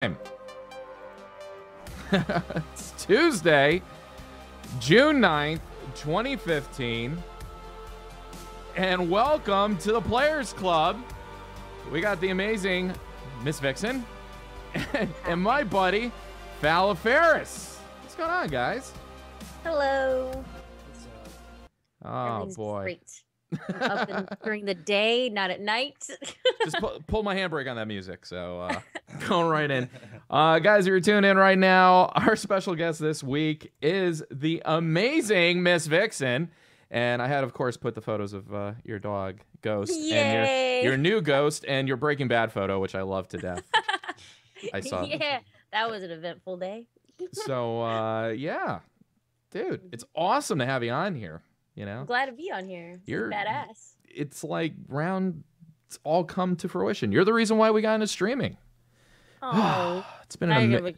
It's Tuesday, June 9th, 2015, and welcome to the Players Club. We got the amazing Miss Vixen and my buddy, Fala Ferris. What's going on, guys? Hello. Oh, boy. Great. Up during the day, not at night. Just pull my handbrake on that music, so going right in. Guys, if you're tuned in right now, our special guest this week is the amazing Miss Vixen. And I had, of course, put the photos of your dog, Ghost, Yay. and your new Ghost, and your Breaking Bad photo, which I love to death. I saw. Yeah, that was an eventful day. So, yeah. Dude, it's awesome to have you on here. You know? I'm glad to be on here. You're badass. It's like it's all come to fruition. You're the reason why we got into streaming. Oh, it's been an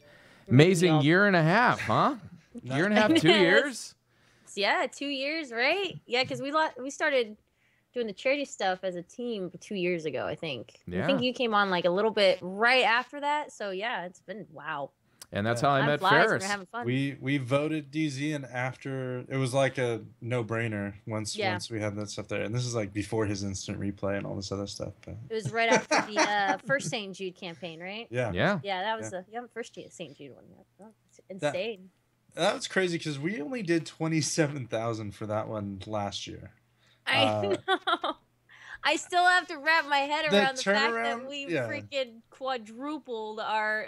amazing year and a half, huh? Year and a half, 2 years? Yeah, 2 years, right? Yeah, because we started doing the charity stuff as a team 2 years ago, I think. Yeah. I think you came on like a little bit right after that. So yeah, it's been wow. And that's how I met Ferris. We're having fun. We voted DZ, and after it was like a no-brainer once we had that stuff there. And this is like before his instant replay and all this other stuff. But. It was right after the first St. Jude campaign, right? Yeah. Yeah, that was the first St. Jude one. That's insane. That was crazy because we only did 27,000 for that one last year. I know. I still have to wrap my head around the fact that we freaking quadrupled our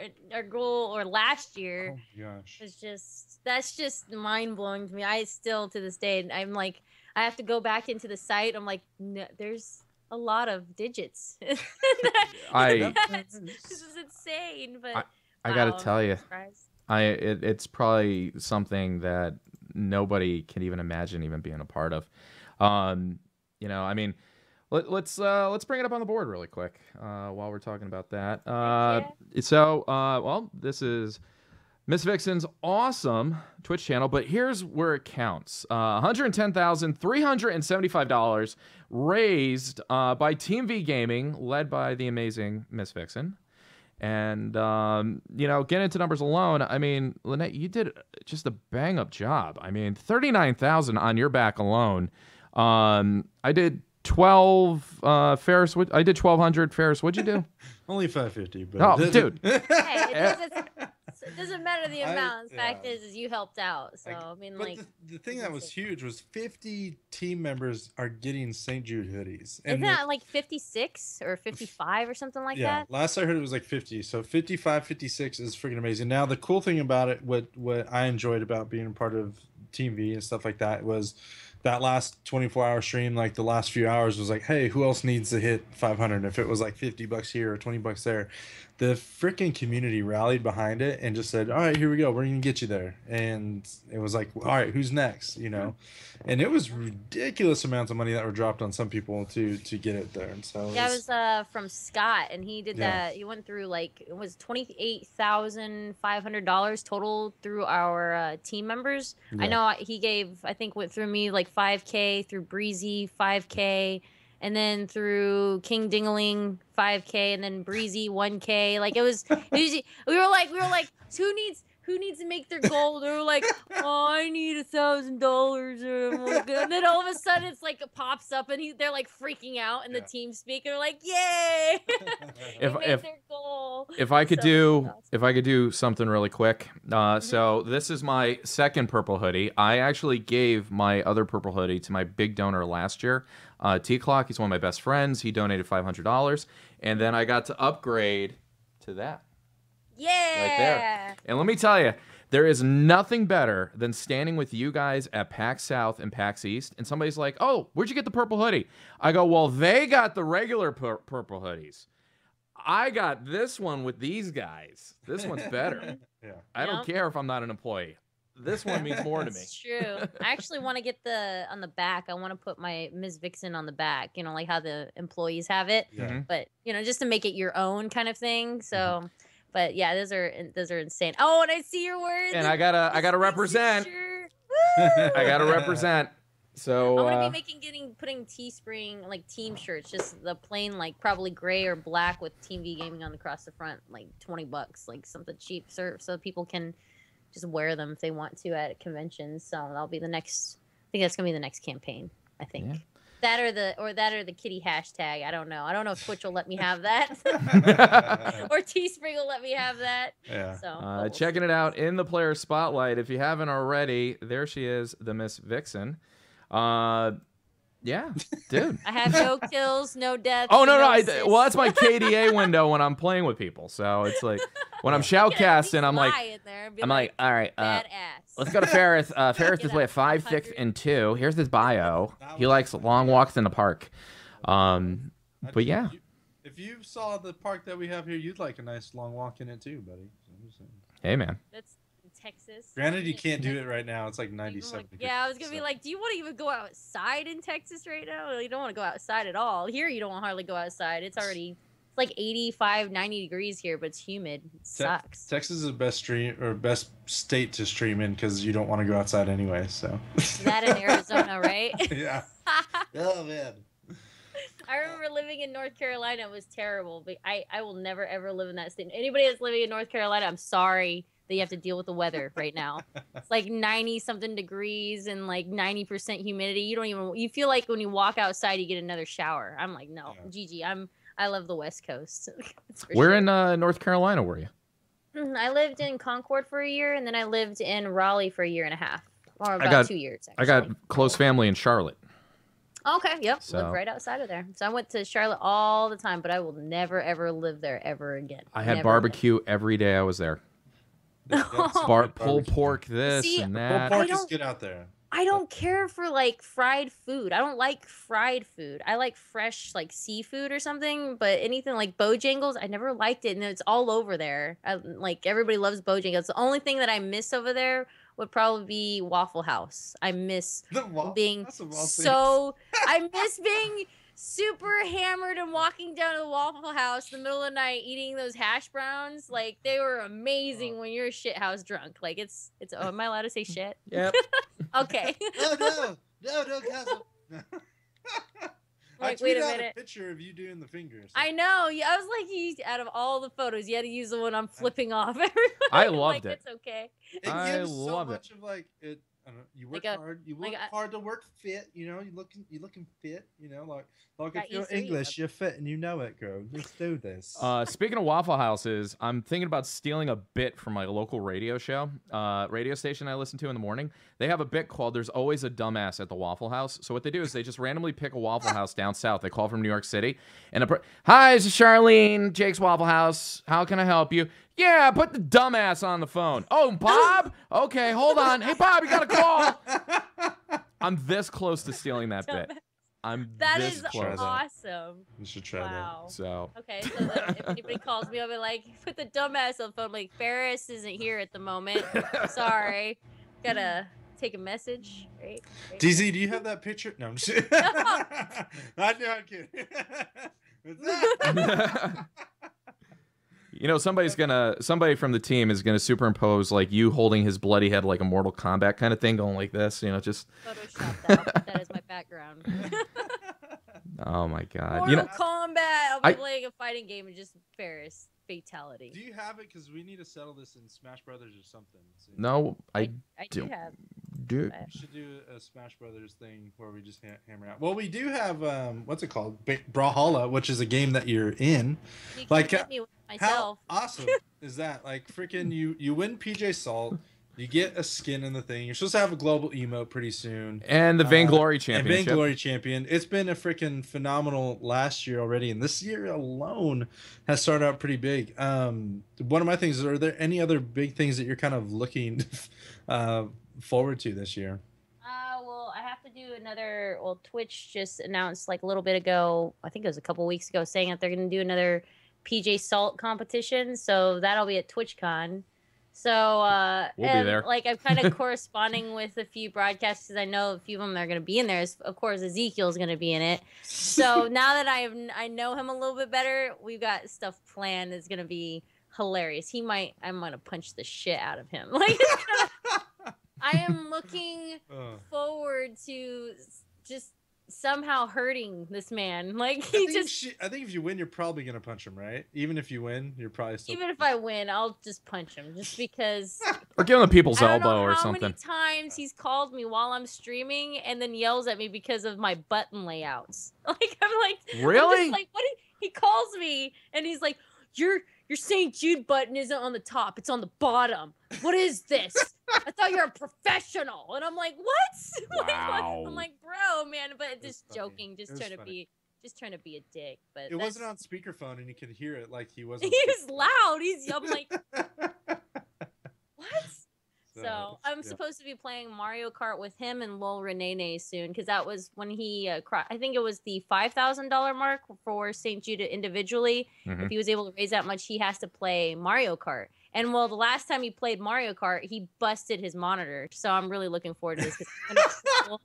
goal or last year. Oh gosh. That's just mind blowing to me. I still to this day I'm like I have to go back into the site. I'm like no, there's a lot of digits. This is insane, but I got to tell you. It's probably something that nobody can even imagine even being a part of. You know, I mean, let's bring it up on the board really quick while we're talking about that. Well, this is Miss Vixen's awesome Twitch channel, but here's where it counts. $110,375 raised by Team V Gaming, led by the amazing Miss Vixen. And, you know, getting into numbers alone, I mean, Lynette, you did just a bang-up job. I mean, $39,000 on your back alone. I did 12 Ferris. I did 1,200 Ferris. What'd you do? Only 550. But oh, dude. Hey, it doesn't matter the amount. The fact is you helped out. So I mean, but like the thing that was huge was 50 team members are getting St. Jude hoodies. Isn't that like 56 or 55 or something like that? Yeah, last I heard it was like 50. So 55, 56 is freaking amazing. Now the cool thing about it, what I enjoyed about being a part of Team V and stuff like that was that last 24-hour stream, like the last few hours was like, hey, who else needs to hit 500? If it was like $50 here or $20 there, the freaking community rallied behind it and just said, all right, here we go. We're going to get you there. And it was like, all right, who's next? You know? And it was ridiculous amounts of money that were dropped on some people to get it there. And so yeah, it was from Scott, and he did that. He went through like it was $28,500 total through our team members. Yeah. I know he gave, I think, went through me like 5K, through Breezy 5K, and then through King Dingaling 5K, and then Breezy 1K. Like it was we were like who needs to make their goal? They were like, oh, I need $1,000. And then all of a sudden it's like it pops up and they're like freaking out, and the team speaker they're like, yay! Made their goal. If I could do something really quick. So this is my second purple hoodie. I actually gave my other purple hoodie to my big donor last year. T-Clock, he's one of my best friends. He donated $500, and then I got to upgrade to that. Yeah. Right there. And let me tell you, there is nothing better than standing with you guys at PAX South and PAX East, and somebody's like, oh, where'd you get the purple hoodie? I go, well, they got the regular purple hoodies. I got this one with these guys. This one's better. Yeah. I don't care if I'm not an employee. This one means more to me. It's true. I actually want to get on the back. I want to put my Ms. Vixen on the back, you know, like how the employees have it. Yeah. But, you know, just to make it your own kind of thing. So... But yeah, those are insane. Oh, and I see your words. And I gotta represent. I gotta represent. So I'm gonna be putting Teespring like team shirts, just the plain like probably gray or black with Team V Gaming on across the front, like $20, like something cheap, so people can just wear them if they want to at conventions. So that'll be the next. I think that's gonna be the next campaign. I think. Yeah. That or the kitty hashtag. I don't know. I don't know if Twitch will let me have that, or Teespring will let me have that. Yeah. So we'll checking see. it out in the player spotlight. If you haven't already, there she is, the Miss Vixen. Yeah, dude. I have no kills, no deaths. Oh no, assists. well, that's my KDA window when I'm playing with people. So it's like when I'm shoutcasting, I'm like, all right, badass. let's go to Ferris. Ferris is way 5, 6, and 2. Here's his bio. He likes long walks in the park. But yeah. If you saw the park that we have here, you'd like a nice long walk in it too, buddy. Hey, man. That's in Texas. Granted, you can't do it right now. It's like 97 degrees. Yeah, I was gonna be like, do you want to even go outside in Texas right now? You don't want to go outside at all. Here, you don't want to hardly go outside. It's like 85, 90 degrees here, but it's humid. It sucks. Texas is the best state to stream in because you don't want to go outside anyway. So that in Arizona, right? Yeah. Oh man. I remember living in North Carolina. It was terrible, but I will never ever live in that state. Anybody that's living in North Carolina, I'm sorry that you have to deal with the weather right now. It's like 90 something degrees and like 90% humidity. You feel like when you walk outside you get another shower. I'm like, no, Gigi, I love the West Coast. Where in North Carolina were you? I lived in Concord for a year, and then I lived in Raleigh for a year and a half, or about 2 years. Actually. I got close family in Charlotte. Okay, yep, So- lived right outside of there. So I went to Charlotte all the time, but I will never ever live there ever again. I had Never barbecue every day I was there. Pulled pork, this See, and Pulled that. pork I is don't- good out there. I don't care for like fried food. I don't like fried food. I like fresh like seafood or something, but anything like Bojangles, I never liked it, and it's all over there. Like everybody loves Bojangles. The only thing that I miss over there would probably be Waffle House. I miss being I miss being super hammered and walking down to the Waffle House in the middle of the night eating those hash browns. Like they were amazing when you're shit house drunk. Like it's oh, am I allowed to say shit? Yep. Okay. No, Castle. Like, I wait a tweeted out minute. a picture of you doing the fingers. I know. Yeah, I was like, out of all the photos, you had to use the one I'm flipping off. Everybody. I loved it. It's okay. It I gives so love it. much of like it. I don't know, you work Like a- hard. You work like a- hard to work fit. You know, you looking fit. You know, like Got if you're used to it. English, you're fit and you know it, girl. Let's do this. Speaking of Waffle Houses, I'm thinking about stealing a bit from my local radio show, radio station I listen to in the morning. They have a bit called "There's Always a Dumbass at the Waffle House." So what they do is they just randomly pick a Waffle House down south. They call from New York City, and hi, this is Charlene, Jake's Waffle House. How can I help you? Yeah, put the dumbass on the phone. Oh, Bob? Okay, hold on. Hey, Bob, you got a call. I'm this close to stealing that bit. I'm That this is close. awesome. You should try Wow. So Okay, so then if anybody calls me, I'll be like, put the dumbass on the phone. Like, Ferris isn't here at the moment. Sorry. Gotta take a message. Right? that. DZ, do you have that picture? No, I'm just kidding. I'm kidding. What's that? You know, somebody from the team is gonna superimpose like you holding his bloody head like a Mortal Kombat kind of thing, going like this. You know, just. Photoshop that. That is my background. Oh my God! Mortal You know, Kombat. I'll be playing a fighting game and just Ferris fatality. Do you have it? Because we need to settle this in Smash Brothers or something. So no, I do don't. have. do. we should do a Smash Brothers thing where we just hammer out. Well, we do have what's it called? Brawlhalla, which is a game that you're in. You can Like, get me with How myself. awesome is that? Like freaking you win PJ Salt, you get a skin in the thing. You're supposed to have a global emote pretty soon. And the Vainglory And Championship. Vainglory champion. It's been a freaking phenomenal last year already, and this year alone has started out pretty big. One of my things is, are there any other big things that you're kind of looking forward to this year? Well, I have to do another. Well, Twitch just announced like a little bit ago. I think it was a couple weeks ago, saying that they're going to do another PJ Salt competition. So that'll be at TwitchCon. So We'll be and, there. like I'm kind of corresponding with a few broadcasts because I know a few of them are going to be in there. Of course, Ezekiel's going to be in it. So now that I know him a little bit better, we've got stuff planned that's going to be hilarious. I'm going to punch the shit out of him. Like I am looking Oh. forward to just somehow hurting this man. Like I he think, just. I think if you win, you're probably gonna punch him, right? Even if you win, you're probably still. Even if I win, I'll just punch him, just because. Or give him a people's I don't know elbow or how something. many times he's called me while I'm streaming and then yells at me because of my button layouts. Like I'm like, Really? I'm just like, what? He calls me and he's like, your St. Jude button isn't on the top; it's on the bottom. What is this? I thought you're a professional, and I'm like, what? Wow. I'm like, bro, man, but just funny. joking, just It was trying to funny. trying to be a dick. But It wasn't on speakerphone, and you could hear it like he was. he On was loud. I'm like, what? So I'm yeah. supposed to be playing Mario Kart with him and Lol Renee soon, because that was when he, I think it was the $5,000 mark for St. Jude individually. Mhm. If he was able to raise that much, he has to play Mario Kart. And well, the last time he played Mario Kart, he busted his monitor. So I'm really looking forward to this. 'Cause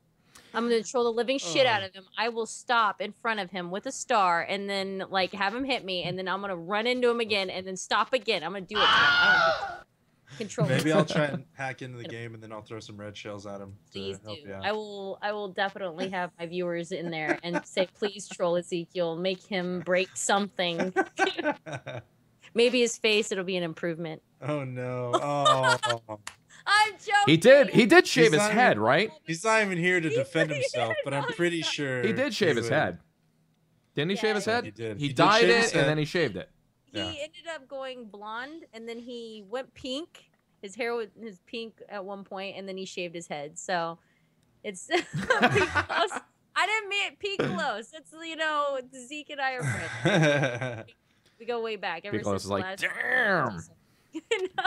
I'm gonna troll the living shit out of him. I will stop in front of him with a star and then like have him hit me, and then I'm gonna run into him again and then stop again. I'm gonna do it to him. I don't control. Maybe I'll try and hack into the game, and then I'll throw some red shells at him. Please to help do. you out. I will definitely have my viewers in there and say, please troll Ezekiel, make him break something. Maybe his face, it'll be an improvement. Oh no! Oh, I'm joking. He did shave his not head, even- right? he's not even here to He defend did. himself, but I'm No, pretty he's not. sure He did shave his would. head. Didn't he Yeah, shave his yeah, head? he did. He He did dyed shave it his and head. then he shaved it. He Yeah. ended up going blonde, and then he went pink. His hair was pink at one point, and then he shaved his head. So it's pretty close. I didn't mean it peak close. It's, Zeke and I are friends. We go way back. Ever Piccolo's since like, last damn. you know?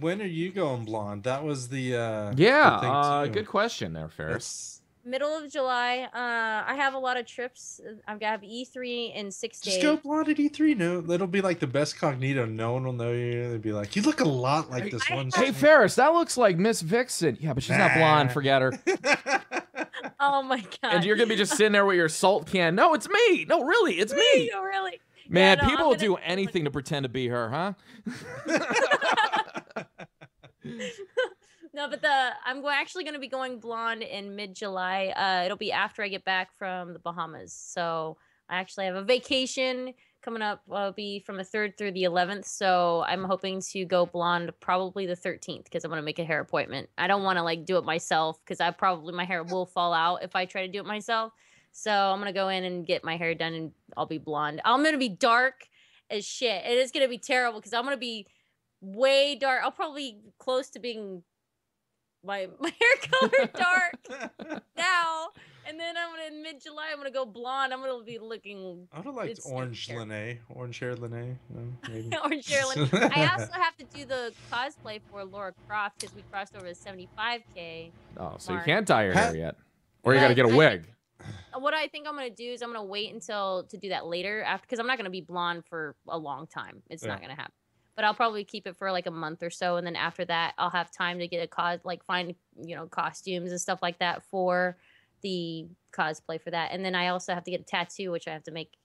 When are you going blonde? That was the the Yeah, thing, too. good question there, Ferris. That's- Middle of July. I have a lot of trips. I've got E3 in 6 days. Just go blonde at E3. No, it'll be like the best cognito. No one will know you. They'll be like, you look a lot like this one. Hey, Ferris, that looks like Miss Vixen. Yeah, but she's not blonde. Forget her. Oh my god. And you're gonna be just sitting there with your salt can. No, it's me. No, really, it's me. No, really. Man, Yeah, no, people I'm will gonna do look- anything to pretend to be her, huh? No, but actually going to be going blonde in mid-July. It'll be after I get back from the Bahamas. So I actually have a vacation coming up. It'll be from the 3rd through the 11th. So I'm hoping to go blonde probably the 13th, because I'm going to make a hair appointment. I don't want to like do it myself, because my hair will fall out if I try to do it myself. So I'm going to go in and get my hair done, and I'll be blonde. I'm going to be dark as shit. It is going to be terrible, because I'm going to be way dark. I'll probably close to being my hair color dark now, and then in mid-July I'm gonna go blonde. I'm gonna be looking I would have liked It's orange terrible. Lene, orange-haired Lene. No, maybe. orange hair. I also have to do the cosplay for Laura Croft, because we crossed over the 75K. Oh, so you Mark. can't dye your hair Pat- yet, or you got to get a wig. What I think I'm gonna do is I'm gonna wait to do that later, after, because I'm not gonna be blonde for a long time. It's not Yeah. gonna happen. But I'll probably keep it for like a month or so, and then after that, I'll have time to get find costumes and stuff like that for the cosplay for that. And then I also have to get a tattoo, which I have to make.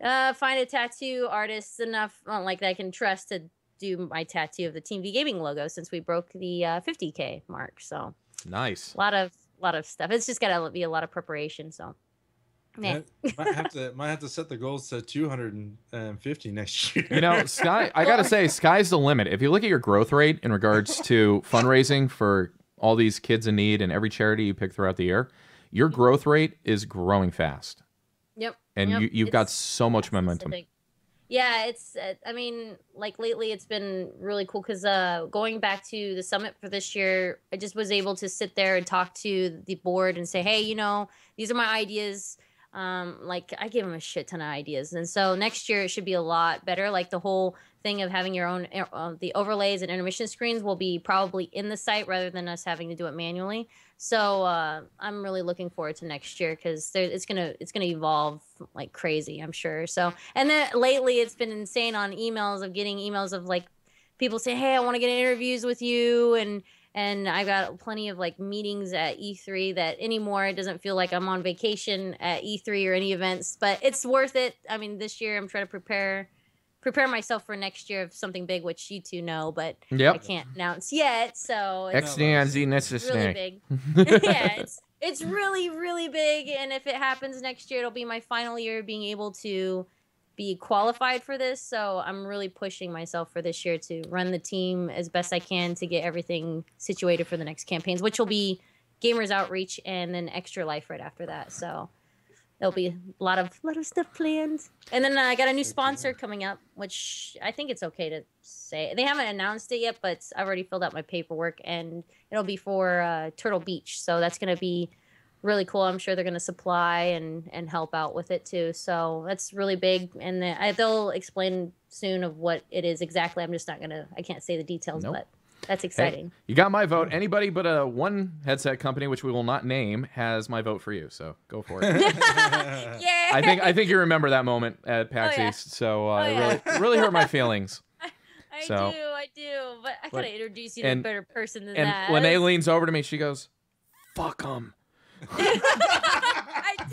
Find a tattoo artist enough that I can trust to do my tattoo of the Team V Gaming logo, since we broke the 50K mark. So Nice. a lot of stuff. It's just gotta be a lot of preparation. So. Yeah. might have to set the goals to 250 next year. You know, Sky, I gotta say, sky's the limit. If you look at your growth rate in regards to fundraising for all these kids in need and every charity you pick throughout the year, your growth rate is growing fast. Yep. And Yep. you've got It's so much that's momentum. specific. Yeah, it's. I mean, like lately, it's been really cool, because going back to the summit for this year, I just was able to sit there and talk to the board and say, hey, these are my ideas. I give them a shit ton of ideas, and so next year it should be a lot better. Like the whole thing of having your own the overlays and intermission screens will be probably in the site rather than us having to do it manually. So I'm really looking forward to next year, because it's gonna evolve like crazy, I'm sure. So, and then lately it's been insane on getting emails of like people say, hey, I want to get interviews with you, and I've got plenty of like meetings at E3 that anymore it doesn't feel like I'm on vacation at E3 or any events, but it's worth it. I mean, this year I'm trying to prepare prepare myself for next year of something big, which you two know, but I Yep. can't announce yet. So it's really big. Yeah, it's really, really big. And if it happens next year, it'll be my final year being able to be qualified for this. So I'm really pushing myself for this year to run the team as best I can to get everything situated for the next campaigns, which will be Gamers Outreach and then Extra Life right after that. So there'll be a lot of stuff planned. And then I got a new sponsor coming up, which I think it's okay to say. They haven't announced it yet, but I've already filled out my paperwork, and it'll be for Turtle Beach. So that's going to be really cool. I'm sure they're going to supply and help out with it too. So that's really big. And they'll explain soon of what it is exactly. I'm just not going to, I can't say the details, but that's exciting. Hey, you got my vote. Anybody but one headset company, which we will not name, has my vote for you. So go for it. Yeah. I think you remember that moment at PAX East. So it really hurt my feelings. I do. But I gotta introduce you to a better person than that. And Lene leans over to me. She goes, "Fuck them.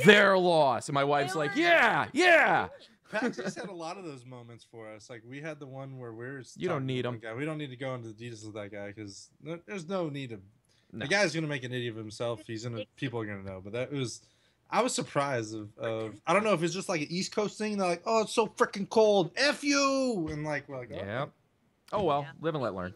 Their loss." And my wife's like, "Yeah." PAX East had a lot of those moments for us. Like we had the one where you don't need him. We don't need to go into the details of that guy because there's no need of. No. The guy's gonna make an idiot of himself. People are gonna know. But I was surprised of I don't know if it's just like an East Coast thing. They're like, "Oh, it's so freaking cold. F you," and like we're like, "Yeah, oh well, live and let learn."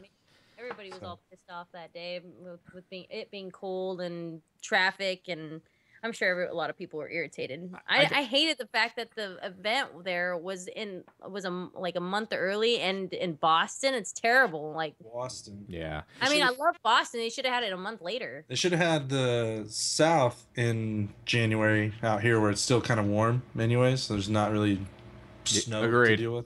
Everybody was all pissed off that day with it being cold and traffic, and I'm sure a lot of people were irritated. I hated the fact that the event there was like a month early, and in Boston, it's terrible. Like Boston, yeah. I mean, I love Boston. They should have had it a month later. They should have had the South in January out here, where it's still kind of warm, anyways. So there's not really snow to deal with.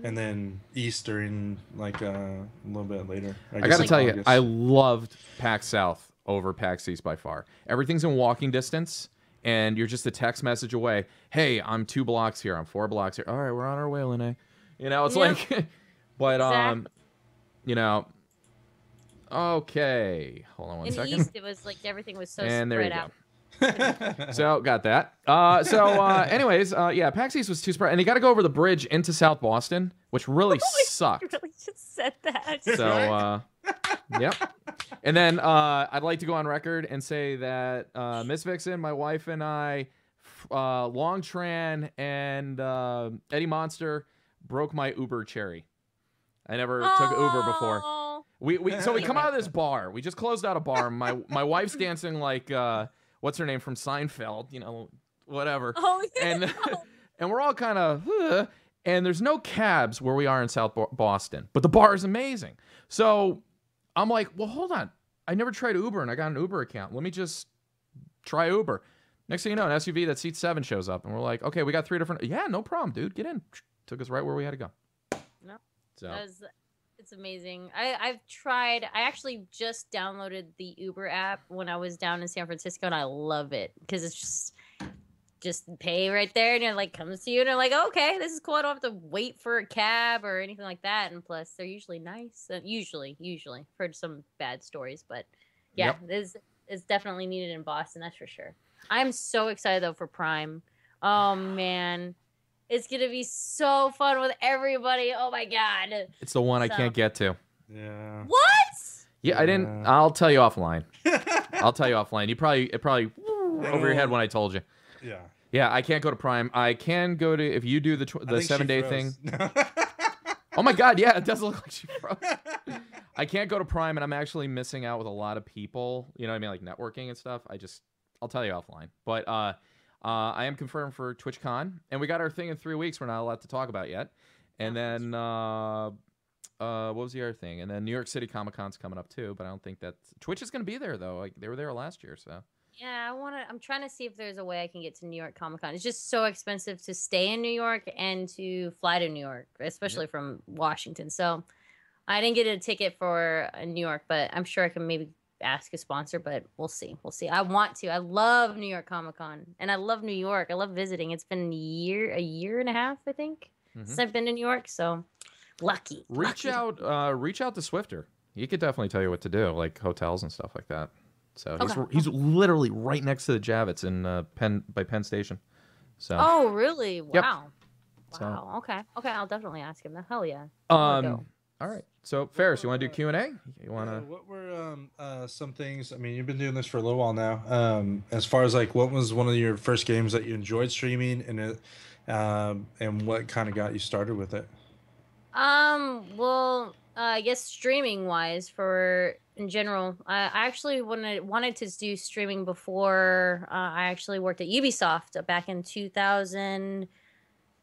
And then Easter in like a little bit later. I got to tell you, I loved PAX South over PAX East by far. Everything's in walking distance, and you're just a text message away. Hey, I'm 2 blocks here. I'm 4 blocks here. All right, we're on our way, Lene. You know, it's like, but you know, okay. Hold on one second. In East, it was like everything was so spread out. So got that. Anyways, yeah, PAX East was too spread, and you got to go over the bridge into South Boston, which really sucked. You really just said that. So, yep. And then I'd like to go on record and say that Miss Vixen, my wife, and I, Long Tran, and Eddie Monster broke my Uber cherry. I never took Uber before. So we come out of this bar. We just closed out a bar. My wife's dancing like. What's her name from Seinfeld, you know, whatever. Oh, yeah. And we're all kind of, and there's no cabs where we are in South Boston, but the bar is amazing. So I'm like, well, hold on. I never tried Uber, and I got an Uber account. Let me just try Uber. Next thing you know, an SUV that seats 7 shows up, and we're like, okay, we got 3 different. Yeah, no problem, dude. Get in. Took us right where we had to go. No. So. It's amazing. I've tried. I actually just downloaded the Uber app when I was down in San Francisco, and I love it because it's just pay right there, and it like comes to you, and you're like, oh, okay, this is cool. I don't have to wait for a cab or anything like that. And plus, they're usually nice. Usually, heard some bad stories, but yeah, it's definitely needed in Boston. That's for sure. I'm so excited though for Prime. Oh man. It's going to be so fun with everybody. Oh, my God. It's the one I can't get to. Yeah. What? Yeah, I didn't. I'll tell you offline. You probably over your head when I told you. Yeah. Yeah, I can't go to Prime. I can go to, if you do the 7-day thing. Oh, my God. Yeah, it does look like she froze. I can't go to Prime, and I'm actually missing out with a lot of people. You know what I mean? Like networking and stuff. I'll tell you offline. But, I am confirmed for TwitchCon, and we got our thing in 3 weeks we're not allowed to talk about yet. And then, what was the other thing? And then New York City Comic Con's coming up too, but I don't think that Twitch is going to be there though. Like they were there last year, so. Yeah, I'm trying to see if there's a way I can get to New York Comic Con. It's just so expensive to stay in New York and to fly to New York, especially from Washington. So I didn't get a ticket for New York, but I'm sure I can maybe ask a sponsor, but we'll see. I want to. I love New York Comic Con, and I love New York. I love visiting. It's been a year and a half, I think, since I've been to New York. So lucky. Reach out to Swifter. He could definitely tell you what to do, like hotels and stuff like that. So he's literally right next to the Javits in Penn Station. So. Oh really? Wow. Wow. Okay. Okay. I'll definitely ask him. Hell yeah. All right. So Ferris, you want to do Q&A? You want to? What were some things? I mean, you've been doing this for a little while now. As far as like, what was one of your first games that you enjoyed streaming, and what kind of got you started with it? Well, I guess streaming wise, for in general, I actually wanted to do streaming before I actually worked at Ubisoft back in 2000.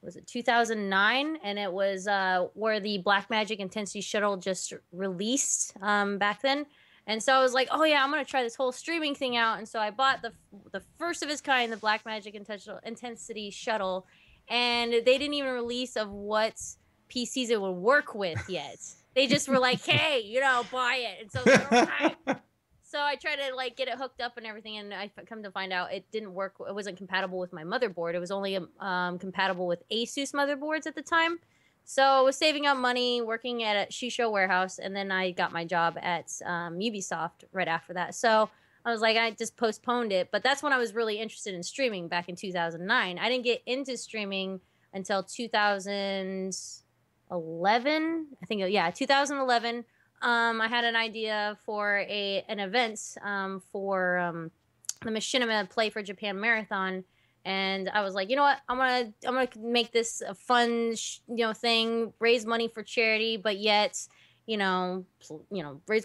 Was it 2009? And it was where the Blackmagic Intensity Shuttle just released back then. And so I was like, oh yeah, I'm gonna try this whole streaming thing out. And so I bought the first of its kind, the Blackmagic Intensity Shuttle, and they didn't even release of what PCs it would work with yet. They just were like, hey, buy it. And so I was like, all right. So I tried to like get it hooked up and everything, and I come to find out it didn't work. It wasn't compatible with my motherboard. It was only compatible with Asus motherboards at the time. So I was saving up money, working at a Shisho warehouse, and then I got my job at Ubisoft right after that. So I was like, I just postponed it. But that's when I was really interested in streaming back in 2009. I didn't get into streaming until 2011. I think, yeah, 2011. I had an idea for an event for the Machinima Play for Japan Marathon, and I was like, you know what, I'm gonna make this a fun thing, raise money for charity, but yet raise money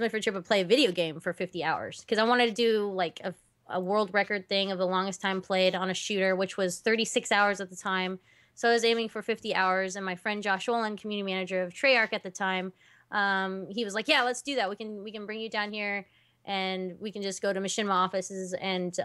for charity, but play a video game for 50 hours because I wanted to do like a world record thing of the longest time played on a shooter, which was 36 hours at the time. So I was aiming for 50 hours, and my friend Josh Olin, community manager of Treyarch at the time. He was like, yeah, let's do that. We can bring you down here and we can just go to Machinima offices and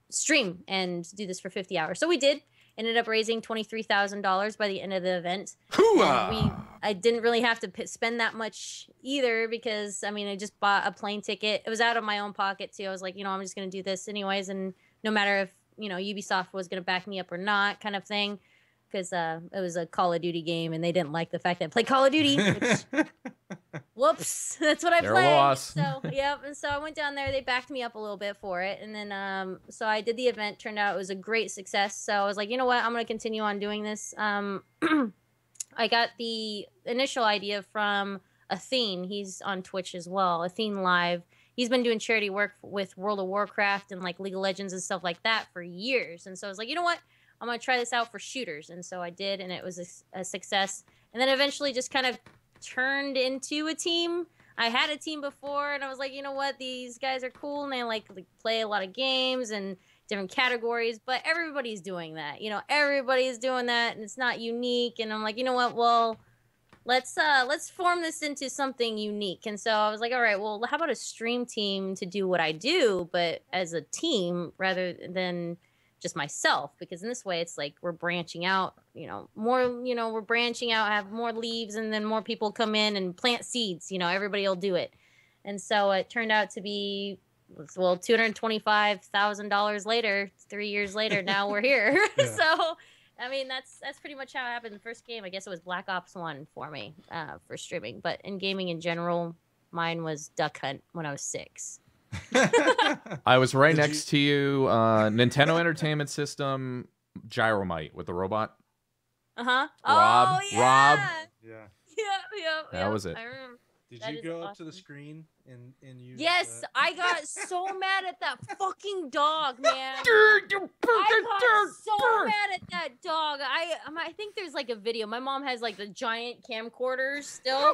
stream and do this for 50 hours. So we did. Ended up raising $23,000 by the end of the event. I didn't really have to spend that much either because, I mean, I just bought a plane ticket. It was out of my own pocket too. I was like, I'm just going to do this anyways. And no matter if, Ubisoft was going to back me up or not kind of thing. Because it was a Call of Duty game, and they didn't like the fact that I played Call of Duty. Which, whoops, that's what I played. So, yep. And so I went down there. They backed me up a little bit for it, and then so I did the event. Turned out it was a great success. So I was like, you know what, I'm going to continue on doing this. I got the initial idea from Athene. He's on Twitch as well. Athene Live. He's been doing charity work with World of Warcraft and like League of Legends and stuff like that for years. And so I was like, you know what? I'm going to try this out for shooters. And so I did, and it was a success. And then eventually just kind of turned into a team. I had a team before, and I was like, you know what? These guys are cool, and they like play a lot of games and different categories, but everybody's doing that. Everybody's doing that, and it's not unique. And I'm like, you know what? Well, let's form this into something unique. And so I was like, all right, well, how about a stream team to do what I do, but as a team rather than just myself, because in this way it's like we're branching out, we're branching out, have more leaves, and then more people come in and plant seeds, everybody will do it. And so it turned out to be, well, $225,000 later, 3 years later, now we're here. Yeah. So I mean, that's pretty much how it happened. The first game, I guess it was Black Ops 1 for me for streaming, but in gaming in general, mine was Duck Hunt when I was 6. I was right next to you. Nintendo Entertainment System, Gyromite with the robot. Rob. Oh, yeah. Rob. Yeah. Yep. That was it. I remember. Did you go up to the screen and use? Yes, I got so mad at that fucking dog, man. I got so mad at that dog. I think there's like a video. My mom has like the giant camcorders still,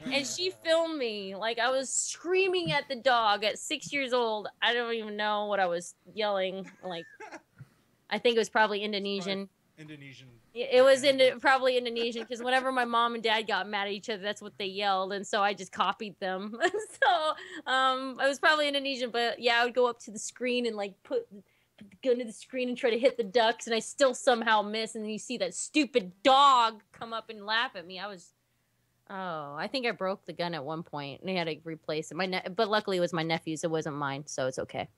and she filmed me. Like I was screaming at the dog at 6 years old. I don't even know what I was yelling. Like, I think it was probably Indonesian. It was probably Indonesian, because whenever my mom and dad got mad at each other, that's what they yelled, and so I just copied them. So it was probably Indonesian, but yeah, I would go up to the screen and like put the gun to the screen and try to hit the ducks, and I still somehow miss, and then you see that stupid dog come up and laugh at me. I think I broke the gun at one point, and I had to replace it. But luckily it was my nephew's, it wasn't mine, so it's okay.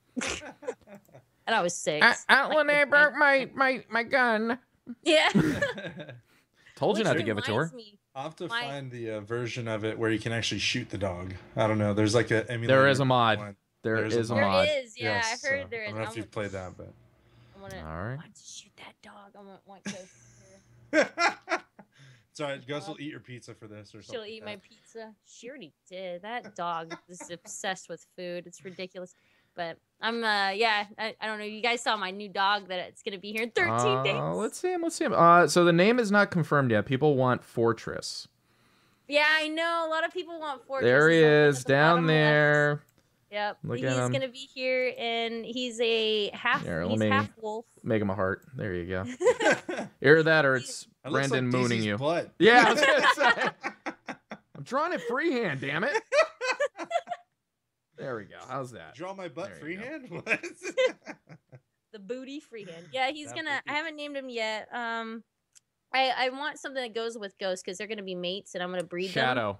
And I was 6. When I broke my gun. Yeah. Told you not to give it to her. I'll have to find the version of it where you can actually shoot the dog. I don't know. There's like a emulator. There is a mod. There is a mod. There is, yeah. Yes, I heard there is. I don't know if you've played that, but. All right. I want to shoot that dog. I want to It's all right. Ghost will eat your pizza for this or something. She'll eat my pizza. She already did. That dog is obsessed with food. It's ridiculous. But I'm I don't know. You guys saw my new dog that it's gonna be here in 13 days. Let's see him. So the name is not confirmed yet. People want Fortress. Yeah, I know. A lot of people want Fortress. There he is, the down there. left. Yep. Look he's at him. gonna be here, and he's a half. Here, he's half wolf. Make him a heart. There you go. Either that or it's That looks Brandon like mooning DZ's you. butt. Yeah, I was gonna say. I'm drawing it freehand, damn it. There we go. How's that? Draw my butt There you go. freehand? What? The booty freehand. Yeah, he's That gonna. booty. I haven't named him yet. I want something that goes with Ghost because they're gonna be mates, and I'm gonna breed them. Shadow.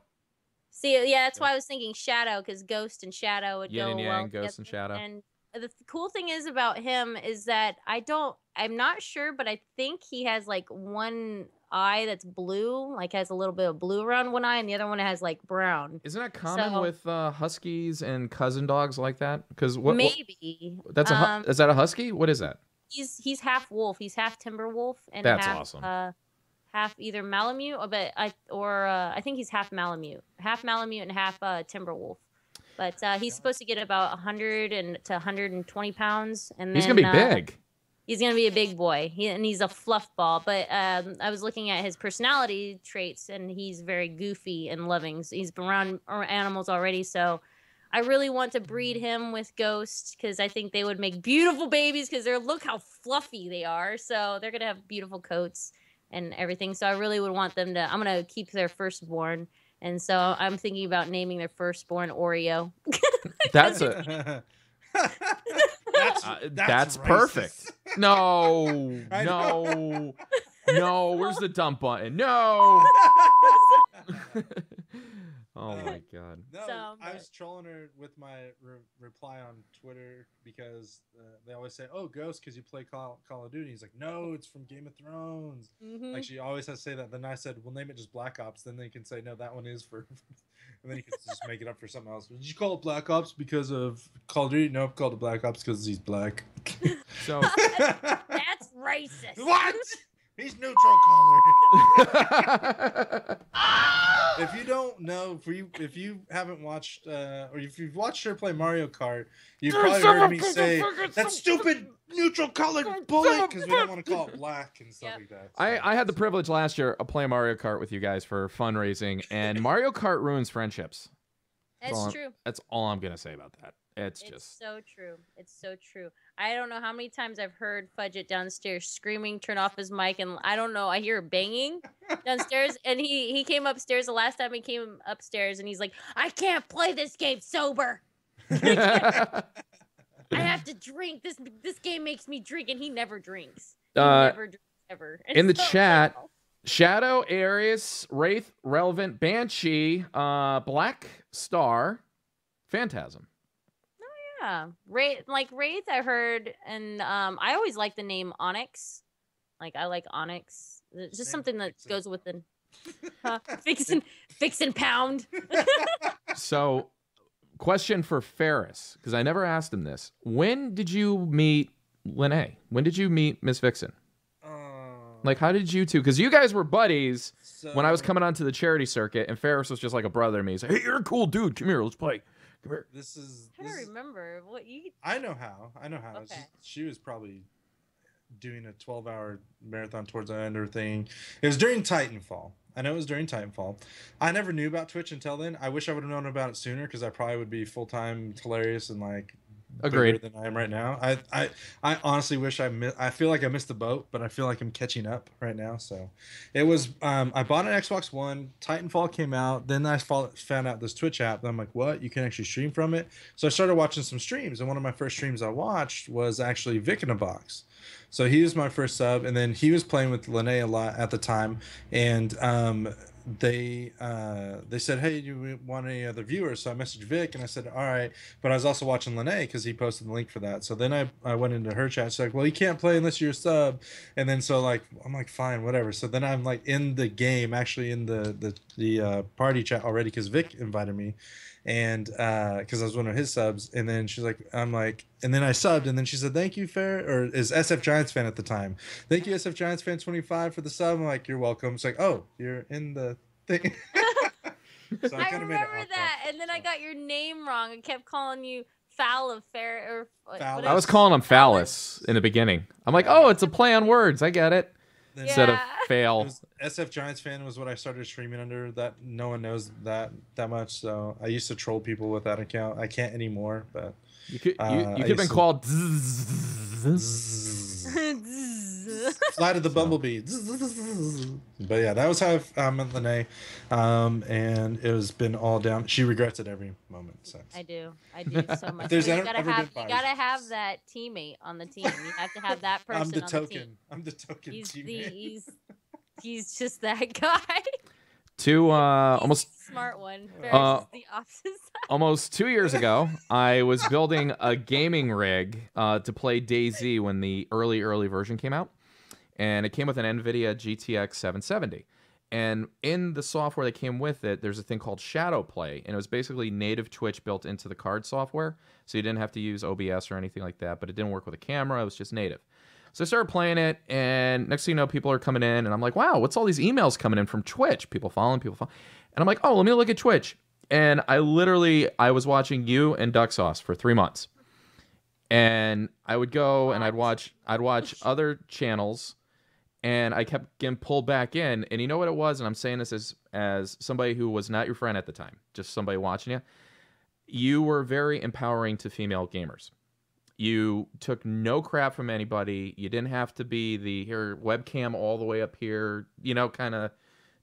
See, yeah, that's why I was thinking Shadow because Ghost and Shadow would Yin go and well Yang, Ghost and together. Shadow. And the cool thing is about him is that I'm not sure, but I think he has like one eye that's blue, like has a little bit of blue around one eye, and the other one has like brown. Isn't that common So- with huskies and cousin dogs like that? Because what? Maybe That's is that a husky? What is that? he's half wolf. He's half timber wolf and That's half, awesome. Half either Malamute, I think he's half Malamute and half timber wolf. But he's supposed to get about 100 to 120 pounds, and He's then, gonna be big. He's gonna be a big boy, and he's a fluff ball. But I was looking at his personality traits, and he's very goofy and loving. So he's been around animals already, so I really want to breed him with Ghost because I think they would make beautiful babies because look how fluffy they are. So they're gonna have beautiful coats and everything. So I really would want them to. I'm gonna keep their firstborn, and so I'm thinking about naming their firstborn Oreo. That's a. That's racist. perfect. No, I no, no. Where's the dump button? No. Oh my god. No, So, I was trolling her with my reply on Twitter because they always say, "Oh, Ghost, because you play Call of Duty." He's like, "No, it's from Game of Thrones." Mhm. Like she always has to say that. Then I said, "We'll name it just Black Ops." Then they can say, "No, that one is for," and then you can just make it up for something else. Did you call it Black Ops because of Call of Duty? No, called it Black Ops because he's black. So. That's racist. What? He's neutral color. If you don't know, if you haven't watched, or if you've watched her play Mario Kart, you've probably heard me say that stupid neutral colored bullet because we don't want to call it black and stuff Yep. like that. I had the privilege last year of playing Mario Kart with you guys for fundraising, and Mario Kart ruins friendships. That's true. That's all I'm gonna say about that. It's It's just so true. It's so true. I don't know how many times I've heard Fudget downstairs screaming, turn off his mic, and I don't know. I hear banging downstairs, and he came upstairs the last time he came upstairs, and he's like, "I can't play this game sober. I have to drink. This game makes me drink," and he never drinks. He never drinks ever. And in the so it's chat, like, Shadow, Aries, Wraith, Relevant, Banshee, Black Star, Phantasm. yeah, Wraith, I heard, and I always like the name Onyx. Like I like Onyx. It's just Name something that Fixin'. goes with the fixin' pound. So, question for Ferris, because I never asked him this. When did you meet Lene? When did you meet Miss Vixen? Like, how did you two? Because you guys were buddies when I was coming onto the charity circuit, and Ferris was just like a brother to me. He's like, "Hey, you're a cool dude. Come here, let's play. Come here." This is. I don't remember what you. I know how. I know how. It's Okay. just- she was probably doing a 12-hour marathon towards the end of her thing. It was during Titanfall. I know it was during Titanfall. I never knew about Twitch until then. I wish I would have known about it sooner because I probably would be full-time hilarious and like Agreed. bigger than I am right now. I honestly wish I feel like I missed the boat, but I feel like I'm catching up right now. So it was I bought an Xbox One, Titanfall came out, then I found out this Twitch app, and I'm like, what? You can actually stream from it? So I started watching some streams, and one of my first streams I watched was actually Vic in a Box. So he was my first sub, and then he was playing with Lene a lot at the time, and they said, "Hey, do you want any other viewers?" So I messaged Vic and I said, "All right," but I was also watching Lene because he posted the link for that. So then I went into her chat. She's like, "Well, you can't play unless you're a sub," and then so like I'm like, "Fine, whatever." So then I'm like in the game, actually in the the party chat already because Vic invited me, and because I was one of his subs, and then she's like, I'm like, and then I subbed, and then she said, "Thank you, Fair," or is SF Giants fan at the time. "Thank you, SF Giants fan 25 for the sub." I'm like, "You're welcome." It's like, "Oh, you're in the thing." So I remember that, and then I got your name wrong. I kept calling you Foul of Fair or Phallus. I was calling him Phallus in the beginning. I'm like, oh, it's a play on words. I get it. Then Instead of Yeah. fail. SF Giants fan was what I started streaming under. That no one knows that much. So I used to troll people with that account. I can't anymore, but You could I have been used to- called. Flight of the Bumblebee. But yeah, that was how I met Lene, and it has been all down. She regrets it every moment since. I do so much. there's you ever gotta been have bias. that teammate on the team. You have to have that person I'm the on token. the team. I'm the token teammate. He's just that guy. Two He's almost the smart one. Ferris is the opposite side. almost 2 years ago, I was building a gaming rig to play DayZ when the early version came out, and it came with an NVIDIA GTX 770. And in the software that came with it, there's a thing called Shadow Play, and it was basically native Twitch built into the card software, so you didn't have to use OBS or anything like that, but it didn't work with a camera, it was just native. So I started playing it, and next thing you know, people are coming in, and I'm like, wow, what's all these emails coming in from Twitch? People following. And I'm like, oh, let me look at Twitch. And I was watching you and Duck Sauce for 3 months. And I would go and I'd watch other channels, and I kept getting pulled back in. And you know what it was? And I'm saying this as somebody who was not your friend at the time, just somebody watching you. You were very empowering to female gamers. You took no crap from anybody. You didn't have to be the webcam all the way up here, kind of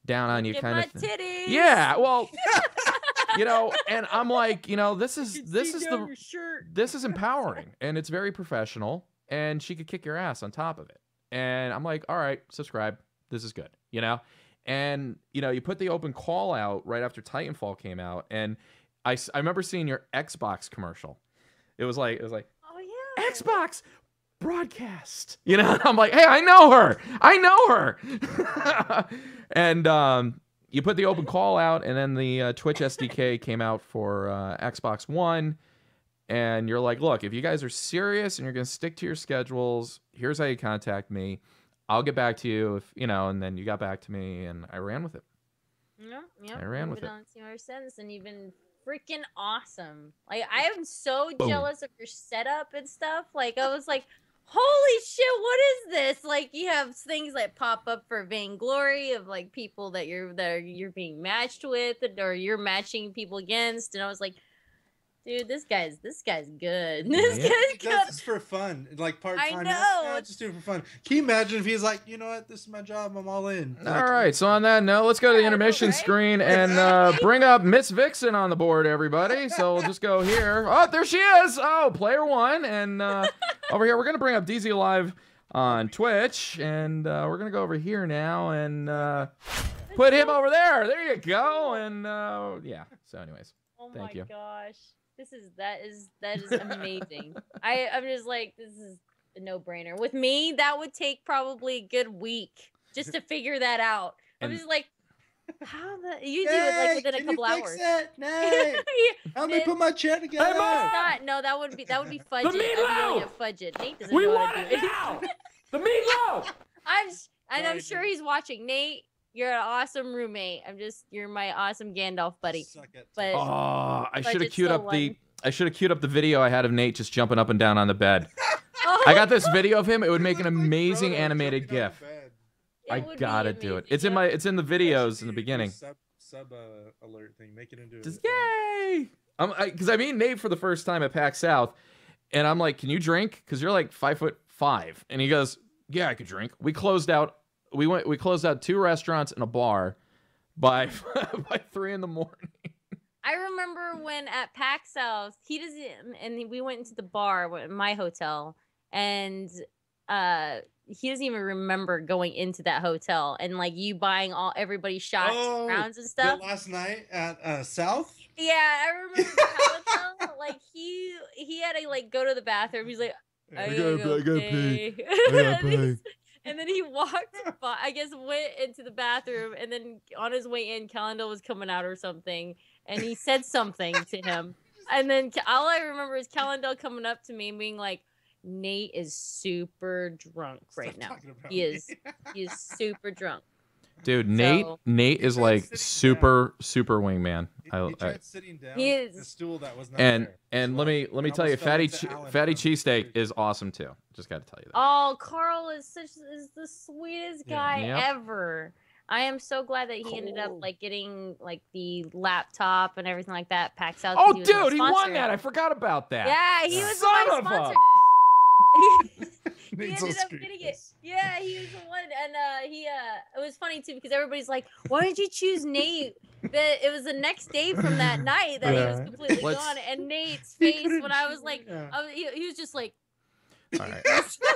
down on you kind of thing. Titties. Yeah, well, and I'm like, this is empowering, and it's very professional, and she could kick your ass on top of it. And I'm like, all right, subscribe. This is good, And you put the open call out right after Titanfall came out, and I remember seeing your Xbox commercial. It was like, Oh yeah. Xbox broadcast. I'm like, hey, I know her. And you put the open call out, and then the Twitch SDK came out for Xbox One. And you're like, look, if you guys are serious and you're going to stick to your schedules, here's how you contact me. I'll get back to you and then you got back to me, and I ran with it. Yeah. I ran with it. Been on Team ever since, and you've been freaking awesome. Like, I am so Boom. jealous of your setup and stuff. Like, I was like, holy shit, what is this? Like, you have things that pop up for Vainglory of like people that you're being matched with, or you're matching people against, and I was like, dude, this guy's good. This Yeah. guy's He good. does this for fun, like part time. I know. Yeah, just do it for fun. Can you imagine if he's like, you know what, this is my job, I'm all in. All right, so on that note, let's go to the Yeah, intermission right? screen and bring up Miss Vixen on the board, everybody. So we'll just go here. Oh, there she is. Oh, player one. And over here, we're going to bring up DZ Live on Twitch. And we're going to go over here now and put him over there. There you go. And yeah, so anyways. Oh Thank my you. gosh. That is amazing. I'm just like, this is a no-brainer. With me, that would take probably a good week just to figure that out. I'm And- just like, you do it like within a couple hours. Nay, help me put my chair together. Hey, Mom! No, that would be Fudget. I'd be meatloaf! yelling at Fudget. Nate doesn't know how to do it. The meatloaf! I'm Sorry, sure dude. he's watching. Nate, you're an awesome roommate. You're my awesome Gandalf buddy. Suck it. But Oh, I should have Budget's queued still up the. one. I should have queued up the video I had of Nate just jumping up and down on the bed. oh, I got this video of him. It would make an You look like amazing Frodo animated jumping on GIF. the bed. it I would be gotta do it. amazing. It's in the videos in the beginning. Sub alert thing. Make it into Just a yay! Because I meet Nate for the first time at PAX South, and I'm like, "Can you drink?" Because you're like 5'5", and he goes, "Yeah, I could drink." We closed out 2 restaurants and a bar by 3 in the morning. I remember when at PAX South, we went into the bar at my hotel, and he doesn't even remember going into that hotel, and like you buying everybody's shots, Oh, rounds and that stuff. last night at South. Yeah, I remember the hotel. Like he had to like go to the bathroom. He's like, I gotta gotta pee. pee. I gotta pee. And then he walked by, I guess went into the bathroom, and then on his way in, Calendar was coming out or something, and he said something to him. And then all I remember is Calendar coming up to me and being like, Nate is super drunk right now. He is super drunk. Dude, Nate is like super wingman. He tried sitting down. He is. The stool that was not And there. and let me tell you, fatty cheesesteak is awesome too. Just got to tell you that. Oh, Carl is the sweetest guy Yep. ever. I am so glad that he ended up like getting like the laptop and everything like that. PAX South. Oh, dude, he won that. I forgot about that. Yeah, he was Son my of a- sponsor. He Nate's ended so up getting it. scrupulous. Yeah, he was the one, and it was funny too because everybody's like, "Why did you choose Nate?" But it was the next day from that night that he was Yeah. completely Let's- gone, and Nate's He face couldn't when I was choose- like, yeah. he was just like, All right.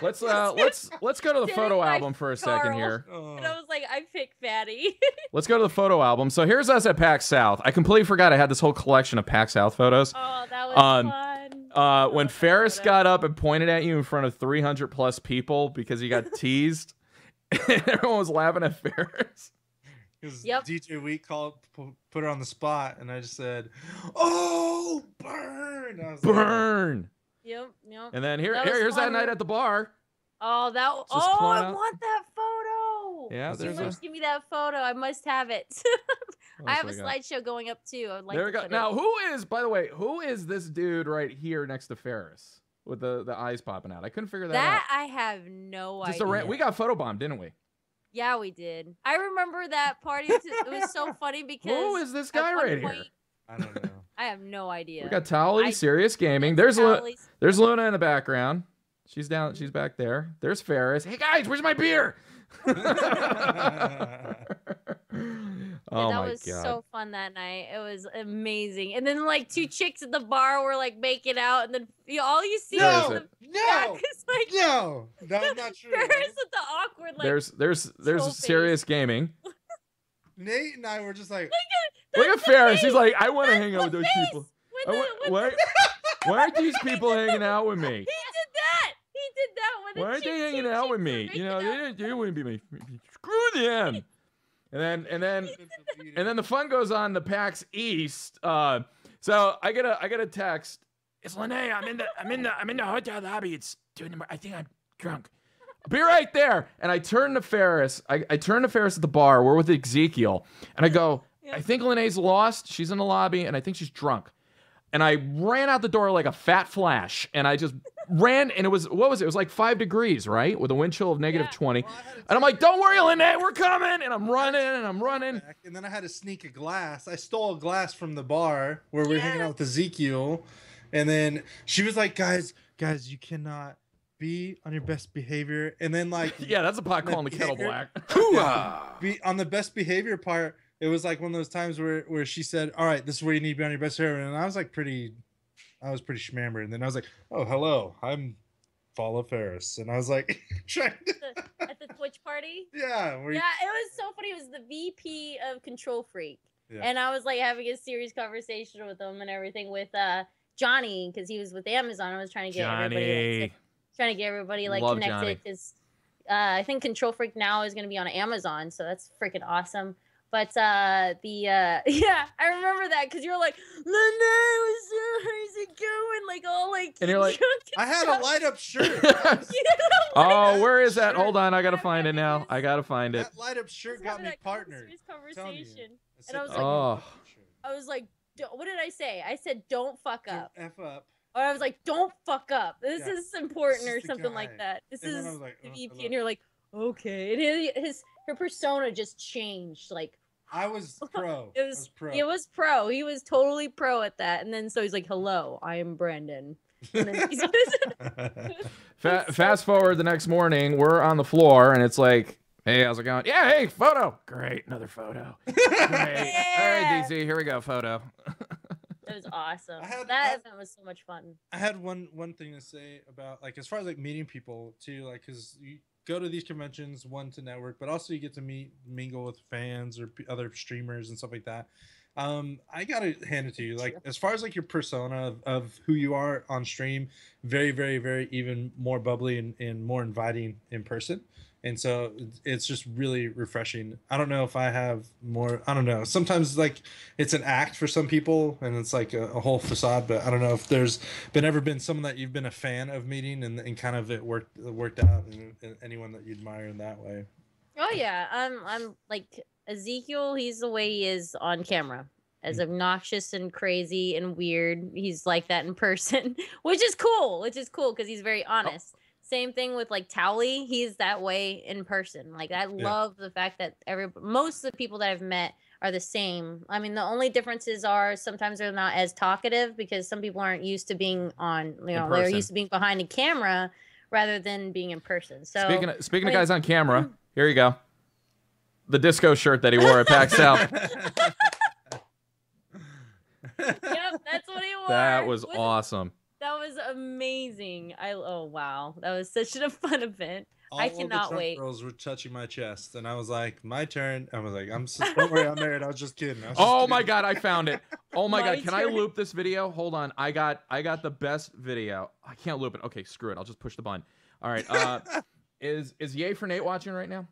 Let's go to the photo album for a second Carl. here. Oh. and I was like, I picked Fatty. Let's go to the photo album. So here's us at PAX South. I completely forgot I had this whole collection of PAX South photos. Oh, that was Um, fun. When that Ferris photo. got up and pointed at you in front of 300 plus people because he got teased, and everyone was laughing at Ferris. Because Yep. DJ Week put her on the spot, and I just said, "Oh, burn!" I was like, Burn. Yep. And then That was here's that fun. night at the bar. Oh, Just I pulling out- want that photo. Yeah, That's You there's fun. a. must give me that photo. I must have it. what I else have a we got? slideshow going up too. I would like There to we go. put Now, it. by the way, who is this dude right here next to Ferris with the eyes popping out? I couldn't figure that That I have no out. Just idea. we got photobombed, didn't we? Yeah, we did. I remember that party. It was so funny because Who is this at guy one right here? point- I don't know. I have no idea. We got Tally, I- Serious Gaming. That's There's Tally's- there's Luna in the background. She's down. She's back there. There's Ferris. Hey guys, where's my beer? Oh that my was god. so fun that night. It was amazing. And then like two chicks at the bar were like making out, and then all you see No. is the No, back is like no, that's not true. Ferris with the awkward like. There's troll face. Serious Gaming. Nate and I were just like, Look at the Ferris. He's face. like, I want to That's hang out with the those face. people. With I the- wa- with why, the- why aren't these people hanging out with me? He did that. He did that when the Why aren't they chicks- hanging two out with chicks were me? making You know, out. they wouldn't be me. Screw them. And then the fun goes on to PAX East. So I get a text. It's Lene. I'm in the hotel lobby. It's 2 a.m. I think I'm drunk. I'll be right there. And I turn to Ferris. I turn to Ferris at the bar. We're with Ezekiel. And I go, I think Lene's lost. She's in the lobby, and I think she's drunk. And I ran out the door like a fat flash. And I just ran, and it was, what was it? It was like 5 degrees, right? With a wind chill of negative 20. Well, I had to And I'm like, don't worry, Lene, we're coming. And I'm running. back, and then I had to sneak a glass. I stole a glass from the bar where we were hanging out with Ezekiel, and then she was like, "Guys, you cannot be on your best behavior." And then like, Yeah, that's a pot calling the kettle behavior- black. be on the best behavior part. It was like one of those times where she said, "All right, this is where you need to be on your best behavior," and I was pretty schmammered. And then I was like, "Oh, hello, I'm Follow Ferris," and I was like, trying to, at the Twitch party. yeah, where you- Yeah, it was so funny. It was the VP of Control Freak, Yeah. and I was like having a serious conversation with him and everything with Johnny because he was with Amazon. I was trying to get everybody like Love Johnny. connected because I think Control Freak now is going to be on Amazon, so that's freaking awesome. But yeah, I remember that because you were like, how's it going? Like all like, And you're like, drunk and I had stuff. a light up shirt. You had a light Oh, up where is that? shirt. Hold on, I gotta I'm find it having now. this- I gotta find it. That light up shirt Just got having me that partnered. serious Telling you. conversation. said And I was the like- light up Oh. shirt. I was like, what did I say? I said, don't fuck Don't up. F up. Or I was like, don't fuck up. This Yeah. is important This or is the something guy. like that. This And then I is was like, the "Oh, VP. hello." And you're like, okay. And her persona just changed. Like, I was pro. it I was pro. It was pro. He was totally pro at that. And then so he's like, hello, I am Brandon. And then he's Fast forward the next morning, we're on the floor, and it's like, hey, how's it going? Yeah, hey, photo. Great, another photo. Great. All right, DC, here we go, photo. It was awesome. I had- That I- event was so much fun. I had one thing to say about like as far as like meeting people too, like because you go to these conventions one to network, but also you get to mingle with fans or other streamers and stuff like that. I gotta hand it to you, like as far as like your persona of who you are on stream, very very very even more bubbly and more inviting in person. And so it's just really refreshing. I don't know if I have more. I don't know. Sometimes like it's an act for some people, and it's like a whole facade. But I don't know if there's ever been someone that you've been a fan of meeting, and kind of it worked out, and anyone that you admire in that way. Oh yeah, I'm like Ezekiel. He's the way he is on camera, as obnoxious and crazy and weird. He's like that in person, which is cool. Which is cool because he's very honest. Same thing with like Towley. He's that way in person. Like I love the fact that most of the people that I've met are the same. I mean, the only differences are sometimes they're not as talkative because some people aren't used to being on. They're used to being behind a camera rather than being in person. So speaking of guys on camera, here you go. The disco shirt that he wore at PAX South. Yep, that's what he wore. That was awesome. That was amazing. Oh wow, that was such a fun event. I cannot wait. Girls were touching my chest, and I was like, "My turn." I was like, "Don't worry, I'm married." I was just kidding. My god, I found it. Oh my god, can I loop this video? Hold on, I got the best video. I can't loop it. Okay, screw it. I'll just push the button. All right. Is Yay for Nate watching right now?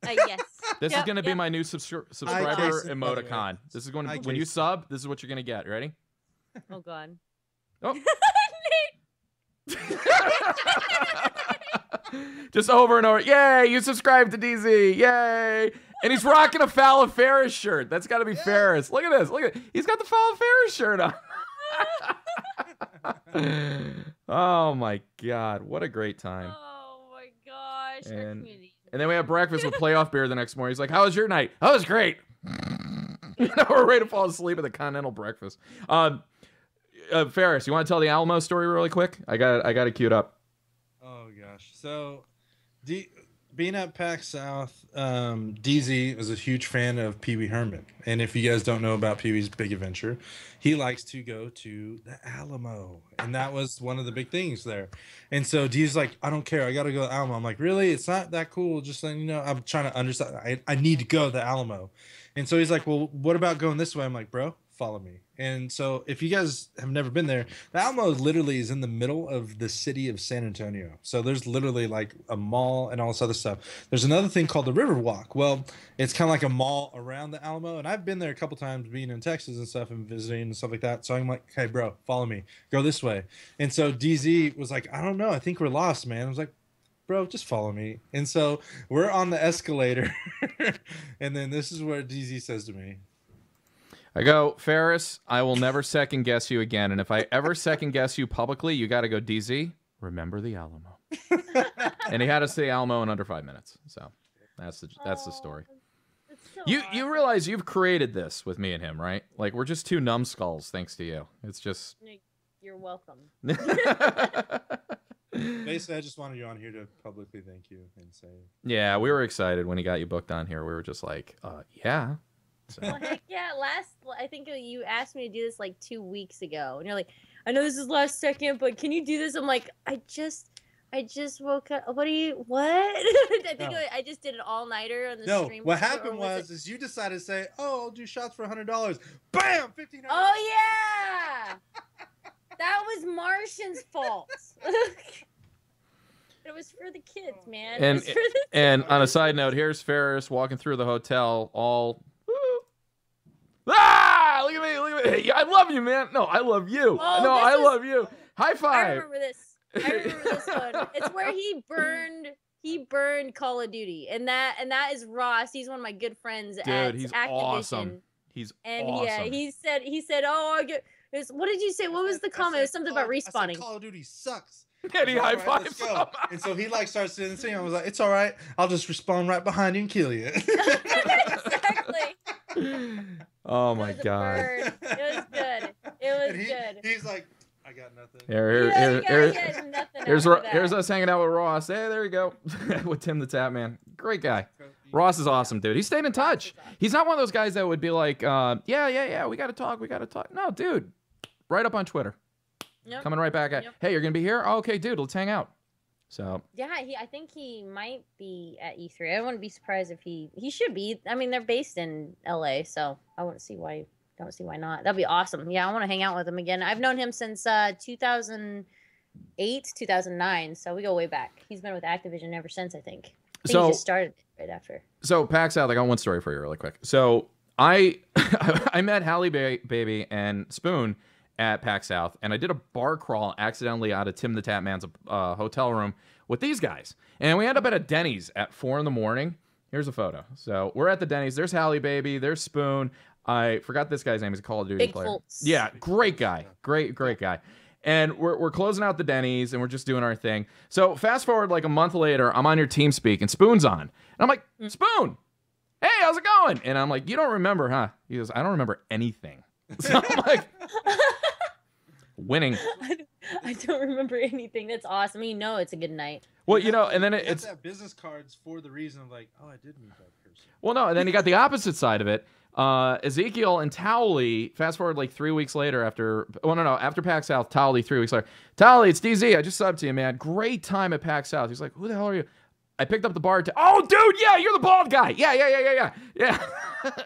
Yes. This is gonna be my new subscriber emoticon. This is going to when you sub. This is what you're gonna get. Ready? Oh god. Oh. Just over and over. Yay! You subscribed to DZ. Yay! And he's rocking a Fallon Ferris shirt. That's got to be Ferris. Look at this. Look at. He's got the Fallon Ferris shirt on. Oh my god! What a great time. Oh my gosh. And then we have breakfast with Playoff Beer the next morning. He's like, "How was your night?" "Oh, it was great." We're ready to fall asleep at the continental breakfast. Ferris, you want to tell the Alamo story really quick? I got it queued up. Oh gosh, so being at PAX South, DZ was a huge fan of Pee Wee Herman, and if you guys don't know about Pee Wee's Big Adventure, he likes to go to the Alamo, and that was one of the big things there. And so DZ's like, "I don't care, I gotta go to the Alamo." I'm like, "Really? It's not that cool? Just so you know, I'm trying to understand. I need to go to the Alamo." And so he's like, "Well, what about going this way?" I'm like, "Bro, follow me." And so if you guys have never been there, the Alamo literally is in the middle of the city of San Antonio. So there's literally like a mall and all this other stuff. There's another thing called the Riverwalk. Well, it's kind of like a mall around the Alamo. And I've been there a couple times being in Texas and stuff and visiting and stuff like that. So I'm like, "Hey, bro, follow me. Go this way." And so DZ was like, "I don't know. I think we're lost, man." I was like, "Bro, just follow me." And so we're on the escalator. And then this is where DZ says to me, I go, "Ferris, I will never second guess you again. And if I ever second guess you publicly, you got to go, DZ, remember the Alamo." And he had us to the Alamo in under 5 minutes. So that's the story. So you realize you've created this with me and him, right? Like we're just two numbskulls thanks to you. It's just. You're welcome. Basically, I just wanted you on here to publicly thank you and say. Yeah, we were excited when he got you booked on here. We were just like, yeah. So. Well, heck yeah! I think you asked me to do this like 2 weeks ago, and you're like, "I know this is last second, but can you do this?" I'm like, I just woke up. What? I think I just did an all-nighter on the stream. What happened was you decided to say, "Oh, I'll do shots for $100." Bam, $1,500. Oh yeah, that was Martian's fault. It was for the kids, man. And on a side note, here's Ferris walking through the hotel all. Ah! Look at me! Hey, I love you, man. No, I love you. Oh, no, I love you. High five. I remember this one. It's where he burned Call of Duty, and that is Ross. He's one of my good friends. Dude, at he's Activision. awesome. He's awesome. Yeah, he said, "Oh, I get." What did you say? What was the comment? It was something about respawning. I said, "Call of Duty sucks." And he high fives. And so he like starts doing the thing. I was like, "It's all right. I'll just respawn right behind you and kill you." Exactly. Oh my god. It was good. It was good. He's like, "I got nothing." Here's us hanging out with Ross. Hey, there you go. With Tim the Tap Man. Great guy. Ross is awesome, dude. He stayed in touch. He's not one of those guys that would be like, yeah, we gotta talk. No, dude. Right up on Twitter. Yep. Coming right back at, hey, you're gonna be here? Oh, okay, dude, let's hang out. So yeah, I think he might be at E3. I wouldn't be surprised if he should be. I mean, they're based in LA, so I don't see why not. That'd be awesome. Yeah, I want to hang out with him again. I've known him since 2008, 2009, so we go way back. He's been with Activision ever since, I think. think So you just started right after. So PAX South, I got one story for you really quick. So I I met Halle Baby and Spoon at PAX South, and I did a bar crawl accidentally out of Tim the Tap Man's hotel room with these guys. And we ended up at a Denny's at 4 a.m. Here's a photo. So we're at the Denny's. There's Halle Baby. There's Spoon. I forgot this guy's name. He's a Call of Duty Big player. Fultz. Yeah, great guy. Great guy. And we're closing out the Denny's, and we're just doing our thing. So fast forward like a month later, I'm on your TeamSpeak, and Spoon's on. And I'm like, Spoon, hey, how's it going? And I'm like, you don't remember, huh? He goes, I don't remember anything. So I'm like, winning. I don't remember anything. That's awesome. You know it's a good night. Well, you know, and then You have it's to have business cards for the reason of like, oh, I did meet that person. well, no, and then you got the opposite side of it. Ezekiel and Towley, fast forward like 3 weeks later after PAX South, Towley 3 weeks later. Towley, it's DZ. I just subbed to you, man. Great time at PAX South. He's like, who the hell are you? I picked up the bar. Oh, dude, yeah, you're the bald guy. Yeah.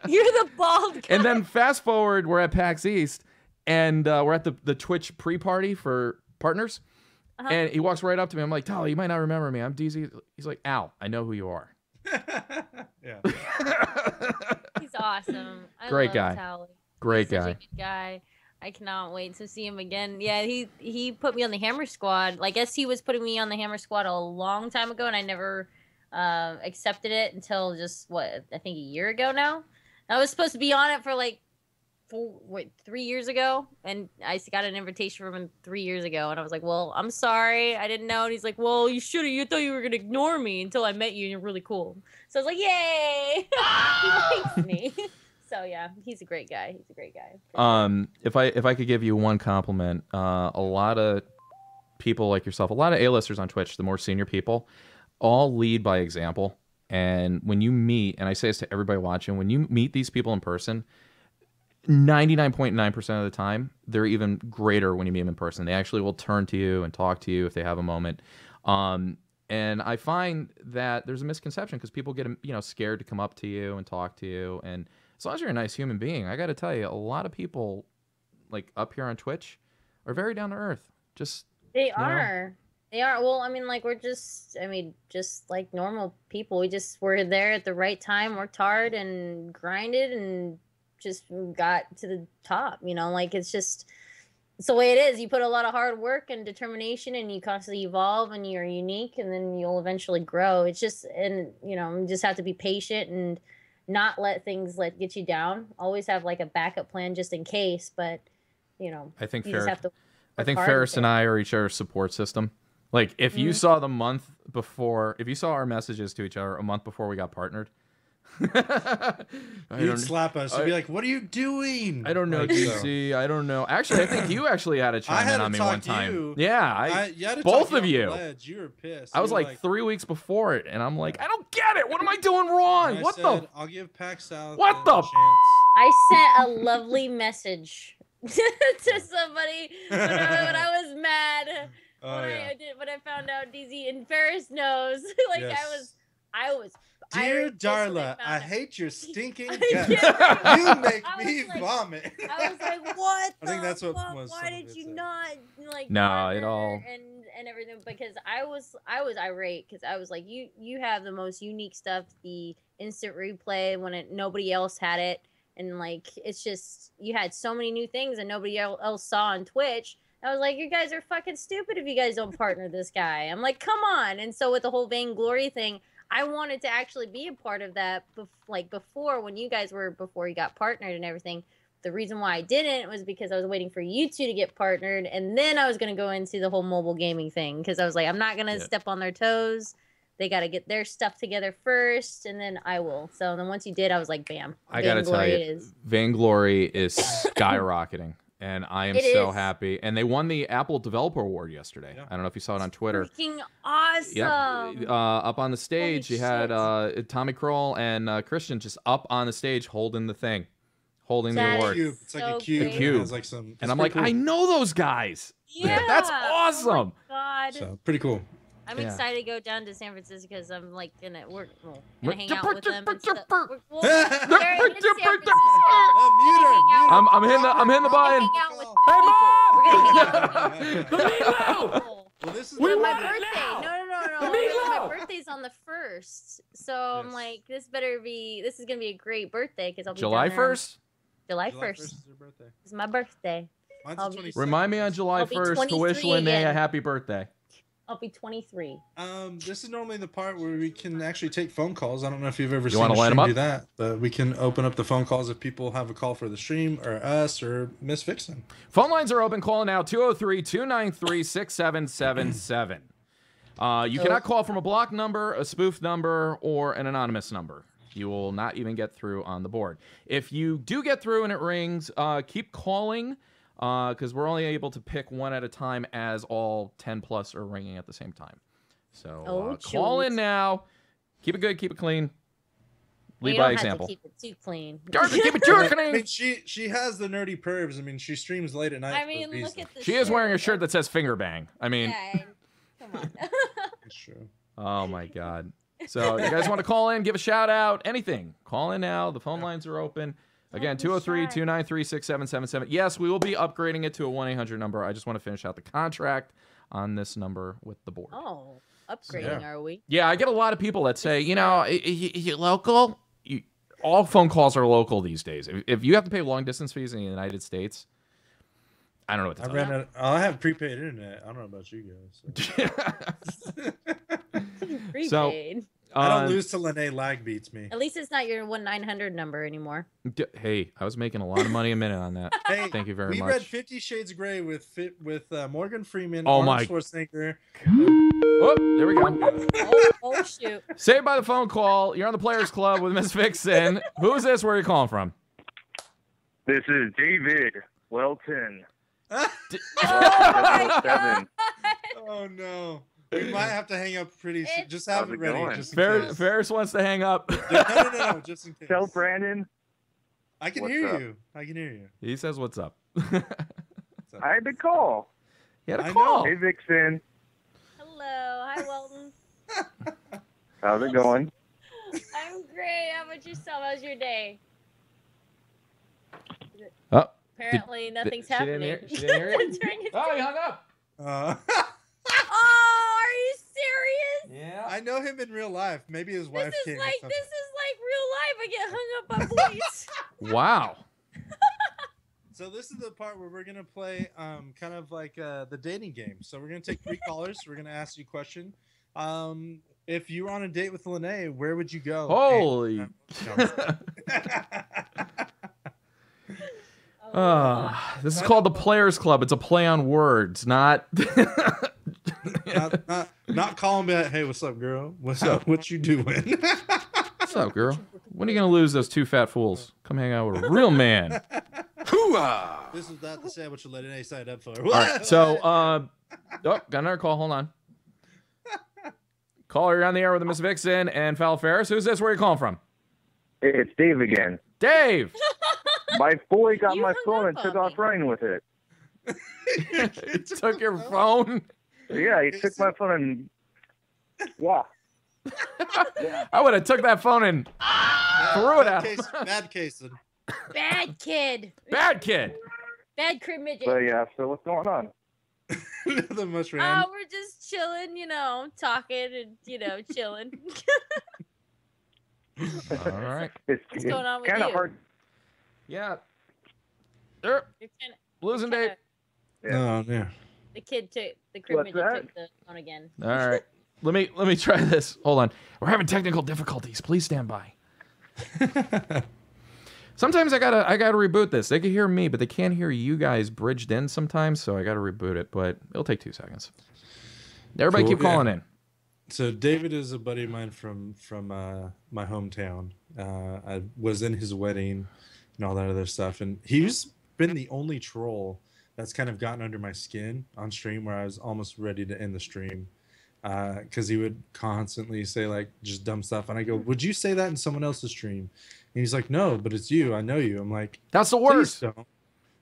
You're the bald guy. And then fast forward, we're at PAX East, and we're at the Twitch pre-party for partners. And he walks right up to me. I'm like, Tolly, you might not remember me. I'm DZ. He's like, Al, I know who you are. Yeah. He's awesome. Great love guy. Tally. Great He's such guy. a good guy. I cannot wait to see him again. Yeah, he put me on the Hammer Squad. I guess he was putting me on the Hammer Squad a long time ago, and I never accepted it until just I think a year ago now. I was supposed to be on it for like 3 years ago, and I got an invitation from him 3 years ago, and I was like, well, I'm sorry, I didn't know. And he's like, well, you should have. You thought you were gonna ignore me until I met you, and you're really cool. So I was like, yay. He likes me. So yeah, he's a great guy. He's a great guy. If I could give you one compliment, a lot of people like yourself, a lot of A-listers on Twitch, the more senior people, all lead by example. And when you meet, and I say this to everybody watching, when you meet these people in person, 99.9% of the time, they're even greater when you meet them in person. They actually will turn to you and talk to you if they have a moment. And I find that there's a misconception because people get scared to come up to you and talk to you. And as long as you're a nice human being, I got to tell you, a lot of people like up here on Twitch are very down to earth. They are. Well, I mean, like, we're just like normal people. We're there at the right time, worked hard and grinded and just got to the top, like it's the way it is. You put a lot of hard work and determination and you constantly evolve and you're unique and then you'll eventually grow. It's just, and you just have to be patient and not let things get you down. Always have like a backup plan just in case, but I think you just have to I think hard Ferris with and it. I are each other's support system. Like if you saw the month before, if you saw our messages to each other a month before we got partnered, You'd slap us. You'd be like, "What are you doing?" I don't know, Like, DC. I don't know. Actually, I think you actually had to chime had in to on me talk one to time. you. Yeah, you had to both talk of on you. the ledge. You were pissed. I was You were like 3 weeks before it, and I'm like, I don't get it. What am I doing wrong? and I What said, the? I'll give PAX South What a the- chance. I sent a lovely message to somebody when I was mad. Oh, yeah. When I found out DZ and Ferris knows. Like Yes. I was Dear was pissed when Darla, I found out. hate your stinking I guts. can't- You make I was me like- vomit. I was like, what? I think the that's what fuck? was Why some of did it you said. not like? No, partner it all- and everything because I was irate because I was like, you have the most unique stuff, the instant replay when nobody else had it, and like it's just you had so many new things and nobody else saw on Twitch. I was like, you guys are fucking stupid if you guys don't partner this guy. I'm like, come on. And so with the whole Vainglory thing, I wanted to actually be a part of that, before when you guys were, before you got partnered and everything. The reason why I didn't was because I was waiting for you two to get partnered, and then I was going to go into the whole mobile gaming thing because I was like, I'm not going to step on their toes. They got to get their stuff together first, and then I will. So then once you did, I was like, bam. I gotta tell Vainglory you, it is. Vainglory is skyrocketing, and I am It so is. happy. And they won the Apple Developer Award yesterday. Yeah. I don't know if you saw it on Twitter. Freaking awesome. Yep. Up on the stage, Holy you had Tommy Kroll and Christian just up on the stage holding the thing, holding That the is award. Cube. It's like so a cube. great. It cube. has like some. And I'm like, I know those guys. Yeah. That's Oh awesome. my God. So pretty cool. I'm Yeah. excited to go down to San Francisco because I'm like gonna What- hang out with them. And stuff. Well, Mute they're in San Francisco. Mute her. I'm hitting the We're button. gonna hang out with Hey, people. We're gonna hang out with Well, people. this is But the my one that- birthday. No. My birthday's on the 1st, so I'm like, this is gonna be a great birthday because I'll be July down there 1st? July 1st 1st. is your birthday. It's my birthday. Mine's I'll the be- 22nd. Remind me on July I'll be 1st to wish 23 Lene a again. happy birthday. I'll be 23. This is normally the part where we can actually take phone calls. I don't know if you've ever seen wanna a line 'em stream up? do that, but we can open up the phone calls if people have a call for the stream or us or Miss Vixen. Phone lines are open. Call now 203-293-6777. You cannot call from a blocked number, a spoof number, or an anonymous number. You will not even get through on the board. If you do get through and it rings, keep calling because we're only able to pick one at a time as all 10 plus are ringing at the same time. So call in now. Keep it good. Keep it clean. Lead by example. Keep it too clean. Keep it too I clean. mean, she has the nerdy pervs. I mean, she streams late at night. I mean, look at the She is wearing a shirt that says finger bang. I mean, Yeah, come on. It's true. oh my God. So you guys want to call in, give a shout out, anything. Call in now. The phone lines are open. Again, 203-293-6777. Yes, we will be upgrading it to a 1-800 number. I just want to finish out the contract on this number with the board. Oh, upgrading, are we? Yeah, I get a lot of people that say, you know, you local? All phone calls are local these days. If you have to pay long distance fees in the United States, I don't know what to tell you. I have prepaid internet. I don't know about you guys. So. Prepaid. I don't lose to Lene. Lag beats me. At least it's not your 1-900 number anymore. Hey, I was making a lot of money a minute on that. Hey, thank you very much. We read 50 Shades of Grey with Morgan Freeman, Oh Arnold my- Schwarzenegger. Oh, there we go. Oh shoot. Saved by the phone call. You're on the Players Club with Miss Vixen. Who is this? Where are you calling from? This is David Welton. Oh, 707. Oh no. We might have to hang up pretty soon. Just have How's it it ready. going? Just in case. Ferris wants to hang up. No, just in case. Tell Brandon. I can What's hear up? you. I can hear you. He says, "What's up?" I had to call. He had a I call. know. Hey, Vixen. hello. Hi, Welton. How's it going? I'm great. How about yourself? How's your day? Oh, Apparently, nothing's she didn't happening. hear- she didn't hear it? During his oh, he hung up. Oh, are you serious? Yeah. I know him in real life. Maybe his wife This came. is or like something. real life. I get hung up on voice. Wow. So this is the part where we're gonna play kind of like the dating game. So we're gonna take 3 callers. We're gonna ask you a question. If you were on a date with Lene, where would you go? Holy. No. This is called the Players Club. It's a play on words, not. not calling me. Hey, what's up, girl? What's up? What you doing? What's up, girl? When are you gonna lose those 2 fat fools? Come hang out with a real man. Hoo-ah! This is not the sandwich Lene signed up for. All right, so got another call. Hold on. Caller, you're on the air with Miss Vixen and Foul Ferris. Who's this? Where are you calling from? It's Dave again. Dave. My boy got You my hung phone up and took on off me. running with it. He took your phone. Yeah, he took my phone and yeah. I would have took that phone and threw it at him. Bad case. Bad kid. Bad kid. Bad crib midget. So yeah, so what's going on? Nothing much, man. We're just chilling, talking and, chilling. All right. It's going on with kind of you? hard. Yeah. There. You're kinda- Losing Dave. Oh, yeah. The kid took the crib What's midget that? took the phone again. All right. Let me try this. Hold on. We're having technical difficulties. Please stand by. Sometimes I gotta reboot this. They can hear me, but they can't hear you guys bridged in sometimes, so I gotta reboot it, but it'll take 2 seconds. Everybody Cool, keep calling in. So David is a buddy of mine from my hometown. I was in his wedding and all that other stuff, and he's been the only troll that's kind of gotten under my skin on stream, where I was almost ready to end the stream because he would constantly say like just dumb stuff, and I go, "Would you say that in someone else's stream?" And he's like, "No, but it's you. I know you." I'm like, That's the "Please worst. don't."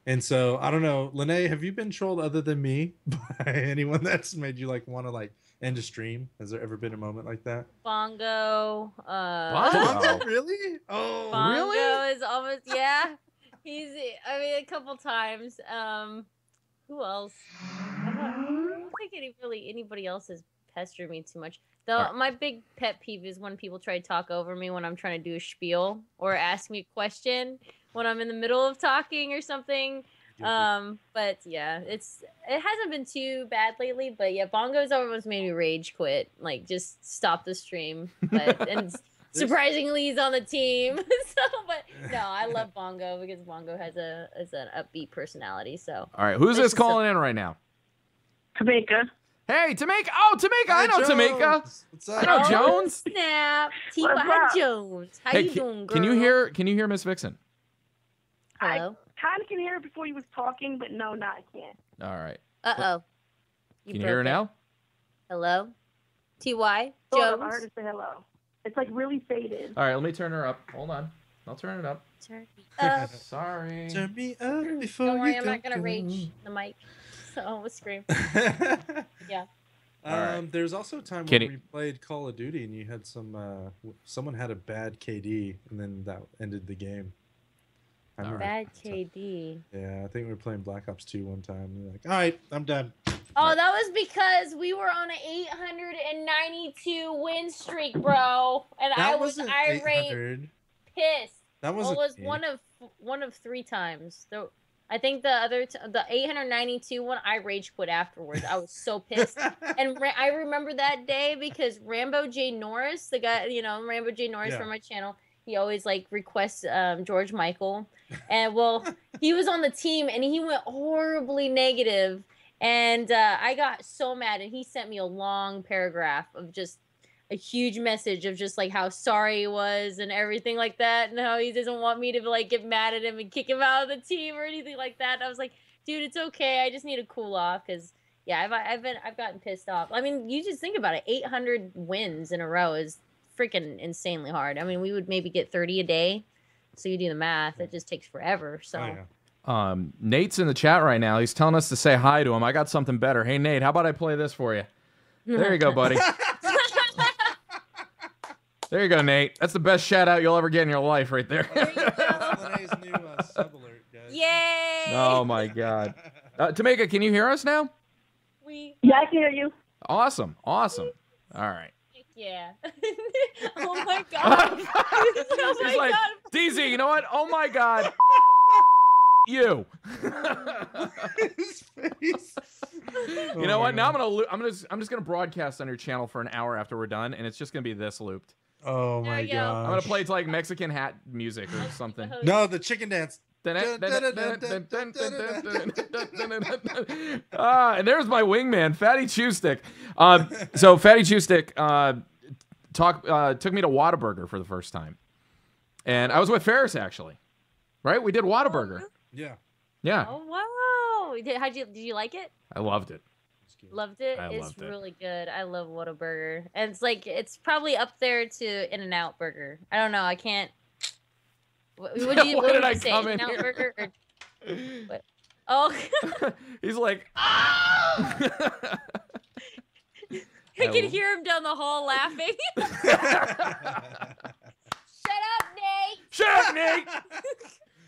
And so I don't know, Lene, have you been trolled other than me by anyone that's made you like want to like end a stream? Has there ever been a moment like that? Bongo. Bongo? Really? Oh, Bongo really? is almost, yeah. A couple times. Who else? I don't think anybody else has pester me too much. Though my big pet peeve is when people try to talk over me when I'm trying to do a spiel or ask me a question when I'm in the middle of talking or something. But yeah, it hasn't been too bad lately. But yeah, Bongo's almost made me rage quit. Like just stop the stream. But and surprisingly, he's on the team. But no, I love Bongo because Bongo has an upbeat personality. So all right, who's this calling in right now? Tamika. Hey, Tamika. Oh, Tamika. I know Tamika. What's up? I know Jones. Snap. What's T.Y. up? Jones. How you doing, girl? Can you hear Miss Vixen? Hello. I kind of can hear it before you was talking, but no, I can't. All right. Uh-oh. Can you hear her now? Hello? T.Y. Sort Jones? of, I heard her say hello. It's like really faded. All right, let me turn her up. Hold on. I'll turn it up. Turn me up. Sorry. Turn me up before Don't worry, you I'm not going to go. rage the mic. So I'm going to scream. Yeah. Alright. There's also a time Can when we played Call of Duty and you had someone had a bad KD and then that ended the game. I remember Bad that. KD. Yeah, I think we were playing Black Ops 2 one time. And you're like, all right, I'm done. Oh, that was because we were on an 892 win streak, bro. And I was wasn't irate, 800. pissed. That Well, wasn't it was eight. one of 3 times. I think the 892 one, I rage quit afterwards. I was so pissed. And I remember that day because Rambo J. Norris, the guy, Rambo J. Norris from my channel, he always like requests George Michael. And well, he was on the team and he went horribly negative. And I got so mad and he sent me a long paragraph of just a huge message of just like how sorry he was and everything like that, and how he doesn't want me to like get mad at him and kick him out of the team or anything like that. And I was like, dude, it's okay. I just need to cool off because yeah, I've gotten pissed off. I mean, you just think about it. 800 wins in a row is freaking insanely hard. I mean, we would maybe get 30 a day, so you do the math. It just takes forever. So. Oh, yeah. Nate's in the chat right now. He's telling us to say hi to him. I got something better. Hey, Nate, how about I play this for you? There you go, buddy. There you go, Nate. That's the best shout out you'll ever get in your life right there. Lene's new sub alert, guys. Yay! Oh, my God. Tamika, can you hear us now? Yeah, I can hear you. Awesome. All right. Yeah. Oh, my God. Oh, He's my like, God. DZ, you know what? Oh, my God. You. His face. You know what? Now I'm just gonna broadcast on your channel for an hour after we're done, and it's just gonna be this looped. Oh There my you go. god. I'm gonna play to like Mexican hat music or something. No, the chicken dance. And there's my wingman, Fatty Chewstick. So Fatty Chewstick took me to Whataburger for the first time, and I was with Ferris actually. Right? We did Whataburger. Yeah. Yeah, Oh, wow. Did you like it? I loved it. Loved it. I It's loved it. really good. I love Whataburger. And it's probably up there to In-N-Out Burger. I don't know. I can't. What Why would did I you say? come in In-N-Out here? Burger? Or, what? Oh, He's like, I can hear him down the hall laughing. Shut up, Nate. shut up, Nate!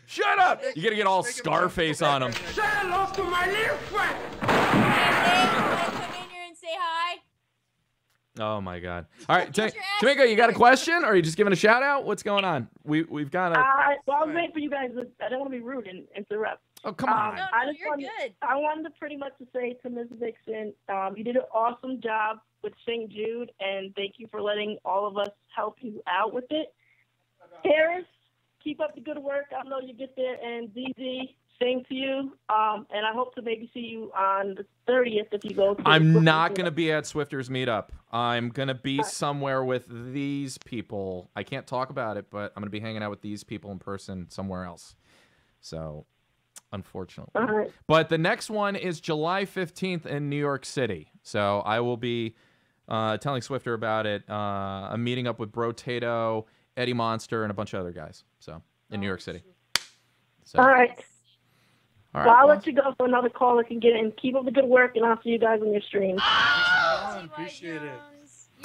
Shut up! You gotta get all Scarface on him. Hey, Nate, you want to come in here and say hi? Oh my God! All right, Get your ass Tamika, you got a here. question, or are you just giving a shout out? What's going on? We've got a. Well, I was waiting for you guys. I don't want to be rude and interrupt. Oh come on! No, I just you're wanted- good. I wanted to pretty much to say to Ms. Vixen, you did an awesome job with St. Jude, and thank you for letting all of us help you out with it. Harris, keep up the good work. I know you get there, and ZZ, same to you. And I hope to maybe see you on the 30th if you go. To I'm not gonna be at Swifter's meetup. I'm gonna be somewhere with these people. I can't talk about it, but I'm gonna be hanging out with these people in person somewhere else. So, unfortunately. All right. But the next one is July 15th in New York City. So I will be telling Swifter about it. I'm meeting up with Bro Tato, Eddie Monster, and a bunch of other guys. So in New York City. So, All right. all right, Well, I'll well, let you go so another caller can get in. Keep up the good work, and I'll see you guys on your stream. John, appreciate it.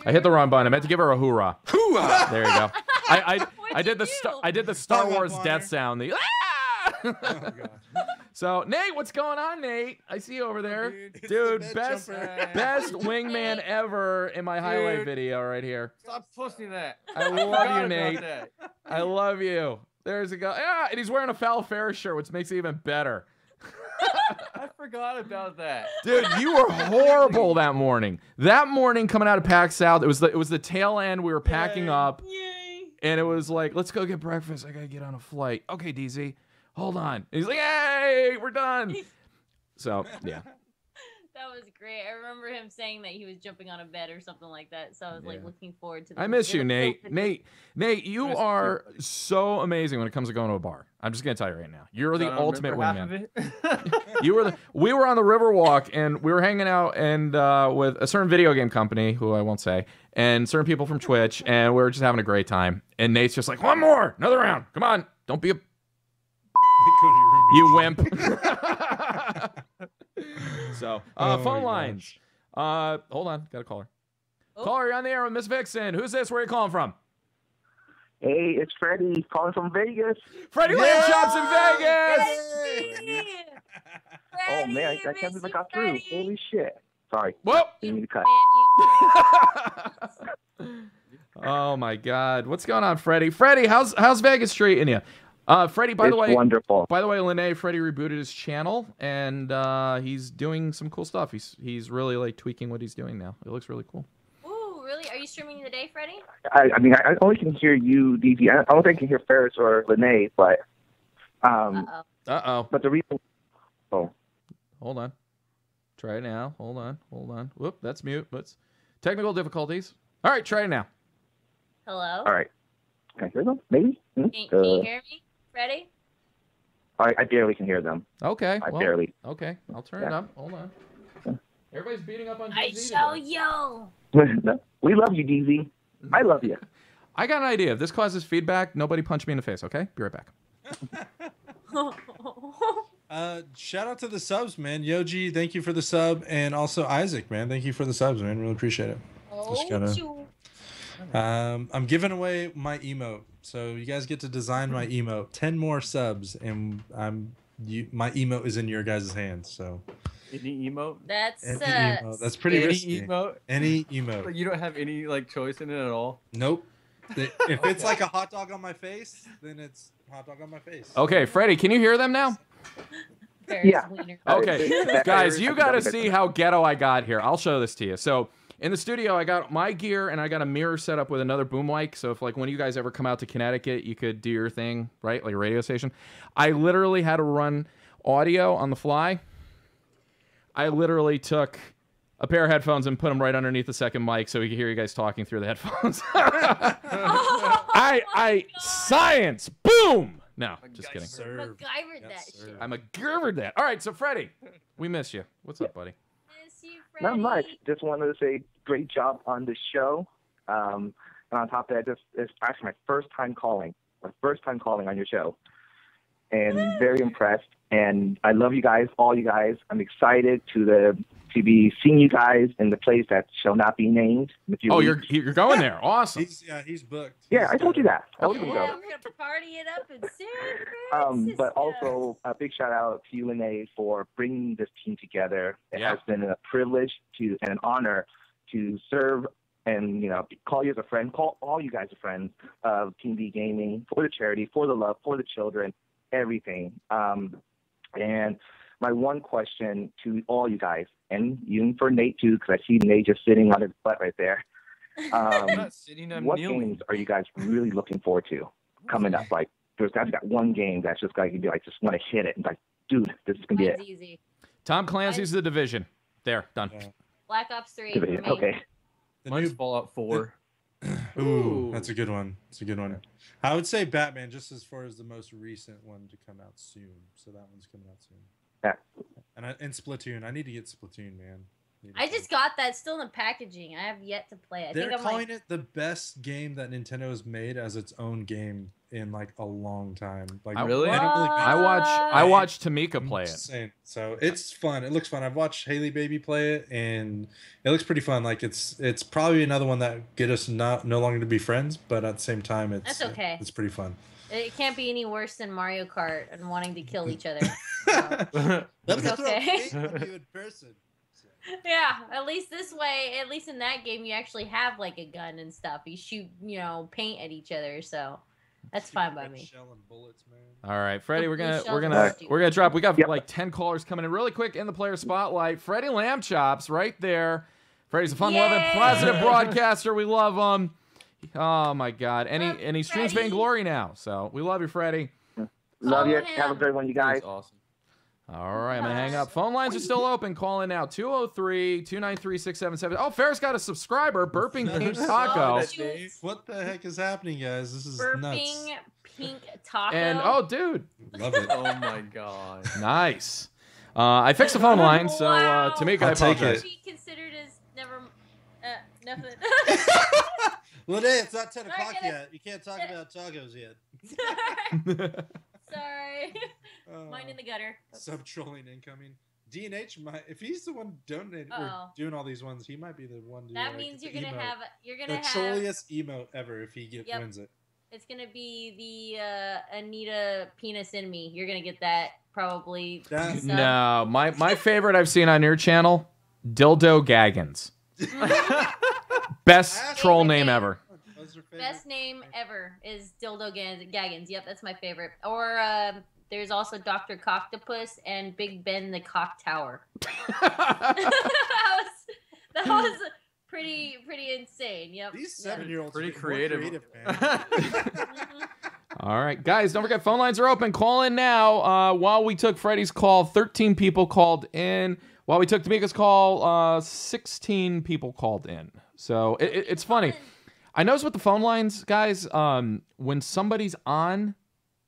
I hit the wrong button. I meant to give her a hoorah. Hoorah! There you go. I did the What'd you do? Star Hung up Wars on death her. sound. The, ah! Oh, God. So Nate, what's going on, Nate? I see you over there, It's dude. the bed Best jumper. best wingman ever in my highlight video right here. Stop posting that. I love forgot you, about Nate. that. I love you. There's a guy. Yeah, and he's wearing a Foul Ferris shirt, which makes it even better. I forgot about that. Dude, you were horrible that morning. That morning coming out of PAX South, it was the tail end. We were packing up, and it was like, let's go get breakfast. I gotta get on a flight. Okay, DZ, hold on. And he's like, hey, we're done. So yeah. That was great. I remember him saying that he was jumping on a bed or something like that. So I was like Yeah. looking forward to that. I miss you, Nate. Nate, you Miss you are too, buddy. so amazing when it comes to going to a bar. I'm just gonna tell you right now. You're the I don't ultimate remember half wingman. of it. You were we were on the Riverwalk and we were hanging out and with a certain video game company who I won't say and certain people from Twitch and we were just having a great time. And Nate's just like, one more, another round. Come on, don't be a Go to your room. you wimp. So Oh phone my lines. Hold on, got a caller. Oh. Caller, you're on the air with Miss Vixen. Who's this? Where are you calling from? Hey, it's Freddie calling from Vegas. Freddie Yeah! Lamb Chops in Vegas. Oh man, I can't believe I got through. Holy shit! Sorry, Whoa. didn't mean to cut. Oh my God, what's going on, Freddie? Freddie, how's Vegas treating you? Freddie, by It's the way, wonderful. Lene, Freddie rebooted his channel and he's doing some cool stuff. He's really like tweaking what he's doing now. It looks really cool. Ooh, really? Are you streaming today, Freddie? I mean, I only can hear you, DZ. I don't think I can hear Ferris or Lene, but Uh-oh. Uh-oh. but the reason. Oh, Hold on. Try it now. Hold on. Whoop, that's mute. What's technical difficulties? All right, try it now. Hello? all right. Can I hear them? Maybe. Can you hear me, Freddie? I barely can hear them. Okay. I well, barely. Okay, I'll turn it Yeah. up. Hold on. Everybody's beating up on I DZ shall today. yo. We love you, DZ. I love you. I got an idea. If this causes feedback, nobody punch me in the face, okay? Be right back. Shout out to the subs, man. Yoji, thank you for the sub, and also Isaac, man. Thank you for the subs, man. Really appreciate it. Just gotta- shoot. I'm giving away my emote, so you guys get to design my emote. 10 more subs, and my emote is in your guys' hands. So Any emote? That's any emote. That's pretty Any risky. emote? Any Like, emote. you don't have any like choice in it at all. Nope. If it's like a hot dog on my face, then it's hot dog on my face. Okay, Freddie, can you hear them now? Ferris Yeah. Wiener. Okay, guys, you got to see how ghetto I got here. I'll show this to you. So in the studio, I got my gear and I got a mirror set up with another boom mic. So if like when you guys ever come out to Connecticut, you could do your thing, right? Like a radio station. I literally had to run audio on the fly. I literally took a pair of headphones and put them right underneath the second mic so we could hear you guys talking through the headphones. Science, boom. No, just kidding. Serve. MacGyvered Yes, that sir. shit. I'm a givered that. All right, so Freddie, we miss you. What's up, buddy? Miss you, Not much. Freddie. Just wanted to say great job on the show. And on top of that, it's actually my first time calling. My first time calling on your show. And very impressed. And I love you guys, all you guys. I'm excited to be seeing you guys in the place that shall not be named. in a few Oh, weeks. you're going there. Awesome. He's booked. Yeah, I told you that. I was Yeah, going we're to go. gonna party it up in San But Francisco. also a big shout out to you, Lene, for bringing this team together. It Yeah. has been a privilege and an honor to serve and call you as a friend, call all you guys a friends of Team V Gaming for the charity, for the love, for the children, everything. And my one question to all you guys, and even for Nate too, because I see Nate just sitting on his butt right there. I'm not sitting, I'm What kneeling. games are you guys really looking forward to coming up? Like, there's guys got one game that's just like, you'd be like, just want to hit it. And like, dude, this is going to be it. Mine's easy. Tom Clancy's The Division. There, done. Yeah. Black Ops 3 Give for it- me. Okay. The Mine's new Fallout 4. Ooh, that's a good one. It's a good one. I would say Batman, just as far as the most recent one to come out soon. So that one's coming out soon. Yeah. And Splatoon. I need to get Splatoon, man. I just got that still in the packaging. I have yet to play it. I They're think I'm calling like, it the best game that Nintendo has made as its own game in like a long time. Like Really? they don't really make I watched Tamika play it. Insane. So it's fun. It looks fun. I've watched Haley Baby play it, and it looks pretty fun. Like it's probably another one that get us no longer to be friends, but at the same time, it's That's okay. It's pretty fun. It can't be any worse than Mario Kart and wanting to kill each other. Let It's me throw okay. paint on you in person. Yeah, at least this way, at least in that game, you actually have like a gun and stuff. You shoot, paint at each other, so that's fine by me. Shell and bullets, man. All right, Freddie, we're blue gonna shells we're are gonna stupid. we're gonna drop. We got Yep. like 10 callers coming in really quick in the player spotlight. Freddie Lamb Chops right there. Freddie's a fun-loving, Yay! positive broadcaster. We love him. Oh my God, and Love he streams Freddie. Vainglory now. So we love you, Freddie. Love you. Follow Have a him. great one, you guys. That's awesome. All right, I'm gonna hang up. Phone lines are still open. Call in now. 203-293-677. Oh, Ferris got a subscriber. Burping Pink Taco. Oh, shoot. What the heck is happening, guys? This is nuts. Burping pink taco. And oh, dude, Love it. Oh my god. nice. I fixed the phone line, so Wow. Tamika, I I'll take apologize. She considered as never. Nothing. Lene, it's not 10 Sorry, o'clock get it. yet. You can't talk about tacos yet. Sorry. Mine in the gutter. Sub trolling incoming. DNH might, if he's the one donating or Uh-oh. doing all these ones, he might be the one. To That like, means the you're gonna emote. have. You're gonna the have. trolliest emote ever if he Yep. wins it. It's gonna be the Anita penis in me. You're gonna get that probably. That- sub. No, my favorite I've seen on your channel, Dildo Gaggins. Best troll Favorite name name. ever. What's your favorite? Best name ever is Dildo Gaggins. Yep, that's my favorite. Or there's also Dr. Coctopus and Big Ben the Cock Tower. that was pretty insane. Yep. These Yeah. 7-year-olds Pretty are more creative. man. Mhm. All right, guys, don't forget phone lines are open. Call in now. While we took Freddie's call, 13 people called in. While we took Tamika's call, 16 people called in. So it's funny. I notice with the phone lines, guys, when somebody's on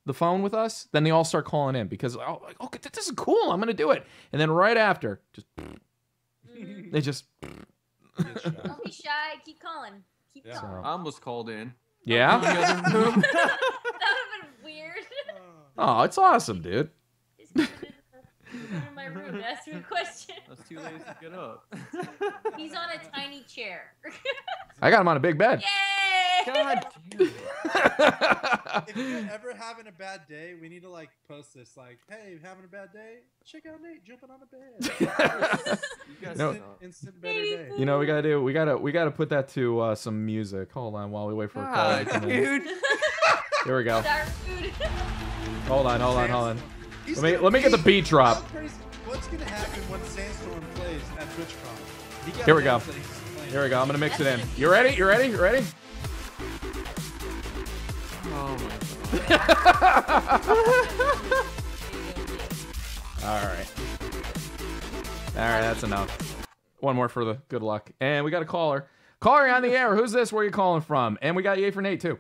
the phone with us, then they all start calling in because, oh, like, okay, this is cool. I'm going to do it. And then right after, just Mhm. they just, Don't be shy. Keep calling. Keep Yeah. calling. I almost called in. yeah. In the other room. That would have been weird. Oh, it's awesome, dude. Just come in my room to ask me a question. I was too lazy to get up. He's on a tiny chair. I got him on a big bed. Yay! God damn it. If you're ever having a bad day, we need to like post this like, hey, having a bad day? Check out Nate jumping on a bed. You guys No. suck. Instant better day. You know, we gotta put that to some music. Hold on while we wait for a call. to God, come in. dude. Here we go. Our food. Hold on. He's Let me gonna get the be- beat drop. What's gonna happen when Sandstorm plays at TwitchCon? He got Here we go. announced that he's playing. Here we go. I'm gonna mix it in. You ready? You ready? You ready? Oh my god. All right. That's enough. One more for the good luck. And we got a caller. Caller, you're on the air. Who's this? Where are you calling from? And we got Yay for Nate too.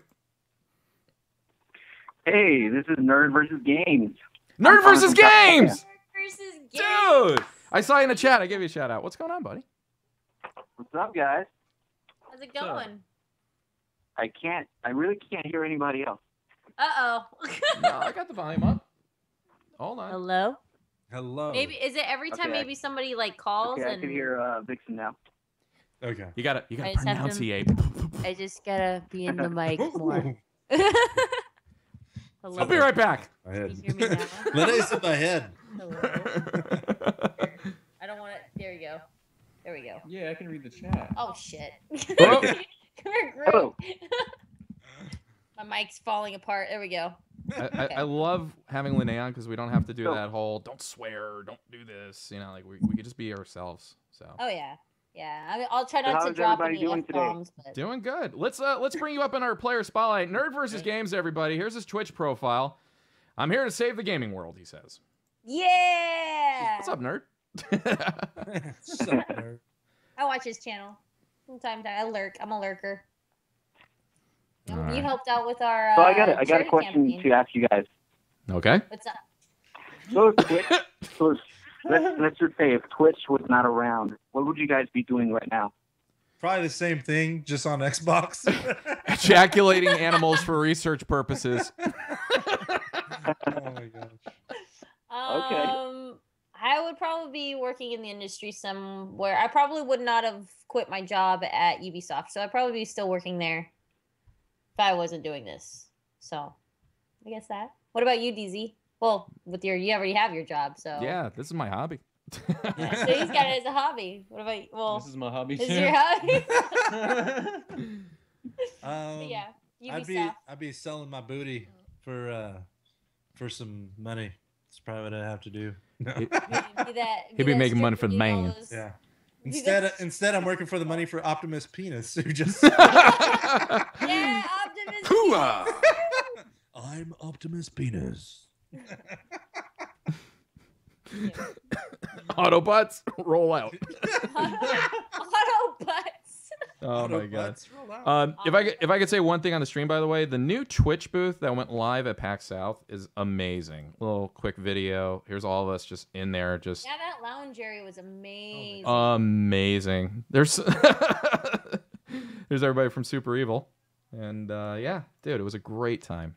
Hey, this is Nerd versus Games. Nerd versus Games, Versus game. dude. I saw you in the chat. I gave you a shout out. What's going on, buddy? What's up, guys? How's it going? I really can't hear anybody else. Uh-oh. No, I got the volume up. Hold on. Hello? Hello. Maybe is it every time Okay. maybe somebody like calls Okay, I and can hear Vixen now. Okay. You gotta I just have to- pronunciate. I just gotta be in the mic more. Hello. I'll be right back. My Can head. you hear me now? Lene's in my head. Hello. I don't want to. There we go. There we go. Yeah, I can read the chat. Oh shit. Oh. Come here, Greg. Hello. My mic's falling apart. There we go. I love having Linnea on because we don't have to do Oh. that whole don't swear, don't do this. You know, like we could just be ourselves. So Oh yeah. Yeah. I mean, I'll try So not to how's drop everybody any doing today? F-bombs, but doing good. Let's bring you up in our player spotlight. Nerd versus Games, everybody. Here's his Twitch profile. I'm here to save the gaming world, he says. yeah. What's up, nerd? Sup, nerd? I watch his channel from time to time. I lurk. I'm a lurker. You All right. helped out with our. So I got a charity question campaign. to ask you guys. Okay. What's up? So if Twitch, let's just say if Twitch was not around, what would you guys be doing right now? Probably the same thing, just on Xbox. Ejaculating animals for research purposes. Oh my gosh. Okay. I would probably be working in the industry somewhere. I probably would not have quit my job at Ubisoft, so I'd probably be still working there if I wasn't doing this. So, I guess that. What about you, DZ? Well, you already have your job, so. Yeah, this is my hobby. So he's got it as a hobby. What about you? Well, This is my hobby. is too. your hobby? Um, Yeah, I'd be selling my booty for some money. That's probably what I have to do. No. He'd be making money for the man. Yeah. Instead, I'm working for the money for Optimus Penis, who just. Yeah, Optimus. I'm Optimus Penis. Autobots, roll out. Autobots. Oh my god. Autobots, roll out. If I could say one thing on the stream, by the way, the new Twitch booth that went live at PAX South is amazing. Little quick video. Here's all of us just in there, just Yeah, that lounge area was amazing. amazing. There's there's everybody from Super Evil, and yeah, dude, it was a great time.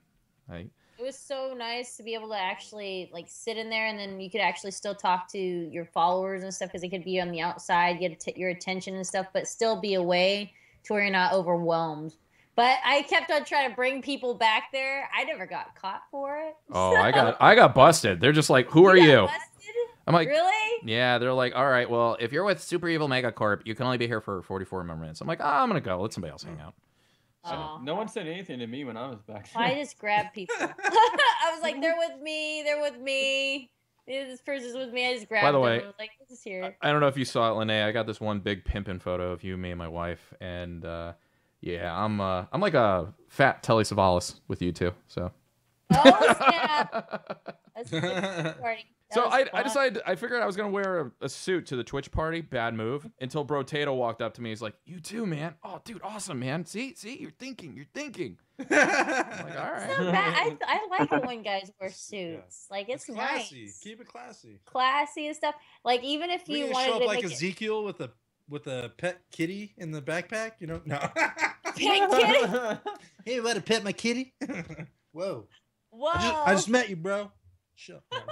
It was so nice to be able to actually like sit in there, and then you could actually still talk to your followers and stuff because they could be on the outside, get your attention and stuff, but still be away to where you're not overwhelmed. But I kept on trying to bring people back there. I never got caught for it. Oh, I got busted. They're just like, who are you? Busted? I'm like, really? Yeah, they're like, all right, well, if you're with Super Evil Megacorp, you can only be here for 44 more minutes. I'm like, I'm gonna go. Let somebody else hang out. Oh. No one said anything to me when I was back there. I just grabbed people. I was like, they're with me. They're with me. This person's with me. I just grabbed By the them. way, I was like, this is here. I don't know if you saw it, Lene. I got this one big pimpin' photo of you, me, and my wife, and yeah, I'm like a fat Telly Savalas with you two. So. Oh snap! That's a good party. So I decided, I figured I was going to wear a suit to the Twitch party. Bad move. Until Bro Tato walked up to me. He's like, you too, man. Oh, dude, awesome, man. See, you're thinking. I'm like, all right. It's not bad. I like it when guys wear suits. Like, it's classy. nice. Keep it classy. Classy and stuff. Like, even if We you gonna wanted show up to like make Ezekiel with a pet kitty in the backpack, you know? No. it... Kitty? Hey, you want to pet my kitty? Whoa. Whoa. I just met you, bro. Shut up.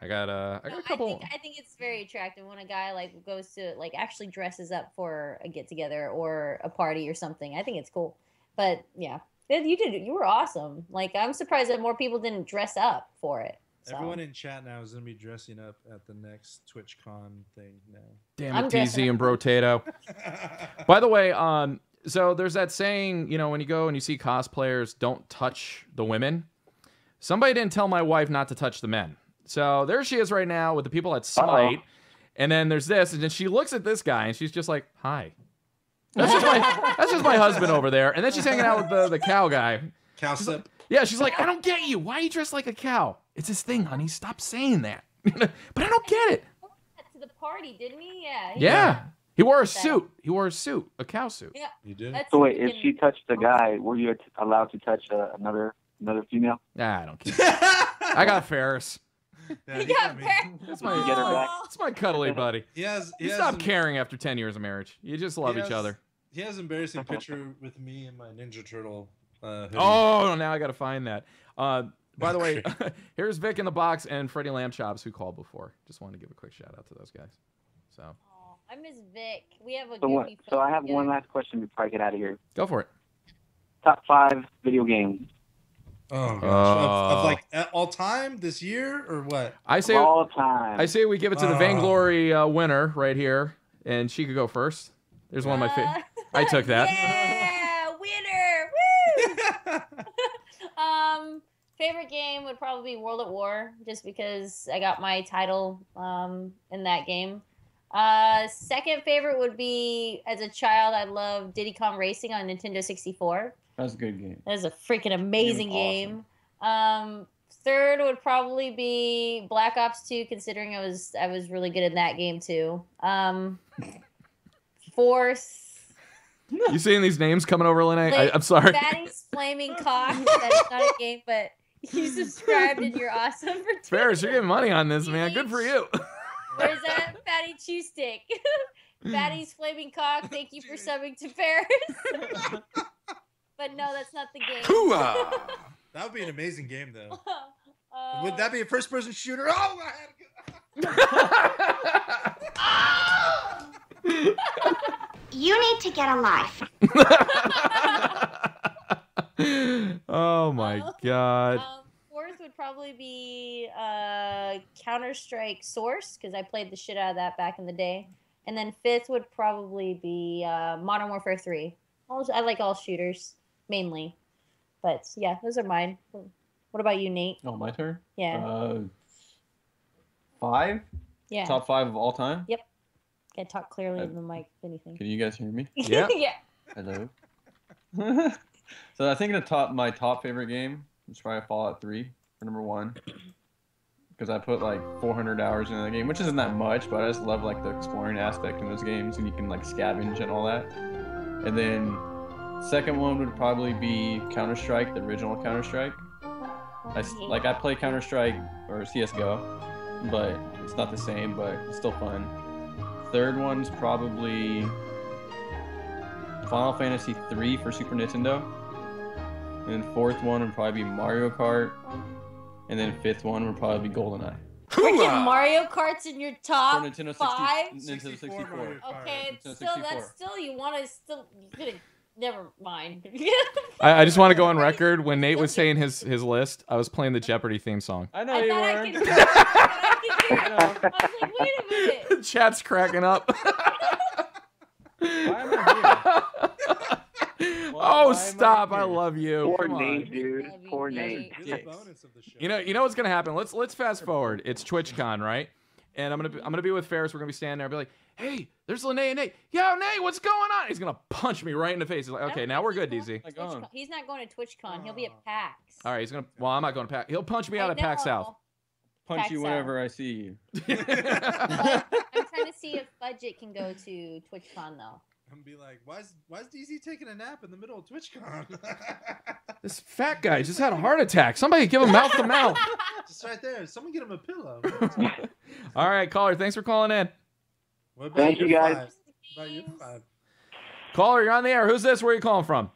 I got a couple. I think it's very attractive when a guy like goes to like actually dresses up for a get together or a party or something. I think it's cool. But yeah, you were awesome. Like, I'm surprised that more people didn't dress up for it. So. Everyone in chat now is gonna be dressing up at the next TwitchCon thing now. Damn it, TZ and Bro Tato. By the way, so there's that saying, you know, when you go and you see cosplayers, don't touch the women. Somebody didn't tell my wife not to touch the men. So there she is right now with the people at Smite. And then there's this, and then she looks at this guy, and she's just like, hi. That's just my husband over there. And then she's hanging out with the cow guy. Cowslip. Yeah, she's like, I don't get you. Why are you dressed like a cow? It's his thing, honey. Stop saying that. But I don't get it. To the party, didn't he? Yeah. Yeah. He wore a suit. He wore a suit, a cow suit. Yeah. You did? So wait, if she touched a guy, were you allowed to touch another female? Nah, I don't care. I got Ferris. Yeah, You got That's Get her back. That's my cuddly buddy. he You stop caring after 10 years of marriage. You just love each other. He has an embarrassing picture with me and my Ninja Turtle hoodie. Oh, now I got to find that. By the way, here's Vic in the box and Freddie Lambchops who called before. Just wanted to give a quick shout out to those guys. So. Oh, I miss Vic. We have a So I have one last question before I get out of here. Go for it. Top 5 video games. Oh gosh, of like all time this year or what? I say all time. I say we give it to the Vainglory winner right here, and she could go first. There's one of my favorite. I took that. Yeah, winner! Woo! Favorite game would probably be World at War, just because I got my title in that game. Second favorite would be, as a child, I loved Diddy Kong Racing on Nintendo 64. That's a good game. That is a freaking amazing game. Third would probably be Black Ops 2, considering I was really good in that game too. Fourth, You seeing these names coming over, Lene? I'm sorry. Fatty's Flaming Cock. That is not a game, but you subscribed and you're awesome for Ferris, you're getting money on this, man. Good for you. Where's that Fatty Chew Stick? Fatty's Flaming Cock. Thank you for subbing to Ferris. But no, that's not the game. That would be an amazing game, though. Would that be a first-person shooter? Oh, I had You need to get a life. Oh my my god. Fourth would probably be Counter-Strike Source, because I played the shit out of that back in the day. And then fifth would probably be Modern Warfare 3. I like all shooters, mainly. But yeah, those are mine. What about you, Nate? Oh, my turn? Yeah. 5? Yeah. Top 5 of all time? Yep. Can talk clearly in the mic, if anything. Can you guys hear me? Yeah. Yeah. Hello. So I think my top favorite game is probably Fallout 3 for number 1. Because I put like 400 hours into the game, which isn't that much, but I just love like the exploring aspect in those games, and you can like scavenge and all that. And then second one would probably be Counter-Strike, the original Counter-Strike. I play Counter-Strike or CSGO, but it's not the same, but it's still fun. Third one's probably Final Fantasy 3 for Super Nintendo. And then fourth one would probably be Mario Kart. And then fifth one would probably be GoldenEye. Freaking Mario Kart's in your top For Nintendo 5? Nintendo 64. Okay, Nintendo still 64. that's still you want to still you could never mind. I just want to go on record. When Nate was saying his list, I was playing the Jeopardy theme song. I know I you thought I were. could hear it. I was like, wait a minute. Chat's cracking up. Why am I here? Oh, Why am I stop! I here? love you. Poor Come Nate, on. dude. Love you, Poor Nate. Nate. Here's a bonus of the show. You know what's gonna happen. Let's fast forward. It's TwitchCon, right? And I'm gonna be with Ferris. We're gonna be standing there. I'll be like, hey, there's Lene and Nate. Yo, Nate, what's going on? He's gonna punch me right in the face. He's like, I okay, don't now think we're he's good, going DZ. to TwitchCon. He's not going to TwitchCon. He'll be at PAX. All right, he's gonna. Well, I'm not going to PAX. He'll punch me out at PAX South. Punch Pax you out. whenever I see you. I'm trying to see if Budget can go to TwitchCon though. I'm gonna be like, why is DZ taking a nap in the middle of TwitchCon? This fat guy just had a heart attack. Somebody give him mouth to mouth. Just right there. Someone get him a pillow. All right, caller. Thanks for calling in. What about Thank your you, guys. 5? What about your 5? Caller, you're on the air. Who's this? Where are you calling from?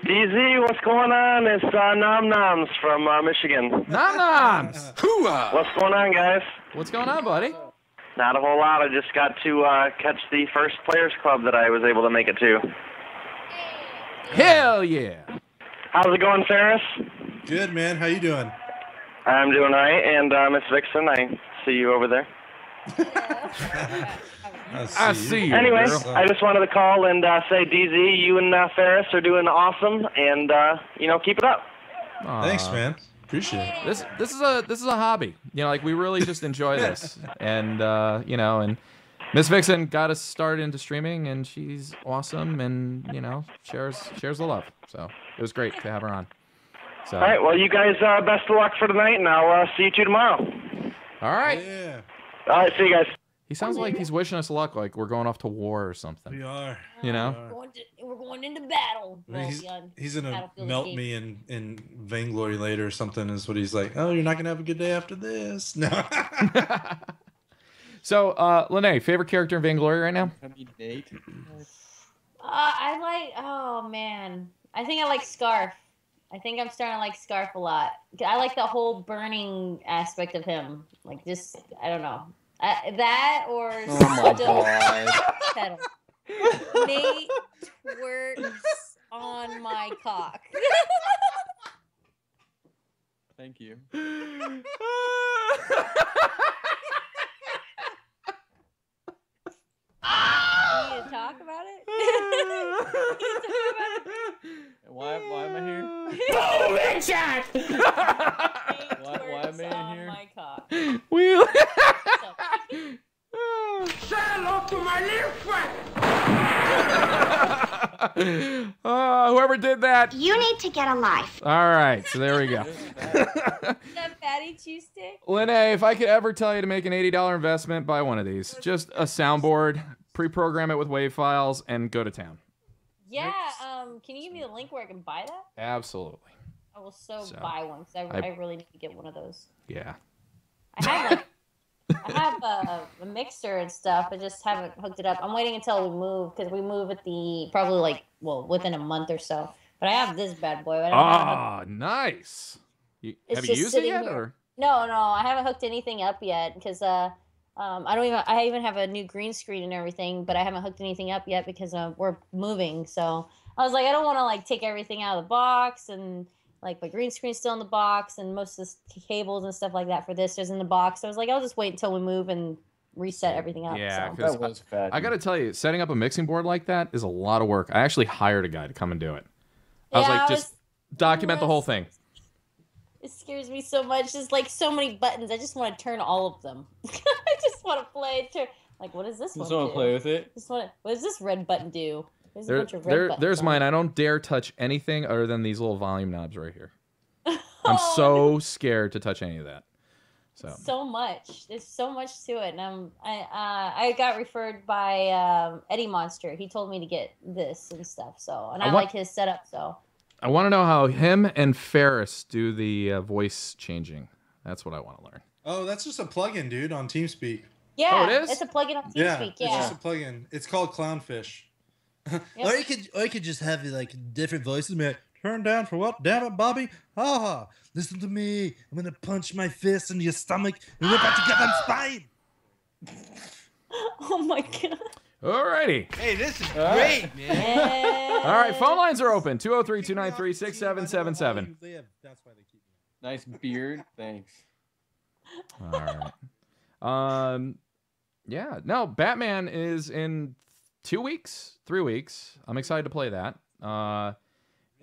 DZ, what's going on? It's Nom Noms from Michigan. Nom Noms. What's going on, guys? What's going on, buddy? Not a whole lot. I just got to catch the first Players Club that I was able to make it to. Hell yeah. How's it going, Ferris? Good, man. How you doing? I'm doing all right. And Miss Vixen, I see you over there. I see you, Anyway, girl. I just wanted to call and say, DZ, you and Ferris are doing awesome, and keep it up. Thanks, man. Appreciate it. This is a hobby. You know, like we really just enjoy this, and and Miss Vixen got us started into streaming, and she's awesome, and shares the love. So it was great to have her on. So All right, well, you guys, best of luck for tonight, and I'll see you two tomorrow. all right. Yeah, All right, see you guys. He sounds like he's wishing us luck, like we're going off to war or something. we are. You know? We're going into battle. I mean, Well, he's gonna Battlefield melt Escape. me in vainglory later or something. Is what he's like. Oh, you're not gonna have a good day after this. No. So, Lene, favorite character in Vainglory right now? I like. Oh man, I think I like Scarf. I think I'm starting to like Scarf a lot. I like the whole burning aspect of him. Like just, I don't know, that or Oh my Still god. Pedal. Nate twerks on my cock. Thank you. You need to talk about it? Why am I here? Oh, Richard! Why am I in on here? my cock. Wheel. Say hello to my little friend. Whoever did that. You need to get a life. All right, so there we go. That fatty cheese stick? Lene, if I could ever tell you to make an $80 investment, buy one of these. Just a soundboard, pre-program it with WAV files, and go to town. Yeah, can you give me the link where I can buy that? Absolutely. I will so So, buy one because I really need to get one of those. Yeah. I have I have a mixer and stuff. I just haven't hooked it up. I'm waiting until we move because we move at probably within a month or so. But I have this bad boy. I don't have Nice. It's Have you just used it sitting yet? here. Or? No, I haven't hooked anything up yet because I even have a new green screen and everything, but I haven't hooked anything up yet because we're moving. So I was like, I don't want to take everything out of the box and Like my green screen's still in the box, and most of the cables and stuff like that for this is in the box. So I was like, I'll just wait until we move and reset everything up. Yeah, so. because That was fat. I got to tell you, setting up a mixing board like that is a lot of work. I actually hired a guy to come and do it. I was like, just document the whole thing. It scares me so much. There's like so many buttons. I just want to turn all of them. I just want to play. Like, what does this one Just want do? to play with it. What does this red button do? There's a bunch of red buttons. There's mine. I don't dare touch anything other than these little volume knobs right here. I'm so scared to touch any of that. So much. There's so much to it, and I got referred by Eddie Monster. He told me to get this and stuff. So, and I like his setup. So. I want to know how him and Ferris do the voice changing. That's what I want to learn. Oh, that's just a plugin, dude, on TeamSpeak. Yeah, oh, it is? It's a plugin on TeamSpeak. Yeah, it's just a plugin. It's called Clownfish. Yep. Or you could just have like different voices. Be like, turn down for what? Damn it, Bobby! Ha! Listen to me. I'm gonna punch my fist into your stomach and rip out your goddamn spine. Oh my god. Alrighty. Hey, this is great, man. All right, phone lines are open. 203-293-6777. Nice beard. Thanks. All right. Yeah. No, Batman is in 2 weeks, 3 weeks. I'm excited to play that.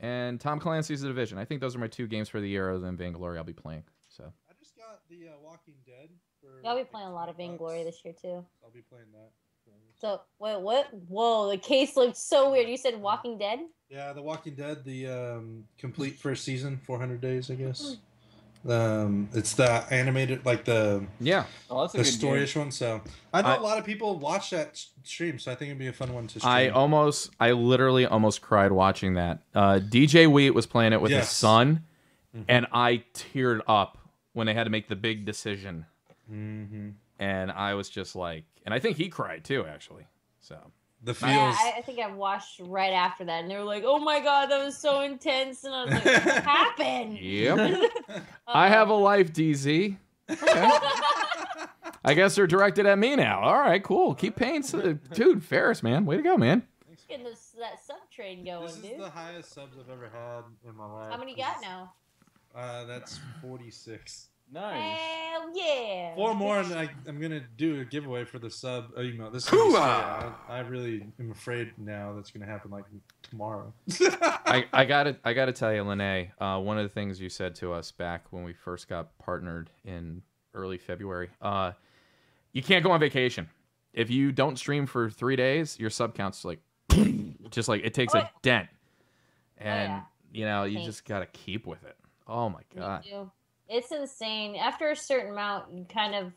And Tom Clancy's The Division. I think those are my 2 games for the year other than Vainglory I'll be playing. So. I just got the Walking Dead. I'll be playing a lot of Vainglory this year too. I'll be playing that. So wait, what? Whoa, the case looked so weird. You said Walking Dead? Yeah, The Walking Dead, the complete first season, 400 days, I guess. It's the animated, like the oh, that's a the good storyish game. one. So I know a lot of people watch that stream, so I think it'd be a fun one to stream. I literally almost cried watching that. DJ Wheat was playing it with his son, and I teared up when they had to make the big decision. And I was just like, and I think he cried too, actually. So the feels. Yeah, I think I watched right after that, and they were like, "Oh my god, that was so intense," and I was like, "What happened?" Yep. I have a life, DZ. Okay. I guess they're directed at me now. All right, cool. Keep paying, dude. Ferris, man, way to go, man. Getting that sub train going, This is dude. the highest subs I've ever had in my life. How many you got now? That's 46. Nice. Hell yeah. 4 more, and I'm gonna do a giveaway for the sub email. This is I really am afraid now that's gonna happen like tomorrow. I gotta tell you, Lene, one of the things you said to us back when we first got partnered in early February, you can't go on vacation. If you don't stream for 3 days, your sub count's like, just like it takes a dent, and you know you just gotta keep with it. Oh my god. It's insane. After a certain amount, you kind of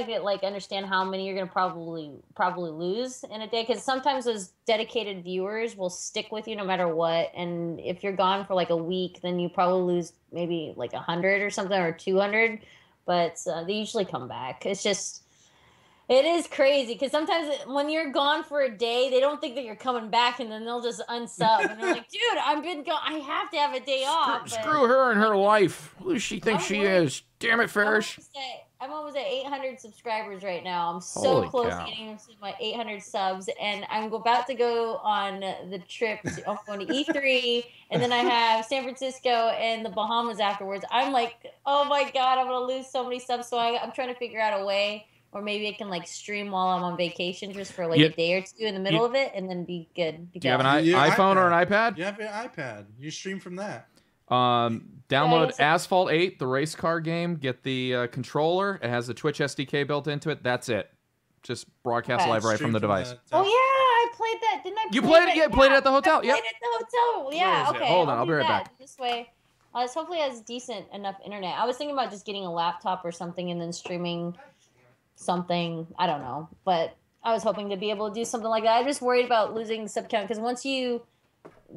get like understand how many you're gonna probably lose in a day. Because sometimes those dedicated viewers will stick with you no matter what. And if you're gone for like a week, then you probably lose maybe like 100 or something or 200. But they usually come back. It's just. It is crazy because sometimes when you're gone for a day, they don't think that you're coming back, and then they'll just unsub, and they're like, "Dude, I've been gone. I have to have a day off." Screw her and her life. Who does she think she is? Damn it, Ferris. I'm almost at 800 subscribers right now. I'm so Holy close cow. to getting to my 800 subs, and I'm about to go on the trip. I'm going to E3, and then I have San Francisco and the Bahamas afterwards. I'm like, oh my god, I'm gonna lose so many subs. So I'm trying to figure out a way. Or maybe I can like stream while I'm on vacation just for like a day or two in the middle of it and then be good to go. Do you have an iPhone or an iPad? You have an iPad. You stream from that. Download Asphalt 8, the race car game. Get the controller. It has the Twitch SDK built into it. That's it. Just broadcast live right from the device. Oh yeah, I played that. Didn't I? You played it? Yeah, played it at the hotel. I played it at the hotel. Yeah. Okay. Hold on, I'll be right back. This way. Hopefully it has decent enough internet. I was thinking about just getting a laptop or something and then streaming something. I don't know, but I was hoping to be able to do something like that. I'm just worried about losing sub count because once you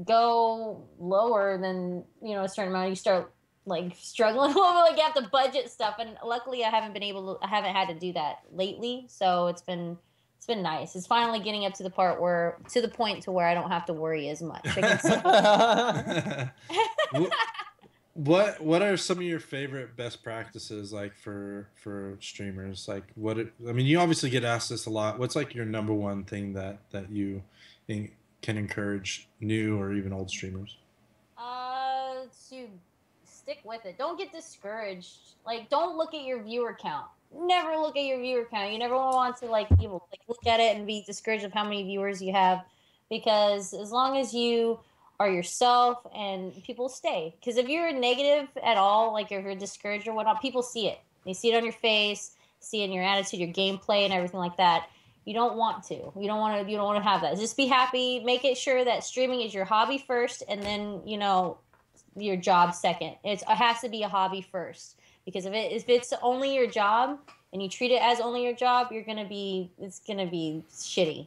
go lower than a certain amount, you start like struggling a little bit. Like you have to budget stuff, and luckily I haven't had to do that lately. So it's been nice. It's finally getting up to the point where I don't have to worry as much. What are some of your favorite best practices like for streamers? Like you obviously get asked this a lot. What's like your number one thing that you can encourage new or even old streamers? to stick with it. Don't get discouraged. Like, don't look at your viewer count. Never look at your viewer count. You never want to like look at it and be discouraged of how many viewers you have, because as long as you are yourself and people stay. Because if you're negative at all, like if you're discouraged or whatnot, people see it. They see it on your face, see it in your attitude, your gameplay, and everything like that. You don't want to. You don't want to have that. Just be happy. Make it sure that streaming is your hobby first, and then your job second. It has to be a hobby first, because if it's only your job and you treat it as only your job, it's gonna be shitty.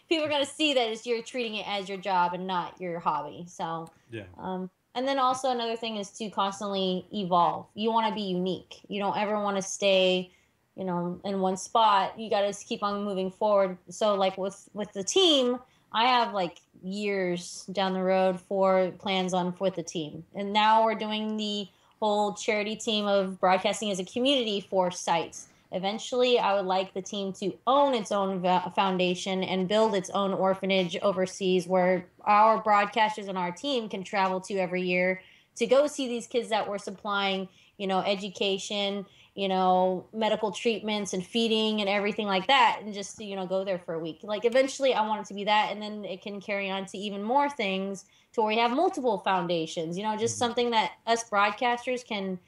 People are gonna see that you're treating it as your job and not your hobby. So yeah. And then also another thing is to constantly evolve. You want to be unique. You don't ever want to stay, in one spot. You got to keep on moving forward. So like with the team, I have like years down the road for plans with the team. And now we're doing the whole charity team of broadcasting as a community for sites. Eventually, I would like the team to own its own foundation and build its own orphanage overseas, where our broadcasters and our team can travel to every year to go see these kids that we're supplying, education, medical treatments and feeding and everything like that, and just go there for a week. Like, eventually I want it to be that, and then it can carry on to even more things to where we have multiple foundations, just something that us broadcasters can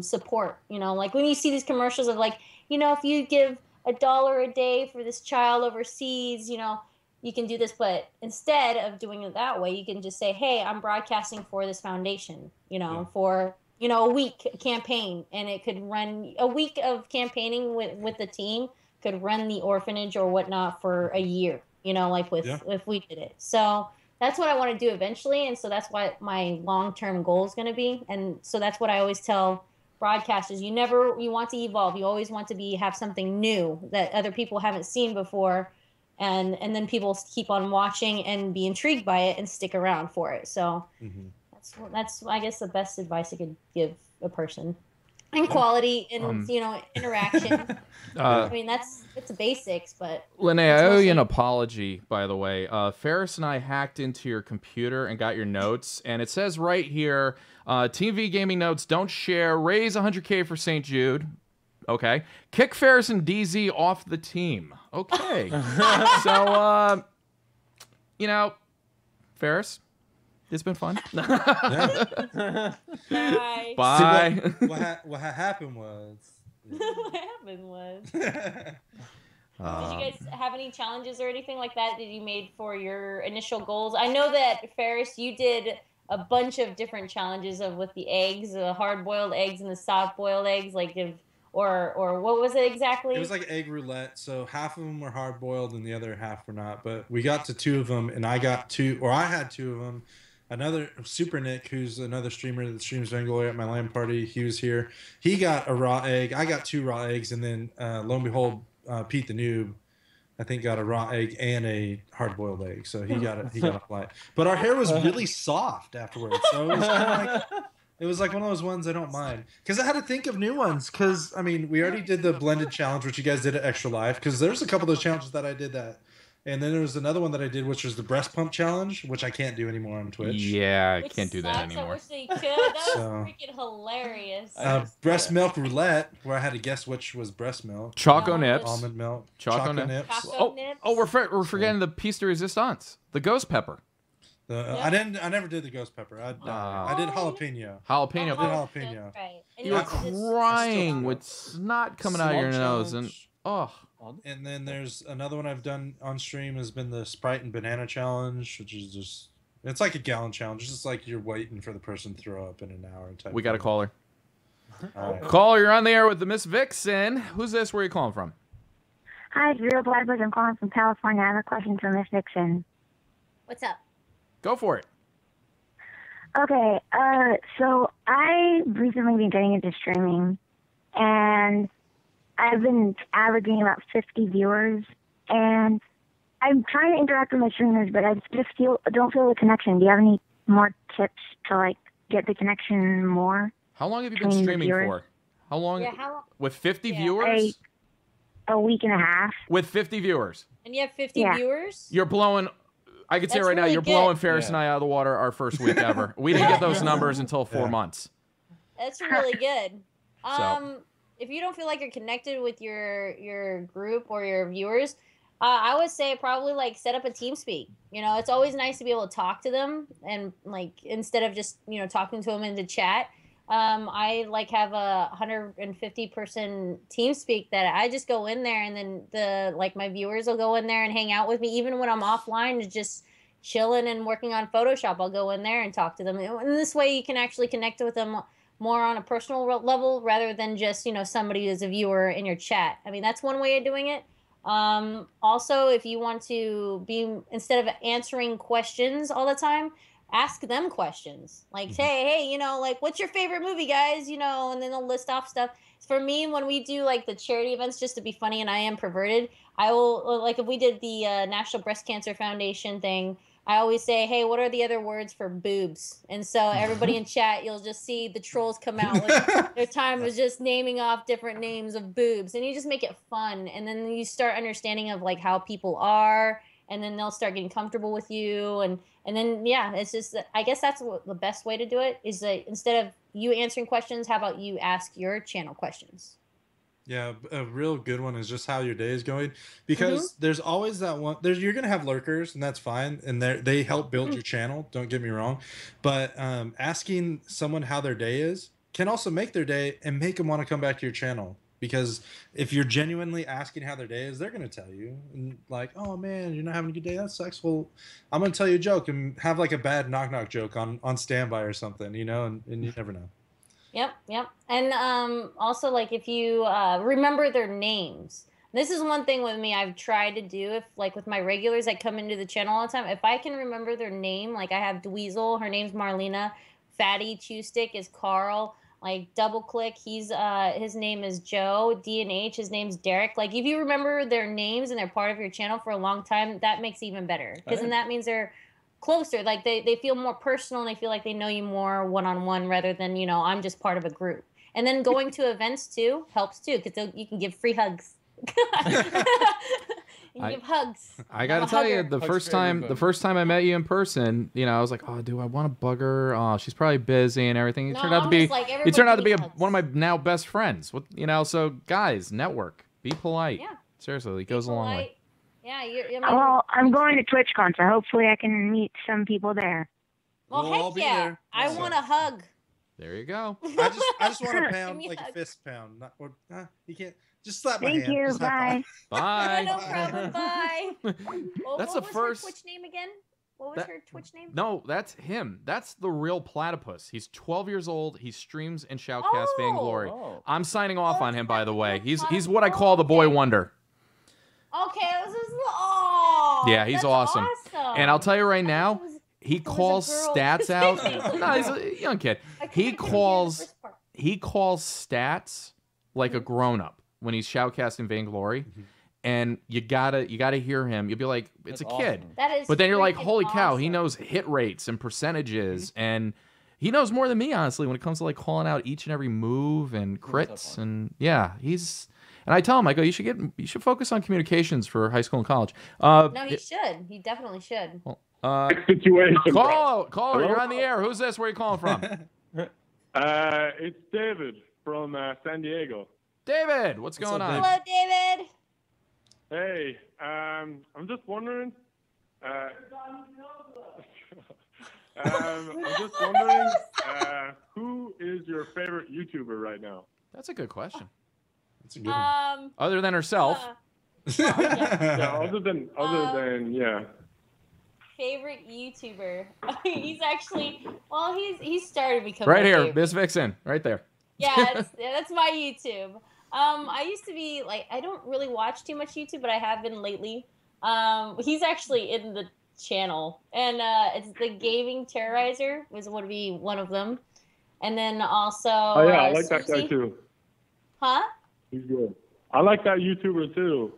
support. Like when you see these commercials of like, if you give $1 a day for this child overseas, you can do this. But instead of doing it that way, you can just say, hey, I'm broadcasting for this foundation, for a week campaign, and it could run a week of campaigning with the team, could run the orphanage or whatnot for a year, if we did it. So that's what I want to do eventually, and so that's what my long-term goal is going to be. And so that's what I always tell broadcasters: you want to evolve. You always want to have something new that other people haven't seen before, and then people keep on watching and be intrigued by it and stick around for it. So that's I guess the best advice I could give a person. And quality and interaction. I mean, it's the basics, but Lene, I owe you an apology, by the way. Ferris and I hacked into your computer and got your notes, and it says right here, Team V Gaming notes: don't share, raise 100K for St. Jude. Okay, kick Ferris and DZ off the team. Okay, so Ferris, it's been fun. Bye. Bye. See, what happened was. What happened was. Did you guys have any challenges or anything like that you made for your initial goals? I know that Ferris, you did a bunch of different challenges with the eggs, the hard-boiled eggs and the soft-boiled eggs, or what was it exactly? It was like egg roulette. So half of them were hard boiled and the other half were not. But we got to 2 of them, and I had 2 of them. Another Super Nick, who's another streamer that streams Vanglory at my LAN party, he was here. He got a raw egg. I got 2 raw eggs, and then lo and behold, Pete the Noob, I think, got a raw egg and a hard boiled egg. So he got a flight. But our hair was really soft afterwards. So it was kind of like. It was like one of those ones I don't mind. Because I had to think of new ones. Because, I mean, we already did the blended challenge, which you guys did at Extra Life. Because there's a couple of those challenges that I did that. And then there was another one that I did, which was the breast pump challenge, which I can't do anymore on Twitch. Yeah, I can't do that anymore. I wish they could. That was freaking hilarious. Breast milk roulette, where I had to guess which was breast milk. Choco Nips. Almond milk. Choco Nips. We're forgetting the piece de resistance. The ghost pepper. I never did the ghost pepper. I did jalapeno. Jalapeno. I did jalapeno. Right. You were crying with snot coming out of your nose, and And then there's another one I've done on stream has been the Sprite and banana challenge, which is just it's like a gallon challenge. It's just like you're waiting for the person to throw up in an hour. We got a caller. Right. Caller, you're on the air with the Miss Vixen. Who's this? Where are you calling from? Hi, it's Real Bloodbird. I'm calling from California. I have a question for Miss Vixen. What's up? Go for it. Okay, so I recently been getting into streaming, and I've been averaging about 50 viewers, and I'm trying to interact with my streamers, but I just don't feel the connection. Do you have any more tips to get the connection more? How long have you been streaming for? How long? Yeah, how long? With 50 viewers? A week and a half. With 50 viewers? And you have 50 viewers? You're blowing I can say That's right now, really you're good. blowing Ferris and I out of the water our first week ever. We didn't get those numbers until 4 months. That's really good. If you don't feel like you're connected with your group or your viewers, I would say probably like set up a TeamSpeak. You know, it's always nice to be able to talk to them and like instead of just talking to them in the chat. I like have a 150-person TeamSpeak that I just go in there and then my viewers will go in there and hang out with me even when I'm offline, just chilling and working on Photoshop. I'll go in there and talk to them. And this way you can actually connect with them more on a personal level rather than just, somebody who's a viewer in your chat. I mean, that's one way of doing it. Also, if you want to instead of answering questions all the time, ask them questions. Like, hey, like, what's your favorite movie, guys? And then they'll list off stuff. For me, when we do like the charity events, just to be funny, and I am perverted, I will, like if we did the National Breast Cancer Foundation thing, I always say, hey, what are the other words for boobs? And so everybody in chat, you'll just see the trolls come out with their time was just naming off different names of boobs. And you just make it fun. And then you start understanding of like how people are. And then they'll start getting comfortable with you. And then, yeah, it's just, I guess that's the best way to do it is that instead of you answering questions, how about you ask your channel questions? Yeah, a real good one is just how your day is going, because there's always that one. You're gonna have lurkers, and that's fine, and they help build your channel. Don't get me wrong, but asking someone how their day is can also make their day and make them want to come back to your channel. Because if you're genuinely asking how their day is, they're gonna tell you, and like, oh man, you're not having a good day. That sucks. Well, I'm gonna tell you a joke and have like a bad knock joke on standby or something, and you never know. Yep. And also, like, if you remember their names. This is one thing with me I've tried to do. If, like, with my regulars that come into the channel all the time, if I can remember their name, like, I have Dweezil, her name's Marlena. Fatty Chewstick is Carl. Like, Double Click, his name is Joe. DNH, his name's Derek. Like, if you remember their names and they're part of your channel for a long time, that makes it even better. Because then that means they're closer, like they feel more personal and they feel like they know you more one-on-one rather than I'm just part of a group. And then going to events too helps too, because you can give free hugs. Give hugs. I gotta tell you, the first time I met you in person, I was like, oh, do I want to bug her? Oh, she's probably busy and everything. You turned out to be one of my now best friends. So guys, network, be polite. Yeah. Seriously, it goes a long way. Yeah, well, I'm going to TwitchCon, so hopefully I can meet some people there. Well, heck yeah! I want a hug. There you go. I just want a pound, like a fist pound. You can't just slap my hand. Thank you. Bye. Bye. No problem. Bye. That's the first. What was her Twitch name again? What was her Twitch name? No, that's him. That's the real platypus. He's 12 years old. He streams in Shoutcast Vainglory. Oh. I'm signing off on him, by the way. He's what I call the boy wonder. Okay, this is yeah, he's awesome. And I'll tell you right now, he calls stats out. No, he's a young kid. He calls stats like a grown-up when he's shoutcasting Vainglory. And you gotta hear him. You'll be like, it's a kid. That is but then you're like, holy cow, awesome. he knows hit rates and percentages, and he knows more than me, honestly, when it comes to like calling out each and every move and crits. And yeah, and I tell him, I go, you should focus on communications for high school and college. No, he should. He definitely should. Well, situation. Caller, you're on the air. Who's this? Where are you calling from? It's David from San Diego. David, what's going on? Hello, David. Hey, I'm just wondering. Who is your favorite YouTuber right now? That's a good question. That's a good one. Other than herself. Yeah, other than yeah. Favorite YouTuber. He's actually he's started becoming right here, favorite. Miss Vixen, right there. Yeah, that's my YouTube. I used to be like, I don't really watch too much YouTube, but I have been lately. He's actually in the channel, and it's the Gaming Terrorizer would be one of them, and then also. Oh yeah, I like that guy too. Huh? He's good. I like that YouTuber too.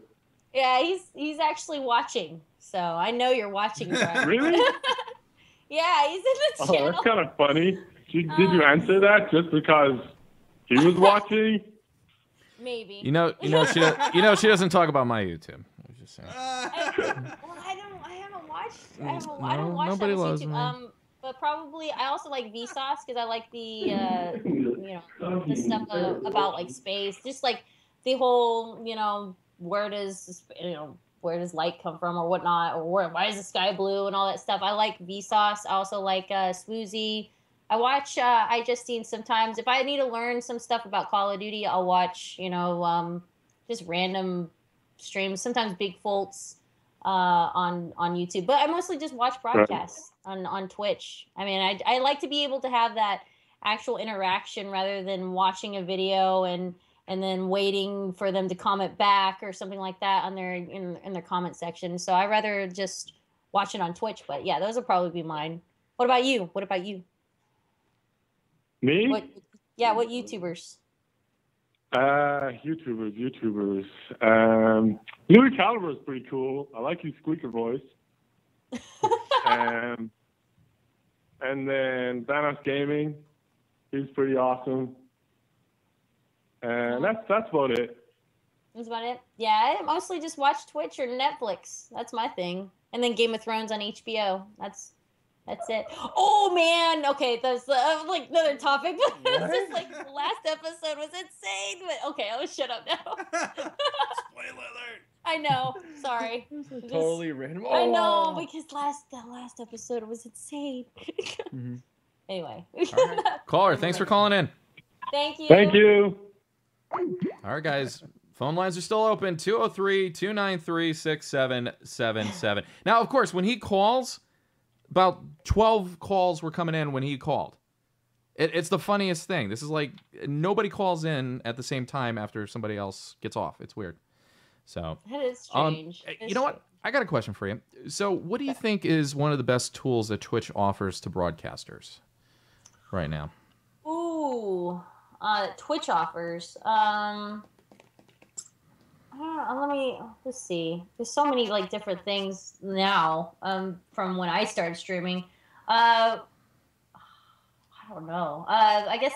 Yeah, he's actually watching, so I know you're watching. Brian. Really? Yeah, he's in the channel. Oh, that's kind of funny. Did you answer that just because he was watching? Maybe. She doesn't talk about my YouTube. I'm just saying. I haven't watched I don't watch nobody that much loves YouTube. me. But probably I also like Vsauce because I like the the stuff about like space, just like the whole where does light come from or whatnot, or why is the sky blue and all that stuff. I like Vsauce. I also like Swoozy. I watch I Just Seen sometimes. If I need to learn some stuff about Call of Duty, I'll watch just random streams. Sometimes Big Foltz on YouTube, but I mostly just watch broadcasts on Twitch. I mean, I like to be able to have that actual interaction rather than watching a video and then waiting for them to comment back or something like that on their in their comment section. So I rather just watch it on Twitch. But yeah, those will probably be mine. What about you? Me? What YouTubers? YouTubers. Louis Caliber is pretty cool. I like his squeaker voice. And then Thanos Gaming, he's pretty awesome. And that's about it. That's about it. Yeah, I mostly just watch Twitch or Netflix. That's my thing. And then Game of Thrones on HBO. That's it. Oh man, okay, that's like another topic. But it's just like the last episode was insane. But okay, I'll shut up now. Spoiler alert. I know. Sorry. Totally random. I know because the last episode was insane. Anyway. All right. Caller, thanks for calling in. Thank you. Thank you. All right, guys. Phone lines are still open. 203-293-6777. Now, of course, when he calls, about 12 calls were coming in when he called. It's the funniest thing. This is like nobody calls in at the same time after somebody else gets off. It's weird. So That is strange. you know what? I got a question for you. So what do you think is one of the best tools that Twitch offers to broadcasters right now? Ooh, Twitch offers. Let's see. There's so many like different things now. From when I started streaming. I don't know. I guess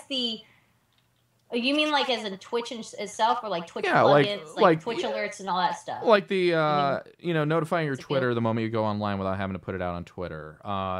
you mean like as in Twitch itself, or like Twitch plugins, like Twitch alerts and all that stuff? Like the notifying your Twitter the moment you go online without having to put it out on Twitter.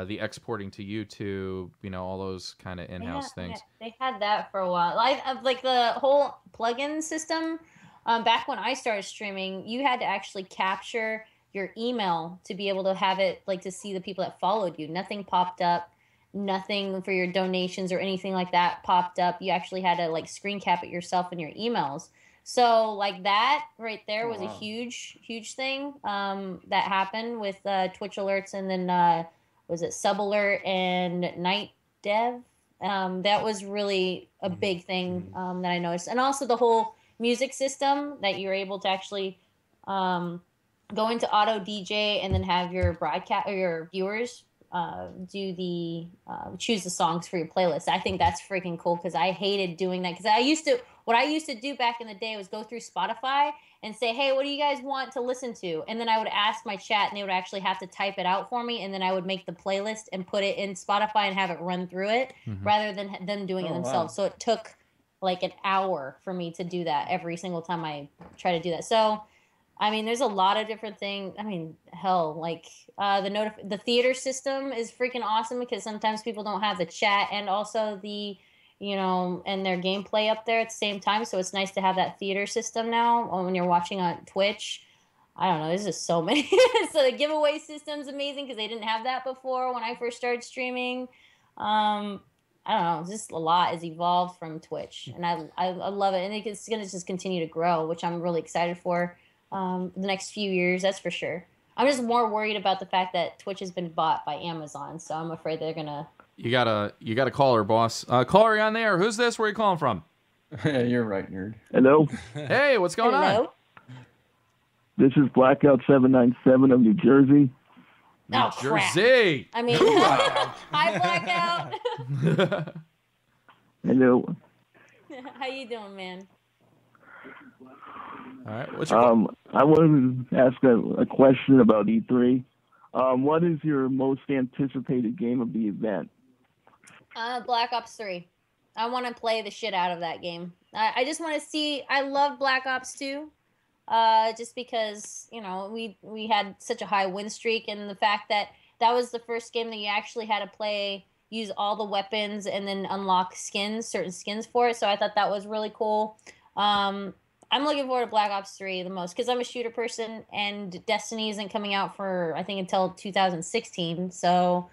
The exporting to YouTube, all those kind of in-house things. They had that for a while. Like the whole plugin system. Back when I started streaming, you had to actually capture your email to be able to have it, like to see the people that followed you. Nothing popped up. Nothing for your donations or anything like that popped up. You actually had to like screen cap it yourself in your emails. So like that right there was a huge thing that happened with Twitch alerts, and then was it Sub Alert and Night Dev? That was really a big thing that I noticed, and also the whole music system that you're able to actually go into auto DJ and then have your broadcast or your viewers choose the songs for your playlist. I think that's freaking cool because I hated doing that. Because what I used to do back in the day was go through Spotify and say, hey, what do you guys want to listen to? And then I would ask my chat and they would actually have to type it out for me. And then I would make the playlist and put it in Spotify and have it run through it rather than them doing it themselves. Wow. So it took like an hour for me to do that every single time I try to do that. So I mean, there's a lot of different things. I mean, hell, like the theater system is freaking awesome because sometimes people don't have the chat and also the, and their gameplay up there at the same time. So it's nice to have that theater system now when you're watching on Twitch. I don't know. There's just so many. So the giveaway system's amazing because they didn't have that before when I first started streaming. I don't know. Just a lot has evolved from Twitch, and I love it, and it's going to just continue to grow, which I'm really excited for. The next few years, that's for sure. I'm just more worried about the fact that Twitch has been bought by Amazon, so I'm afraid they're gonna. You gotta call her, boss. Caller, you on there? Who's this? Where are you calling from? You're right, nerd. Hello. Hey, what's going on? This is Blackout 797 of New Jersey. New Jersey. I mean, hi Blackout. Hello. How you doing, man? All right. I wanted to ask a question about E3. What is your most anticipated game of the event? Black Ops 3. I want to play the shit out of that game. I just want to see. I love Black Ops 2. just because we had such a high win streak, and the fact that that was the first game that you actually had to use all the weapons and then unlock certain skins for it. So I thought that was really cool. I'm looking forward to Black Ops 3 the most because I'm a shooter person, and Destiny isn't coming out for, I think, until 2016. So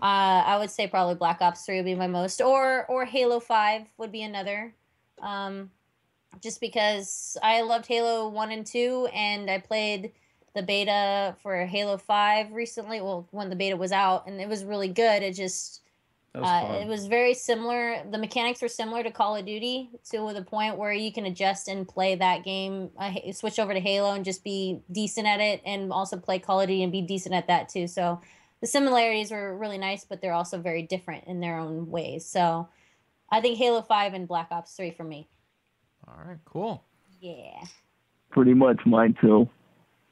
I would say probably Black Ops 3 would be my most, or Halo 5 would be another. Just because I loved Halo 1 and 2, and I played the beta for Halo 5 recently, well, when the beta was out, and it was really good. It just... it was very similar. The mechanics were similar to Call of Duty to the point where you can adjust and play that game, switch over to Halo and just be decent at it, and also play Call of Duty and be decent at that too. So the similarities were really nice, but they're also very different in their own ways. So I think Halo 5 and Black Ops 3 for me. All right, cool. Yeah. Pretty much mine too.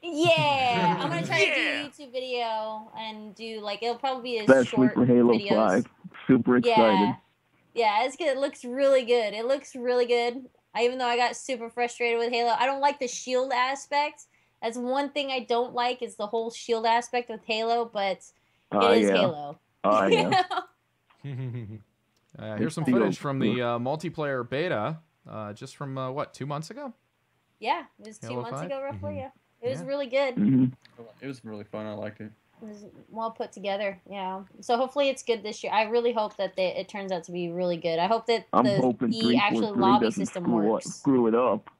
Yeah, I'm gonna try to do a YouTube video and do it'll probably be a Especially short for Halo videos. 5. Super excited. Yeah, it's good. It looks really good. It looks really good. Even though I got super frustrated with Halo, I don't like the shield aspect. That's one thing I don't like, is the whole shield aspect with Halo, but it is Halo. Oh, yeah. Here's some footage from the multiplayer beta, just from, 2 months ago? Yeah, it was 2 Halo months 5? ago, roughly, yeah. It was Yeah. really good. It was really fun. I liked it. It was well put together, yeah. So hopefully it's good this year. I really hope that it turns out to be really good. I hope that I'm hoping the actual 343 lobby doesn't system screw works. it up.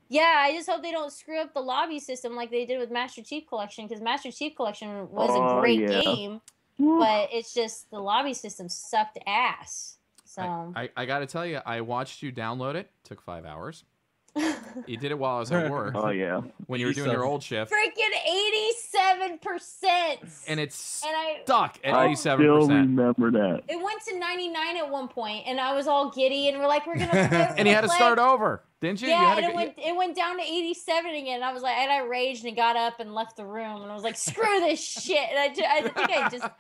Yeah, I just hope they don't screw up the lobby system like they did with Master Chief Collection, because Master Chief Collection was a great game, but it's just the lobby system sucked ass. So I got to tell you, I watched you download it. Took 5 hours. You did it while I was at work. Oh, yeah. When you were doing your old shift. freaking 87%. And it's And I stuck at I 87%. still remember that. It went to 99 at one point, and I was all giddy, and we're like, we're gonna play. And you had to start over, didn't you? Yeah, you had and it went down to 87 again. And I was like, and I raged and got up and left the room, and I was like, screw this shit. And I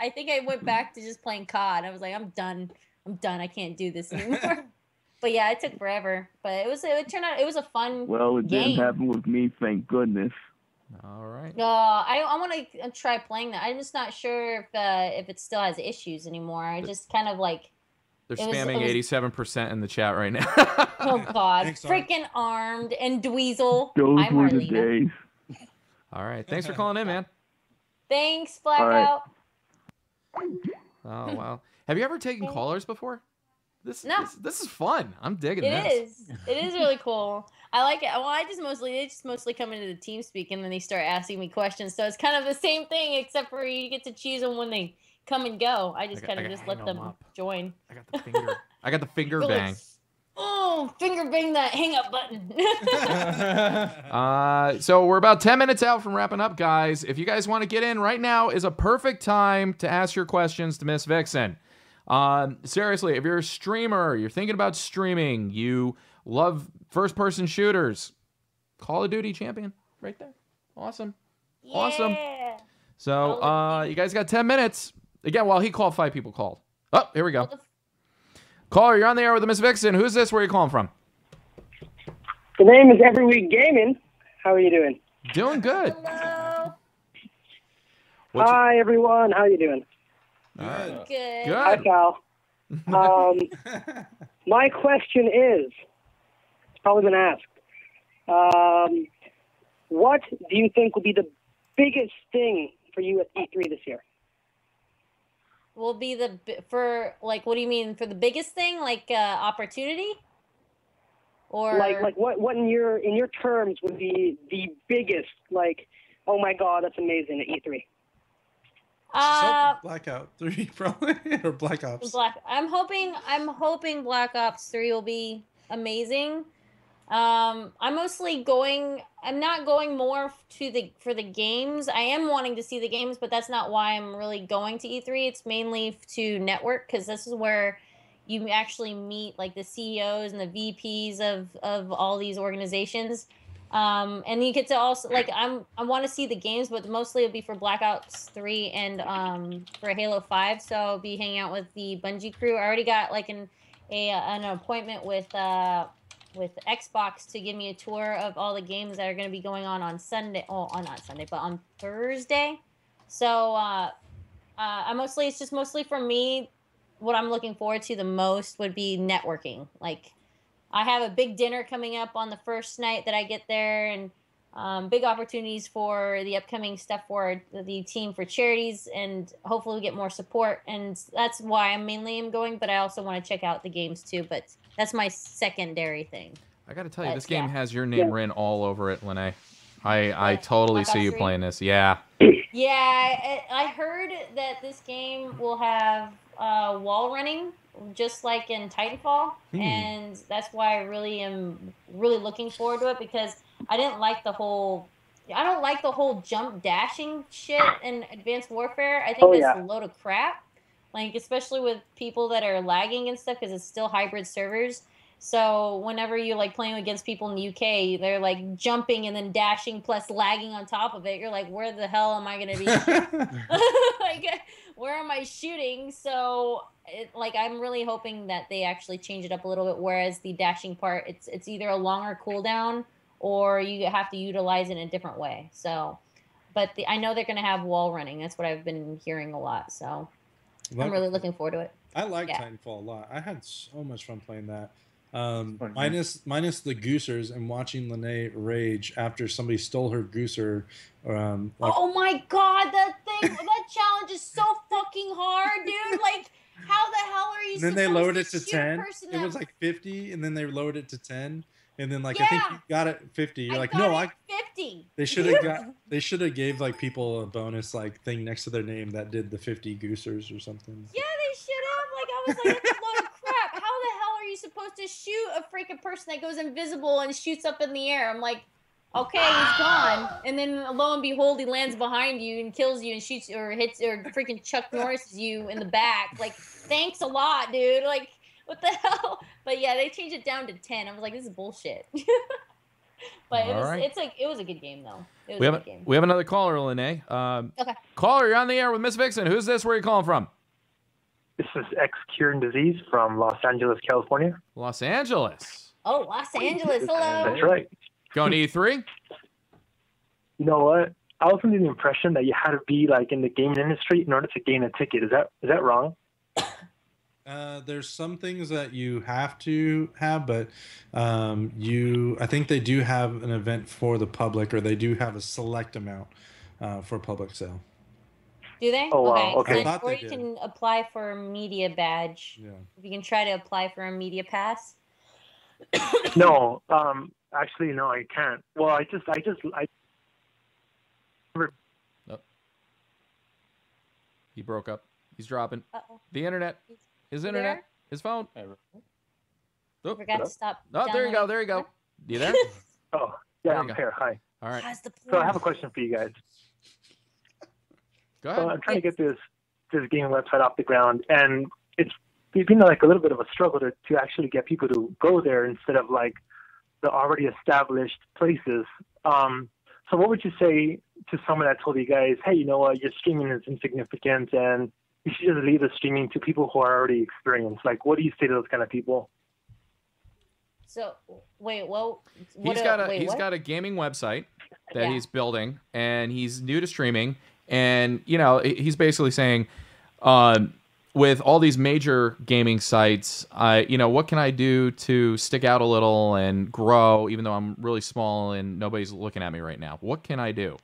think I went back to just playing COD. I was like, I'm done. I can't do this anymore. But yeah, it took forever. But it turned out it was a fun Well, it game. didn't happen with me, thank goodness. All right. I want to try playing that. I'm just not sure if it still has issues anymore. I just kind of like. They're spamming 87% in the chat right now. Oh God! Freaking Armed and Dweezil. Those I'm were the Marlena. days. All right. Thanks for calling in, man. Thanks, Blackout. Oh, wow. Have you ever taken callers before? This is fun. I'm digging It this. is. It is really cool. I like it. Well, they just mostly come into the team speak, and then they start asking me questions. So it's kind of the same thing, except for you get to choose them when they come and go. I just kind of just let them join. I got the finger bang. Oh, finger bang that hang up button. So we're about 10 minutes out from wrapping up, guys. If you guys want to get in, right now is a perfect time to ask your questions to Miss Vixen. Seriously, if you're a streamer, you're thinking about streaming, you love first-person shooters, Call of Duty champion right there. Awesome. Awesome. So you guys got 10 minutes. Again, while he called, 5 people called. Oh, here we go. Caller, you're on the air with the Miss Vixen. Who's this? Where are you calling from? The name is Every Week Gaming. How are you doing? Doing good. Hello. Hi, everyone. How you doing? Good. Hi, Cal. My question is, it's probably been asked, what do you think will be the biggest thing for you at E3 this year? Will be what do you mean for the biggest thing, opportunity, or like what in your terms would be the biggest, oh my God, that's amazing at E3? Blackout 3 probably, or Black Ops. I'm hoping Black Ops 3 will be amazing. I'm not going more for the games. I am wanting to see the games, but that's not why I'm really going to E3. It's mainly to network, because this is where you actually meet the CEOs and the VPs of all these organizations. And you get to also I want to see the games, but mostly it'll be for Black Ops 3 and for Halo 5. So I'll be hanging out with the Bungie crew. I already got an appointment with with Xbox to give me a tour of all the games that are going to be going on Sunday. Oh, not Sunday, but on Thursday. So it's just mostly for me. What I'm looking forward to the most would be networking. Like, I have a big dinner coming up on the first night that I get there, and big opportunities for the upcoming stuff for the team for charities, and hopefully we get more support. And that's why I mainly am going, but I also want to check out the games too. But that's my secondary thing. I got to tell you, this game has your name written all over it, Lene. I totally see you playing this. Yeah. Yeah, I heard that this game will have wall running, just like in Titanfall, and that's why I really am looking forward to it, because I don't like the whole jump dashing shit in Advanced Warfare. I think that's a load of crap. Like, especially with people that are lagging and stuff, because it's still hybrid servers. So whenever you're like playing against people in the UK, they're like jumping and then dashing plus lagging on top of it. You're like, where the hell am I gonna be? Like, where am I shooting? So I'm really hoping that they actually change it up a little bit. Whereas the dashing part, it's either a longer cooldown or you have to utilize it in a different way. So, but I know they're gonna have wall running. That's what I've been hearing a lot. So I'm really looking forward to it. I like Titanfall a lot. I had so much fun playing that. Minus the goosers and watching Lene rage after somebody stole her gooser. Oh my god, that challenge is so fucking hard, dude. Like, how the hell are you and then supposed they lowered to it to shoot 10. a person It was like 50, and then they lowered it to 10. And then I think you got it 50. You're like, no, 50. They should have gave like people a bonus like thing next to their name that did the 50 goosers or something. Yeah, they should have. Like, I was like, that's a load of crap. How the hell are you supposed to shoot a freaking person that goes invisible and shoots up in the air? I'm like, okay, he's gone. And then lo and behold, he lands behind you and kills you and shoots or hits or freaking Chuck Norrises you in the back. Like, thanks a lot, dude. Like, what the hell? But yeah, they changed it down to 10. I was like, this is bullshit. But it was a good game though. It was a good game. We have another caller, Lene. Okay. Caller, you're on the air with Miss Vixen. Who's this? Where are you calling from? This is X Curing Disease from Los Angeles, California. Los Angeles. Oh, Los Angeles. Hello. That's right. Going to E3? You know what? I was under the impression that you had to be like in the gaming industry in order to gain a ticket. Is that wrong? There's some things that you have to have, but I think they do have an event for the public, or they do have a select amount for public sale. Do they? Oh, wow. Okay. Or you can apply for a media badge. Yeah. You can try to apply for a media pass. No, actually, no, I can't. Well, I Nope. He broke up. He's dropping. Uh-oh. The internet. His internet. His phone. Oh, forgot to stop. Oh, there you go. There you go. You there? Oh, yeah, I'm here. Hi. All right. So I have a question for you guys. Go ahead. So I'm trying to get this gaming website off the ground, and it's been like a little bit of a struggle to actually get people to go there instead of like the already established places. So what would you say to someone that told you guys, hey, you know what, your streaming is insignificant and you should just leave the streaming to people who are already experienced? Like, what do you say to those kind of people? So, wait, well, he's got a gaming website that he's building, and he's new to streaming, and he's basically saying, with all these major gaming sites, what can I do to stick out a little and grow, even though I'm really small and nobody's looking at me right now? What can I do?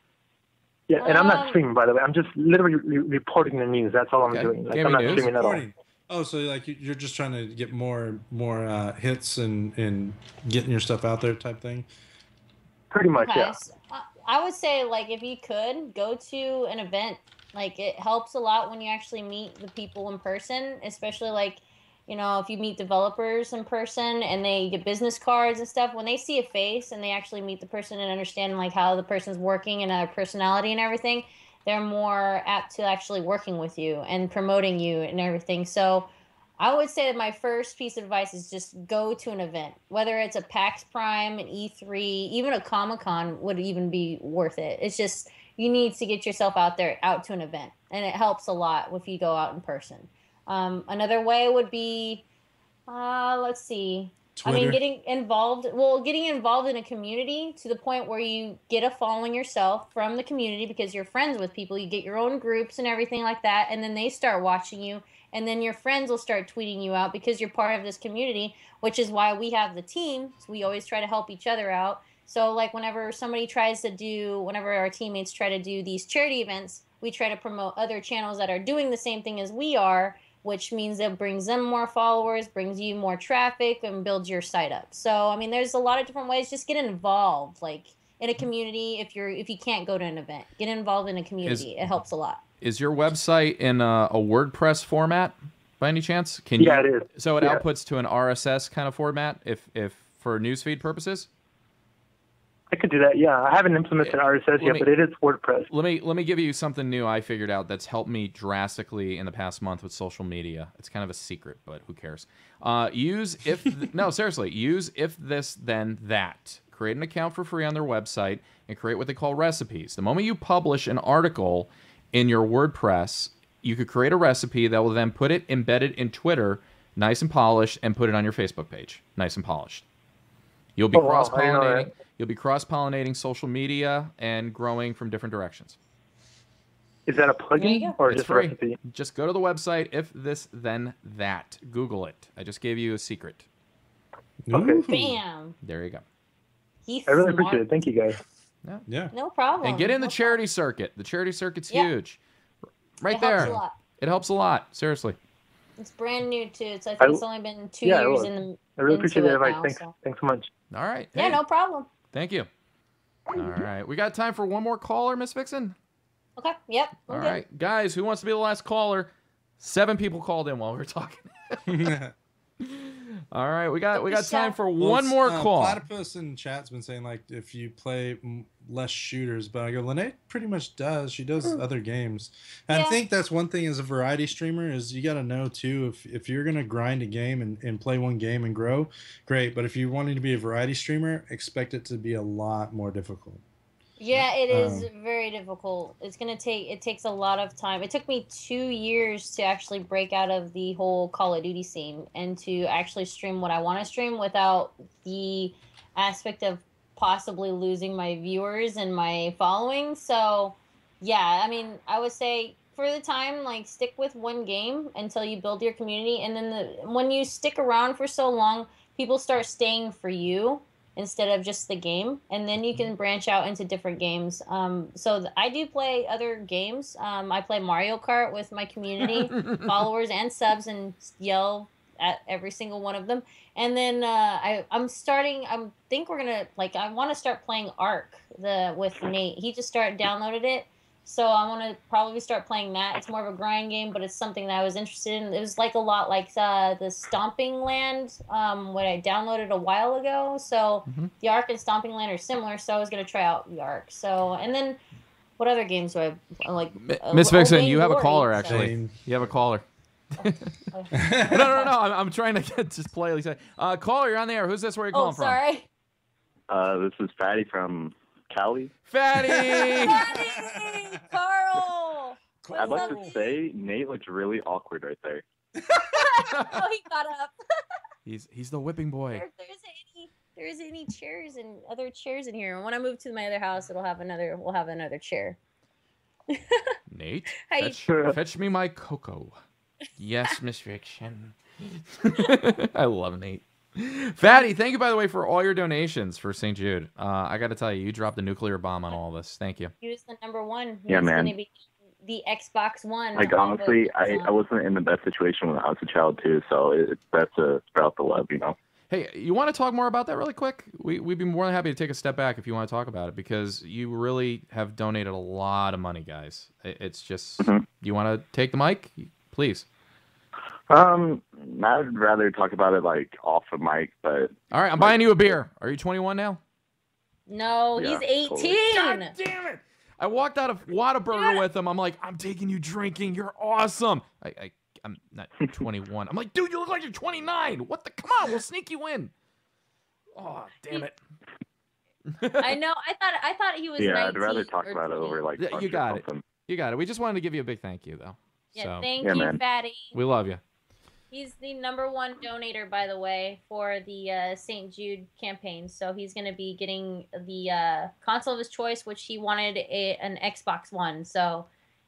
Yeah, and I'm not streaming, by the way. I'm just literally reporting the news. That's all I'm doing. Like, I'm not streaming at all. Oh, so like you're just trying to get more hits and getting your stuff out there type thing? Pretty much, yeah. So, I would say, like, if you could, go to an event. Like, it helps a lot when you actually meet the people in person, especially, like, if you meet developers in person and they get business cards and stuff. When they see a face and they actually meet the person and understand, like, how the person's working and their personality and everything, they're more apt to actually working with you and promoting you and everything. So I would say that my first piece of advice is just go to an event, whether it's a PAX Prime, an E3, even a Comic-Con would even be worth it. It's just, you need to get yourself out to an event, and it helps a lot if you go out in person. Another way would be, let's see, Twitter. I mean, getting involved in a community to the point where you get a following yourself from the community because you're friends with people. You get your own groups and everything like that, and then they start watching you, and then your friends will start tweeting you out because you're part of this community, which is why we have the team. So we always try to help each other out. So like whenever our teammates try to do these charity events, we try to promote other channels that are doing the same thing as we are, which means it brings them more followers, brings you more traffic, and builds your site up. So, I mean, there's a lot of different ways. Just get involved, like in a community. If you can't go to an event, get involved in a community. It helps a lot. Is your website in a WordPress format by any chance? Yeah, it is. So it Yeah. outputs to an RSS kind of format, if for newsfeed purposes. I could do that. Yeah, I haven't implemented RSS yet, but it is WordPress. Let me give you something new I figured out that's helped me drastically in the past month with social media. It's kind of a secret, but who cares? Use if this then that. Create an account for free on their website and create what they call recipes. The moment you publish an article in your WordPress, you could create a recipe that will then put it embedded in Twitter, nice and polished, and put it on your Facebook page, nice and polished. You'll be cross-pollinating. You'll be cross-pollinating social media and growing from different directions. Is that a plugin or It's just a free. recipe? Just go to the website, if this then that. Google it. I just gave you a secret. Okay. Bam. There you go. He's I really smart. appreciate it. Thank you, guys. Yeah. No problem. And get in the charity circuit. The charity circuit's Yeah. huge. Right It there. helps a lot. It helps a lot. Seriously. It's brand new too. So I think it's only been 2 yeah, years well, in the. I really appreciate into the it advice. now, Thanks. so. Thanks so much. All right. Yeah, Hey, no problem. thank you. All right. We got time for one more caller, Miss Vixen? Okay. Yep. All Okay. right. Guys, who wants to be the last caller? 7 people called in while we were talking. All right. We got time for one more call. Platypus in chat's been saying like if you play less shooters, but I go, Lene pretty much does. She does other games, and I think that's one thing as a variety streamer is you got to know too if you're gonna grind a game and play one game and grow, great. But if you're wanting to be a variety streamer, expect it to be a lot more difficult. Yeah, it is very difficult. It takes a lot of time. It took me 2 years to actually break out of the whole Call of Duty scene and to actually stream what I want to stream without the aspect of possibly losing my viewers and my following. So, yeah, I mean, I would say for the time, like stick with one game until you build your community, and then when you stick around for so long, people start staying for you instead of just the game, and then you can branch out into different games. I do play other games. I play Mario Kart with my community followers and subs and yell at every single one of them. And then I want to start playing Ark with Nate. He just downloaded it. So I want to probably start playing that. It's more of a grind game, but it's something that I was interested in. It was like a lot like the Stomping Land, what I downloaded a while ago. So the Ark and Stomping Land are similar, so I was going to try out the Ark. So, and then what other games do I like? Miss Vixen, you have a Glory, caller, so- actually. You have a caller. No. I'm trying to just play. Caller, you're on the air. Who's this? Where are you calling from? sorry. This is Fatty from Cali. Fatty! Fatty! Carl! I'd like to say Nate looks really awkward right there. Oh, he got up. He's the whipping boy. There isn't any chairs and other chairs in here. And when I move to my other house, we'll have another chair. Nate, Hi. fetch me my cocoa. Yes, Miss Fiction. I love Nate. Fatty, thank you, by the way, for all your donations for St. Jude. I got to tell you, you dropped the nuclear bomb on all this. Thank you. He was the number one. Yeah, He's man. Gonna be the Xbox One. Like, honestly, I wasn't in the best situation when I was a child, too, so it's best to sprout the love, you know? Hey, you want to talk more about that really quick? We'd be more than happy to take a step back if you want to talk about it, because you really have donated a lot of money, guys. It's just, you want to take the mic? Please. I'd rather talk about it, like, off the mic, but... All right, I'm buying you a beer. Are you 21 now? No, Yeah, he's 18. totally. God damn it! I walked out of Whataburger with him. I'm like, I'm taking you drinking. You're awesome. I'm not 21. I'm like, dude, you look like you're 29. What the? Come on, we'll sneak you in. Oh, damn it. I know. I thought he was. Yeah, 19 I'd rather talk or about it 20. over, like, Yeah, lunch you or got it. something. You got it. We just wanted to give you a big thank you, though. Yeah, So, thank Yeah, you, man. Fatty. we love you. He's the #1 donator, by the way, for the St. Jude campaign. So he's going to be getting the console of his choice, which he wanted an Xbox One. So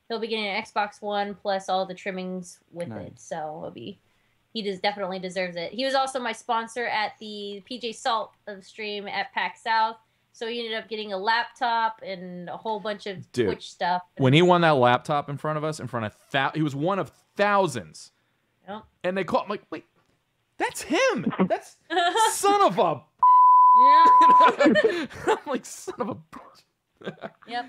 he'll be getting an Xbox One plus all the trimmings with it. So he definitely deserves it. He was also my sponsor at the PJ Salt stream at PAX South. So he ended up getting a laptop and a whole bunch of Twitch stuff. When he won that laptop in front of us, he was one of thousands. Yep. And they called him like, wait, that's him. That's son of a. Yeah. I'm like, son of a. Yep.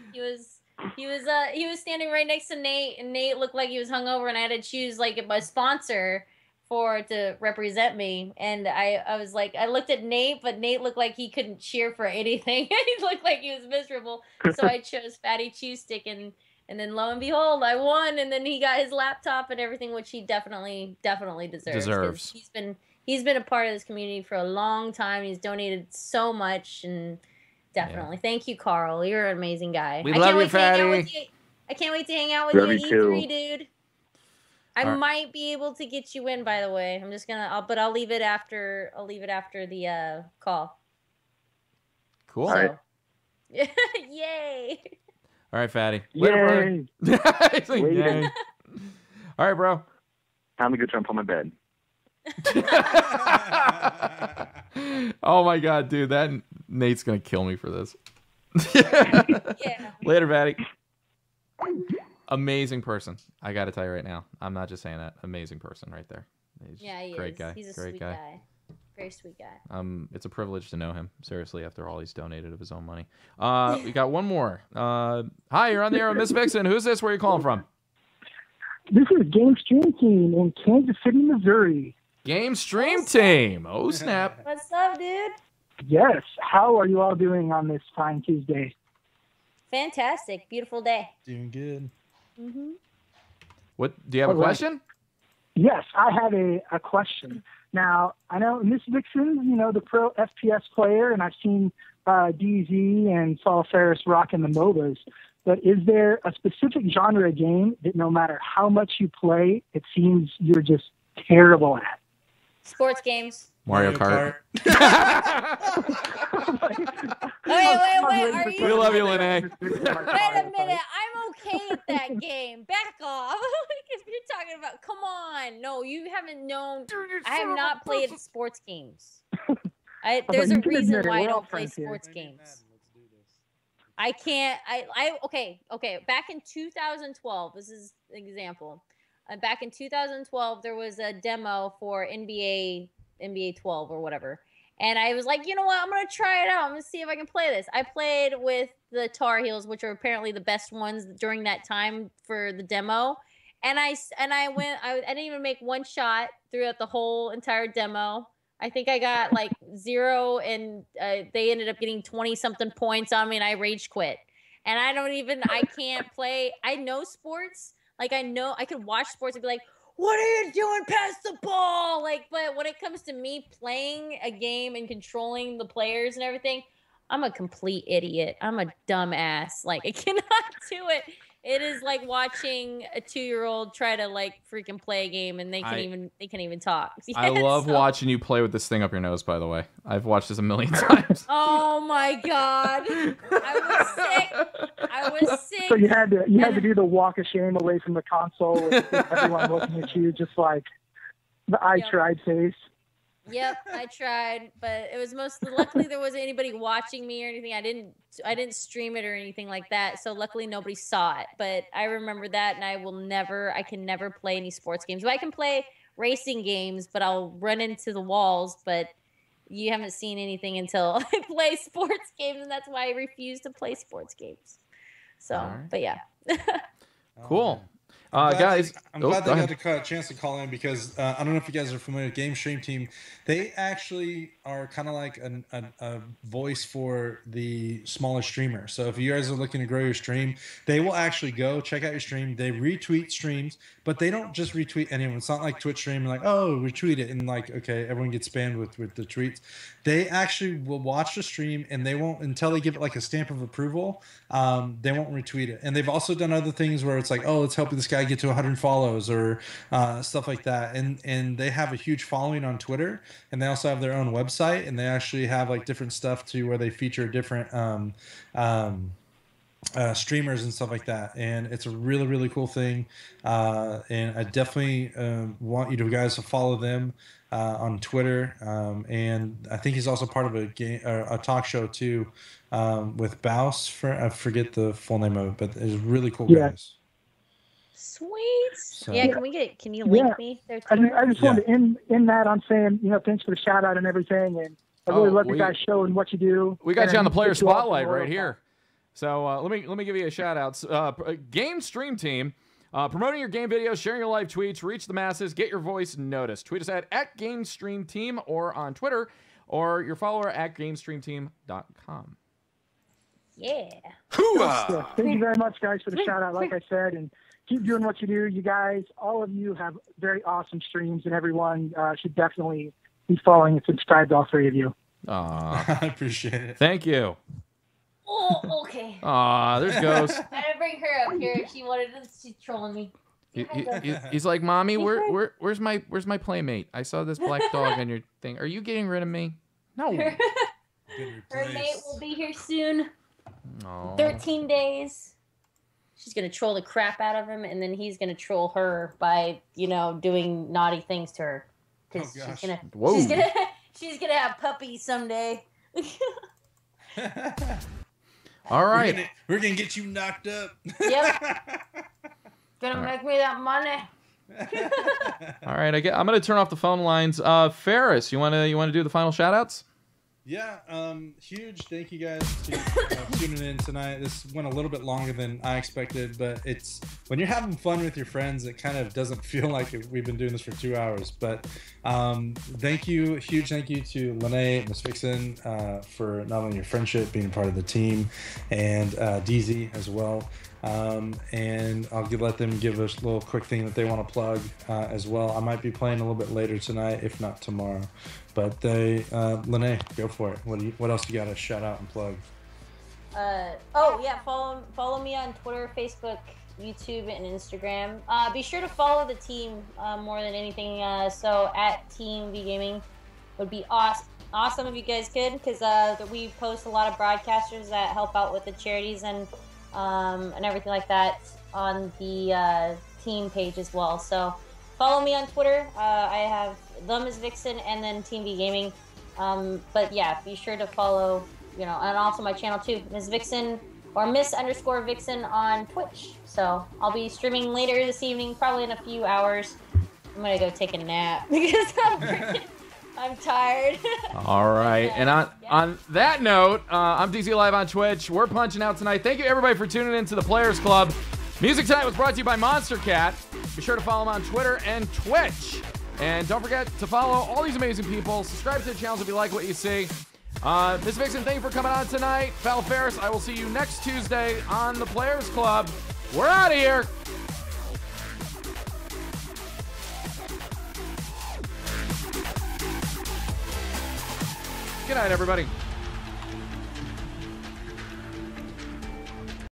He was standing right next to Nate, and Nate looked like he was hungover, and I had to choose like my sponsor to represent me. And I was like, I looked at Nate, but Nate looked like he couldn't cheer for anything. He looked like he was miserable. So I chose Fatty Chew Stick, and then lo and behold, I won, and then he got his laptop and everything, which he definitely deserves. He's been a part of this community for a long time. He's donated so much, and definitely thank you, Carl. You're an amazing guy. We love you, Fatty. I can't wait to hang out with you at E3, dude. I right. might be able to get you in, by the way. I'm just gonna, but I'll leave it after. The call. Cool. So. Yay! All right, Fatty. Later, brother. He's like, yay. All right, bro. Time to go jump on my bed. Oh my God, dude! That Nate's gonna kill me for this. Yeah. Later, Fatty. Amazing person. I got to tell you right now. I'm not just saying that. Amazing person right there. He's he great is. guy. He's a great sweet guy. Very sweet guy. It's a privilege to know him. Seriously, after all he's donated of his own money. We got one more. Hi, you're on the air with Miss Vixen. Who's this? Where are you calling from? This is Game Stream Team in Kansas City, Missouri. Game Stream Team. Oh, snap. What's up, dude? Yes. How are you all doing on this fine Tuesday? Fantastic. Beautiful day. Doing good. Mm-hmm. What? Do you have a question? Yes, I have a question. Now, I know Miss Vixen, the pro FPS player, and I've seen DZ and Saul Ferris rocking the MOBAs. But is there a specific genre of game that no matter how much you play, it seems you're just terrible at? Sports games. Mario Kart. Wait. Are you? We love you, Lene. Wait a minute. I'm okay at that game. Back off. If you're talking about, come on. No, you haven't known. I have not played sports games. There's a reason why I don't play sports games. I can't. Okay. Back in 2012, this is an example. Back in 2012, there was a demo for NBA 12 or whatever. And I was like, you know what? I'm going to try it out. I'm going to see if I can play this. I played with the Tar Heels, which are apparently the best ones during that time for the demo. And I didn't even make one shot throughout the whole entire demo. I think I got like 0, and they ended up getting 20-something points on me, and I rage quit. And I can't play. I know sports. Like, I could watch sports and be like, what are you doing? Pass the ball. But when it comes to me playing a game and controlling the players and everything, I'm a complete idiot. I'm a dumbass. I cannot do it. It is like watching a 2-year-old try to freaking play a game, and they can't even talk. I love watching you play with this thing up your nose, by the way. I've watched this a million times. Oh my God. I was sick. So you had to do the walk of shame away from the console with everyone looking at you, just like the I tried face. Yep, I tried, but it was luckily there wasn't anybody watching me or anything. I didn't stream it or anything like that, so luckily nobody saw it. But I remember that, and I can never play any sports games. But I can play racing games, but I'll run into the walls. But you haven't seen anything until I play sports games, and that's why I refuse to play sports games. So, right. But yeah. Cool. Guys, I'm glad they ahead. got a chance to call in because I don't know if you guys are familiar with Game Stream Team. They actually are kind of like a voice for the smaller streamer. So if you guys are looking to grow your stream, they will actually go check out your stream. They retweet streams, but they don't just retweet anyone. It's not like Twitch stream, retweet it, and okay, everyone gets spammed with the tweets. They actually will watch the stream, and they won't, until they give it a stamp of approval, they won't retweet it. And they've also done other things where it's let's help could this guy get to 100 follows or stuff like that. And they have a huge following on Twitter, and they also have their own website, and they actually have like different stuff too where they feature different streamers and stuff like that, and it's a really, really cool thing. And I definitely want you guys to follow them on Twitter. And I think he's also part of a talk show too, with Baus. I forget the full name of it, but it's really cool guys. Sweet. So- Yeah, can you link me there too? I just wanted to end that on saying, thanks for the shout out and everything, and I really love your guys' show and what you do. We got you on the player Thank you all for spotlight the right work. here. So let me give you a shout out. Game Stream Team, promoting your game videos, sharing your live tweets, reach the masses, get your voice noticed. Tweet us at Game Stream Team or on Twitter, or your follower at GameStreamTeam.com. Yeah. Yeah, thank you very much, guys, for the shout out. Like I said, and keep doing what you do. You guys, all of you, have very awesome streams, and everyone should definitely be following and subscribe to all three of you. Aw. I appreciate it. Thank you. Oh, okay. Aw, there's Ghost. I had to bring her up here. She's trolling me. He's like, Mommy, where's my playmate? I saw this black dog on your thing. Are you getting rid of me? No. Her mate will be here soon. Aw. 13 days. She's gonna troll the crap out of him, and then he's gonna troll her by, doing naughty things to her. Because she's gonna have puppies someday. All right. We're gonna get you knocked up. Yep. Gonna make me that money. All right. I'm gonna turn off the phone lines. Ferris, you wanna do the final shout outs? Yeah, huge thank you guys to tuning in tonight. This went a little bit longer than I expected, but it's when you're having fun with your friends, it kind of doesn't feel like we've been doing this for 2 hours. But huge thank you to Lene, Miss Vixen, for not only your friendship, being part of the team, and DZ as well. And I'll let them give us a little quick thing that they want to plug as well. I might be playing a little bit later tonight, if not tomorrow. But Lene, go for it. What else do you got to shout out and plug? Follow me on Twitter, Facebook, YouTube, and Instagram. Be sure to follow the team more than anything. So at Team V Gaming would be awesome if you guys could, because we post a lot of broadcasters that help out with the charities and everything like that on the team page as well. So follow me on Twitter. I have them as Vixen and then Team V Gaming. But yeah, be sure to follow, and also my channel too, Ms. Vixen or Miss_Vixen on Twitch. So I'll be streaming later this evening, probably in a few hours. I'm gonna go take a nap because I'm tired. All right. And on that note, I'm DZ Live on Twitch. We're punching out tonight. Thank you, everybody, for tuning into the Players Club. Music tonight was brought to you by Monster Cat. Be sure to follow them on Twitter and Twitch. And don't forget to follow all these amazing people. Subscribe to the channels if you like what you see. Ms. Vixen, thank you for coming on tonight. Val Ferris, I will see you next Tuesday on the Players Club. We're out of here. Good night, everybody.